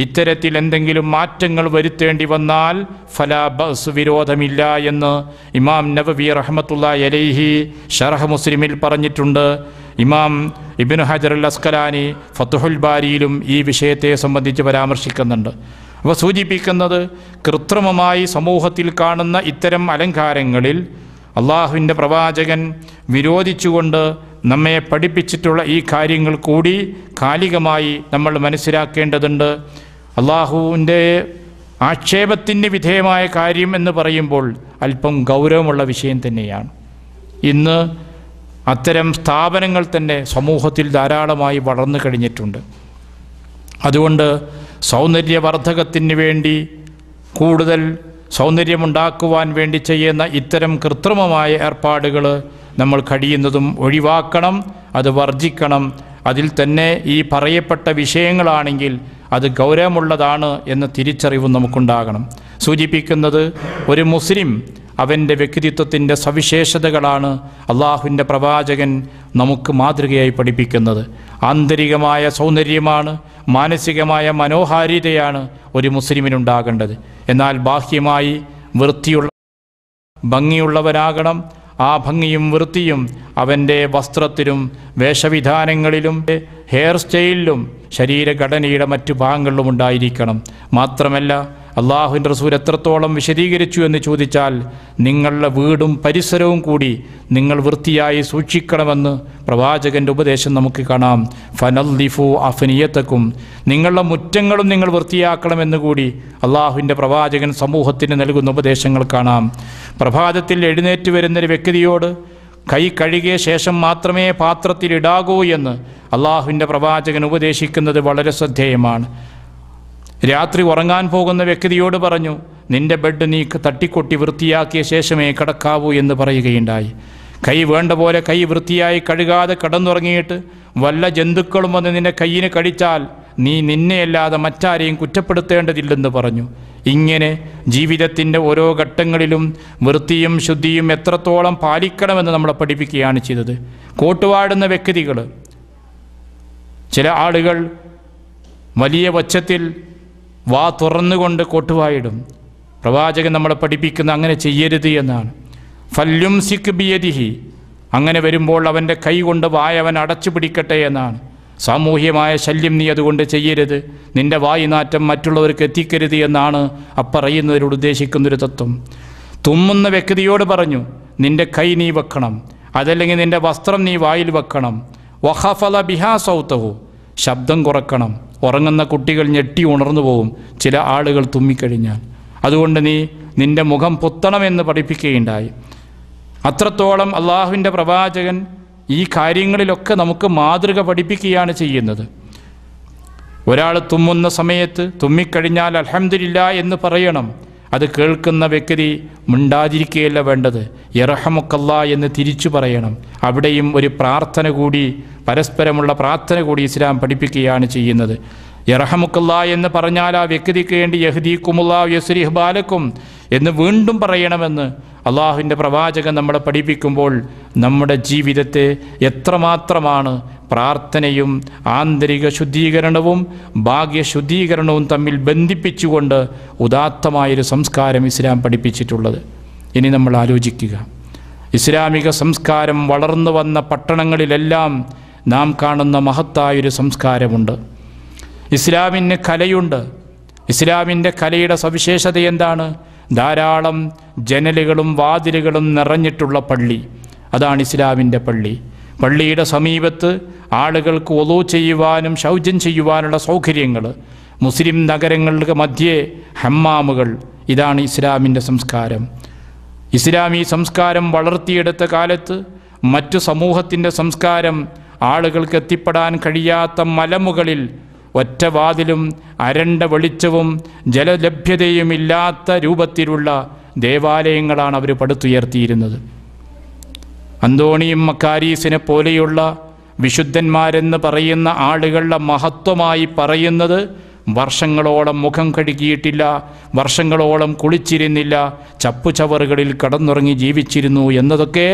ഇത്തരത്തിൽ എന്തെങ്കിലും മാറ്റങ്ങൾ വരുത്തേണ്ടി വന്നാൽ ഫലാ ബഅസ്, വിരോധമില്ല എന്ന് ഇമാം നവവി റഹ്മത്തുള്ളാഹി അലൈഹി ശറഹ് മുസ്ലിമിൽ പറഞ്ഞിട്ടുണ്ട്. ഇമാം ഇബ്നു ഹജർ അൽ അസ്കലാനി ഫത്ഹുൽ ബാരിയിലും ഈ വിഷയത്തെ സംബന്ധിച്ച് പരാമർശിക്കുന്നുണ്ട്. അപ്പോൾ സൂചിപ്പിക്കുന്നത്, കൃത്രിമമായി സമൂഹത്തിൽ കാണുന്ന ഇത്തരം അലങ്കാരങ്ങളിൽ അള്ളാഹുവിൻ്റെ പ്രവാചകൻ വിരോധിച്ചുകൊണ്ട് നമ്മെ പഠിപ്പിച്ചിട്ടുള്ള ഈ കാര്യങ്ങൾ കൂടി കാലികമായി നമ്മൾ മനസ്സിലാക്കേണ്ടതുണ്ട്. അള്ളാഹുവിൻ്റെ ആക്ഷേപത്തിന് വിധേയമായ കാര്യം എന്ന് പറയുമ്പോൾ അല്പം ഗൗരവമുള്ള വിഷയം തന്നെയാണ്. ഇന്ന് അത്തരം സ്ഥാപനങ്ങൾ തന്നെ സമൂഹത്തിൽ ധാരാളമായി വളർന്നു കഴിഞ്ഞിട്ടുണ്ട്. അതുകൊണ്ട് സൗന്ദര്യവർദ്ധകത്തിന് വേണ്ടി, കൂടുതൽ സൗന്ദര്യമുണ്ടാക്കുവാൻ വേണ്ടി ചെയ്യുന്ന ഇത്തരം കൃത്രിമമായ ഏർപ്പാടുകൾ നമ്മൾ കഴിയുന്നതും ഒഴിവാക്കണം, അത് വർജിക്കണം. അതിൽ തന്നെ ഈ പറയപ്പെട്ട വിഷയങ്ങളാണെങ്കിൽ അത് ഗൗരവമുള്ളതാണ് എന്ന തിരിച്ചറിവും നമുക്കുണ്ടാകണം. സൂചിപ്പിക്കുന്നത്, ഒരു മുസ്ലിം അവൻ്റെ വ്യക്തിത്വത്തിൻ്റെ സവിശേഷതകളാണ് അള്ളാഹുവിൻ്റെ പ്രവാചകൻ നമുക്ക് മാതൃകയായി പഠിപ്പിക്കുന്നത്. ആന്തരികമായ സൗന്ദര്യമാണ്, മാനസികമായ മനോഹാരിതയാണ് ഒരു മുസ്ലിമിനുണ്ടാകേണ്ടത്. എന്നാൽ ബാഹ്യമായി വൃത്തിയുള്ള ഭംഗിയുള്ളവനാകണം. ആ ഭംഗിയും വൃത്തിയും അവൻ്റെ വസ്ത്രത്തിലും വേഷവിധാനങ്ങളിലും ഹെയർ സ്റ്റൈലിലും ശരീരഘടനയുടെ മറ്റു ഭാഗങ്ങളിലും ഉണ്ടായിരിക്കണം. മാത്രമല്ല, അള്ളാഹുവിൻ്റെ റസൂൽ എത്രത്തോളം വിശദീകരിച്ചു എന്ന് ചോദിച്ചാൽ, നിങ്ങളുടെ വീടും പരിസരവും കൂടി നിങ്ങൾ വൃത്തിയായി സൂക്ഷിക്കണമെന്ന് പ്രവാചകൻ്റെ ഉപദേശം നമുക്ക് കാണാം. ഫനല്ലിഫു അഫ്നിയത്തക്കും, നിങ്ങളുടെ മുറ്റങ്ങളും നിങ്ങൾ വൃത്തിയാക്കണമെന്ന് കൂടി അള്ളാഹുവിൻ്റെ പ്രവാചകൻ സമൂഹത്തിന് നൽകുന്ന ഉപദേശങ്ങൾ കാണാം. പ്രഭാതത്തിൽ എഴുന്നേറ്റ് വരുന്നൊരു വ്യക്തിയോട് കൈ കഴുകിയ ശേഷം മാത്രമേ പാത്രത്തിലിടാകൂ എന്ന് അള്ളാഹുവിൻ്റെ പ്രവാചകൻ ഉപദേശിക്കുന്നത് വളരെ ശ്രദ്ധേയമാണ്. രാത്രി ഉറങ്ങാൻ പോകുന്ന വ്യക്തിയോട് പറഞ്ഞു, നിന്റെ ബെഡ് നീ തട്ടിക്കൊട്ടി വൃത്തിയാക്കിയ ശേഷമേ കിടക്കാവൂ എന്ന് പറയുകയുണ്ടായി. കൈ വേണ്ട പോലെ കൈ വൃത്തിയായി കഴുകാതെ കിടന്നുറങ്ങിയിട്ട് വല്ല ജന്തുക്കളും വന്ന് നിന്റെ കയ്യിന് കടിച്ചാൽ നീ നിന്നെയല്ലാതെ മറ്റാരെയും കുറ്റപ്പെടുത്തേണ്ടതില്ലെന്ന് പറഞ്ഞു. ഇങ്ങനെ ജീവിതത്തിൻ്റെ ഓരോ ഘട്ടങ്ങളിലും വൃത്തിയും ശുദ്ധിയും എത്രത്തോളം പാലിക്കണമെന്ന് നമ്മളെ പഠിപ്പിക്കുകയാണ് ചെയ്തത്. കോട്ടുവാടുന്ന വ്യക്തികൾ, ചില ആളുകൾ വലിയ ഒച്ചത്തിൽ വാ തുറന്നുകൊണ്ട് കോട്ടുവായിടും. പ്രവാചകൻ നമ്മളെ പഠിപ്പിക്കുന്ന അങ്ങനെ ചെയ്യരുത് എന്നാണ്. ഫല്യുംസിക് ബിയദിഹി, അങ്ങനെ വരുമ്പോൾ അവൻ്റെ കൈ കൊണ്ട് വായ അവൻ അടച്ചു പിടിക്കട്ടെ എന്നാണ്. സാമൂഹ്യമായ ശല്യം നീ അതുകൊണ്ട് ചെയ്യരുത്, നിൻ്റെ വായുനാറ്റം മറ്റുള്ളവർക്ക് എത്തിക്കരുത് എന്നാണ് അപ്പറയുന്നതിലൂടെ ഉദ്ദേശിക്കുന്നൊരു തത്വം. തുമ്മുന്ന വ്യക്തിയോട് പറഞ്ഞു, നിൻ്റെ കൈ നീ വെക്കണം, അതല്ലെങ്കിൽ നിൻ്റെ വസ്ത്രം നീ വായിൽ വെക്കണം. വഖഫല ബിഹാ സൗതഹു, ശബ്ദം കുറക്കണം. ഉറങ്ങുന്ന കുട്ടികൾ ഞെട്ടി ഉണർന്നു പോകും ചില ആളുകൾ തുമ്മിക്കഴിഞ്ഞാൽ. അതുകൊണ്ട് നീ നിൻ്റെ മുഖം പൊത്തണമെന്ന് പഠിപ്പിക്കുകയുണ്ടായി. അത്രത്തോളം അള്ളാഹുവിൻ്റെ പ്രവാചകൻ ഈ കാര്യങ്ങളിലൊക്കെ നമുക്ക് മാതൃക പഠിപ്പിക്കുകയാണ് ചെയ്യുന്നത്. ഒരാൾ തുമ്മുന്ന സമയത്ത് തുമ്മിക്കഴിഞ്ഞാൽ അൽഹംദുലില്ലാ എന്ന് പറയണം. അത് കേൾക്കുന്ന വ്യക്തി മിണ്ടാതിരിക്കുകയല്ല വേണ്ടത്, യർഹമുക്കല്ലാ എന്ന് തിരിച്ചു പറയണം. അവിടെയും ഒരു പ്രാർത്ഥന കൂടി, പരസ്പരമുള്ള പ്രാർത്ഥന കൂടി ഇസ്ലാം പഠിപ്പിക്കുകയാണ് ചെയ്യുന്നത്. യർഹമുക്കല്ലാ എന്ന് പറഞ്ഞാൽ ആ വ്യക്തിക്ക് വേണ്ടി യഹ്ദീകുമുല്ലാ യസ്രിഹ് ബാലക്കും എന്ന് വീണ്ടും പറയണമെന്ന് അള്ളാഹുവിൻ്റെ പ്രവാചകൻ നമ്മളെ പഠിപ്പിക്കുമ്പോൾ നമ്മുടെ ജീവിതത്തെ എത്രമാത്രമാണ് പ്രാർത്ഥനയും ആന്തരിക ശുദ്ധീകരണവും ബാഹ്യശുദ്ധീകരണവും തമ്മിൽ ബന്ധിപ്പിച്ചുകൊണ്ട് ഉദാത്തമായൊരു സംസ്കാരം ഇസ്ലാം പഠിപ്പിച്ചിട്ടുള്ളത്. ഇനി നമ്മൾ ആലോചിക്കുക, ഇസ്ലാമിക സംസ്കാരം വളർന്നു വന്ന പട്ടണങ്ങളിലെല്ലാം നാം കാണുന്ന മഹത്തായൊരു സംസ്കാരമുണ്ട്. ഇസ്ലാമിന് കലയുണ്ട്, ഇസ്ലാമിൻ്റെ കലയുടെ സവിശേഷത എന്താണ്? ധാരാളം ജനലുകളും വാതിലുകളും നിറഞ്ഞിട്ടുള്ള പള്ളി. അതാണ് ഇസ്ലാമിൻ്റെ പള്ളി. പള്ളിയുടെ സമീപത്ത് ആളുകൾക്ക് ഒളൂ ചെയ്യുവാനും ശൗചം ചെയ്യുവാനുള്ള സൗകര്യങ്ങൾ, മുസ്ലിം നഗരങ്ങൾക്ക് മധ്യേ ഹമ്മാമുകൾ. ഇതാണ് ഇസ്ലാമിൻ്റെ സംസ്കാരം. ഇസ്ലാമീ സംസ്കാരം വളർത്തിയെടുത്ത കാലത്ത് മറ്റു സമൂഹത്തിൻ്റെ സംസ്കാരം ആളുകൾക്ക് എത്തിപ്പെടാൻ കഴിയാത്ത മലമുകളിൽ ഒറ്റ വാതിലും അരണ്ട വെളിച്ചവും ജലലഭ്യതയും ഇല്ലാത്ത രൂപത്തിലുള്ള ദേവാലയങ്ങളാണ് അവർ പടുത്തുയർത്തിയിരുന്നത്. അന്തോണിയും മക്കാരീസിനെ പോലെയുള്ള വിശുദ്ധന്മാരെന്ന് പറയുന്ന ആളുകളുടെ മഹത്വമായി പറയുന്നത് വർഷങ്ങളോളം മുഖം കഴുകിയിട്ടില്ല, വർഷങ്ങളോളം കുളിച്ചിരുന്നില്ല, ചപ്പുചവറുകളിൽ കടന്നുറങ്ങി ജീവിച്ചിരുന്നു എന്നതൊക്കെ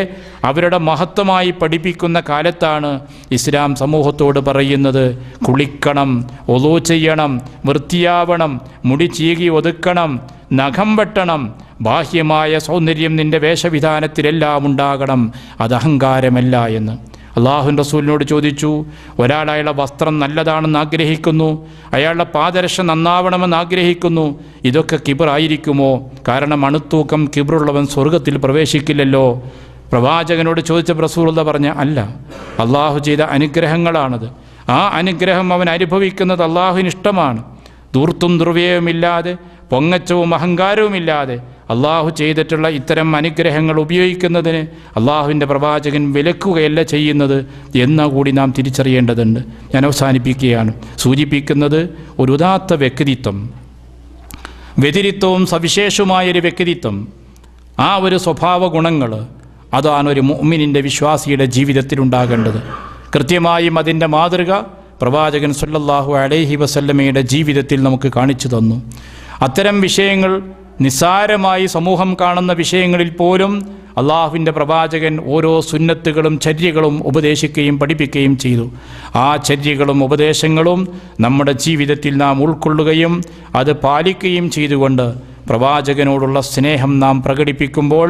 അവരുടെ മഹത്വമായി പഠിപ്പിക്കുന്ന കാലത്താണ് ഇസ്ലാം സമൂഹത്തോട് പറയുന്നത് കുളിക്കണം, ഒളൂ ചെയ്യണം, വൃത്തിയാവണം, മുടി ചീകി ഒതുക്കണം, നഖം വെട്ടണം, ബാഹ്യമായ സൗന്ദര്യം നിൻ്റെ വേഷവിധാനത്തിലെല്ലാം ഉണ്ടാകണം, അത് അഹങ്കാരമല്ല എന്ന്. അള്ളാഹുവിൻ്റെ റസൂലിനോട് ചോദിച്ചു, ഒരാൾ അയാളുടെ വസ്ത്രം നല്ലതാണെന്ന് ആഗ്രഹിക്കുന്നു, അയാളുടെ പാദരക്ഷ നന്നാവണമെന്ന് ആഗ്രഹിക്കുന്നു, ഇതൊക്കെ കിബറായിരിക്കുമോ? കാരണം അണുത്തൂക്കം കിബറുള്ളവൻ സ്വർഗത്തിൽ പ്രവേശിക്കില്ലല്ലോ. പ്രവാചകനോട് ചോദിച്ച റസൂലുള്ളാഹി പറഞ്ഞ അല്ല, അള്ളാഹു ചെയ്ത അനുഗ്രഹങ്ങളാണത്. ആ അനുഗ്രഹം അവൻ അനുഭവിക്കുന്നത് അള്ളാഹുവിന് ഇഷ്ടമാണ്. ധൂർത്തും ദുർവ്യയവുമില്ലാതെ പൊങ്ങച്ചവും അഹങ്കാരവുമില്ലാതെ അള്ളാഹു ചെയ്തിട്ടുള്ള ഇത്തരം അനുഗ്രഹങ്ങൾ ഉപയോഗിക്കുന്നതിന് അള്ളാഹുവിൻ്റെ പ്രവാചകൻ വിലക്കുകയല്ല ചെയ്യുന്നത് എന്നുകൂടി നാം തിരിച്ചറിയേണ്ടതുണ്ട്. ഞാൻ അവസാനിപ്പിക്കുകയാണ്. സൂചിപ്പിക്കുന്നത് ഒരു ഉദാത്ത വ്യക്തിത്വം, വ്യതിരിക്തവും സവിശേഷമായൊരു വ്യക്തിത്വം, ആ ഒരു സ്വഭാവ ഗുണങ്ങൾ, അതാണ് ഒരു മുഅ്മിനിൻ്റെ വിശ്വാസിയുടെ ജീവിതത്തിലുണ്ടാകേണ്ടത്. കൃത്യമായും അതിൻ്റെ മാതൃക പ്രവാചകൻ സല്ലല്ലാഹു അലൈഹി വസല്ലമയുടെ ജീവിതത്തിൽ നമുക്ക് കാണിച്ചു തന്നു. അത്തരം വിഷയങ്ങൾ നിസ്സാരമായി സമൂഹം കാണുന്ന വിഷയങ്ങളിൽ പോലും അള്ളാഹുവിൻ്റെ പ്രവാചകൻ ഓരോ സുന്നത്തുകളും ചര്യകളും ഉപദേശിക്കുകയും പഠിപ്പിക്കുകയും ചെയ്തു. ആ ചര്യകളും ഉപദേശങ്ങളും നമ്മുടെ ജീവിതത്തിൽ നാം ഉൾക്കൊള്ളുകയും അത് പാലിക്കുകയും ചെയ്തുകൊണ്ട് പ്രവാചകനോടുള്ള സ്നേഹം നാം പ്രകടിപ്പിക്കുമ്പോൾ,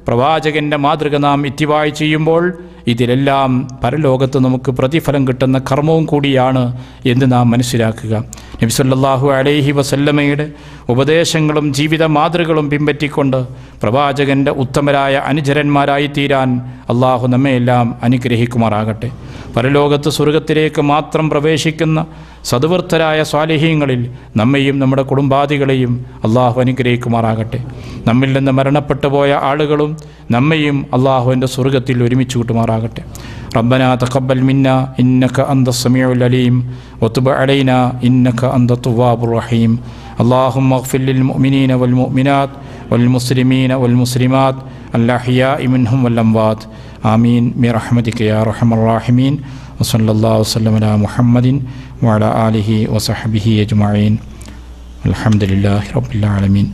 പ്രവാചകൻ്റെ മാതൃക നാം ഇത്തിബായ് ചെയ്യുമ്പോൾ ഇതിലെല്ലാം പരലോകത്ത് നമുക്ക് പ്രതിഫലം കിട്ടുന്ന കർമ്മവും കൂടിയാണ് എന്ന് നാം മനസ്സിലാക്കുക. നബി സല്ലല്ലാഹു അലൈഹി വസല്ലമയുടെ ഉപദേശങ്ങളും ജീവിത മാതൃകകളും പിൻപറ്റിക്കൊണ്ട് പ്രവാചകൻ്റെ ഉത്തമരായ അനുചരന്മാരായി തീരാൻ അള്ളാഹു നമ്മയെല്ലാം അനുഗ്രഹിക്കുമാറാകട്ടെ. പരലോകത്ത് സ്വർഗത്തിലേക്ക് മാത്രം പ്രവേശിക്കുന്ന സദ്വൃത്തരായ സ്വാലിഹീങ്ങളിൽ നമ്മെയും നമ്മുടെ കുടുംബാദികളെയും അള്ളാഹു അനുഗ്രഹിക്കുമാറാകട്ടെ. നമ്മിൽ നിന്ന് മരണപ്പെട്ടു പോയ ആളുകളും നമ്മെയും അള്ളാഹുവിൻ്റെ സ്വർഗത്തിൽ ഒരുമിച്ച് കൂട്ടുമാറാകട്ടെ. റബ്ബനാ തഖബ്ബൽ മിന്നാ ഇന്നക അന്തസ് സമീഉൽ അലീം വതുബ് അലൈനാ ഇന്നക അന്ത തവ്വാബുർ റഹീം. അല്ലാഹുമ്മ ഇഗ്ഫിർ ലിൽ മുഅ്മിനീന വൽ മുഅ്മിനാത്ത് വൽ മുസ്ലിമീന വൽ മുസ്ലിമാത്ത് അൽ അഹ്യാഇ മിൻഹും വൽ അംവാത്ത്. ആമീൻ ബിറഹ്മതിക യാ അർഹമർ റഹീമീൻ. വസല്ലല്ലാഹു വസല്ലമ അലാ മുഹമ്മദിൻ വഅലാ ആലിഹി വസഹ്ബിഹി അജ്മഈൻ. അൽഹംദുലില്ലാഹി റബ്ബിൽ ആലമീൻ.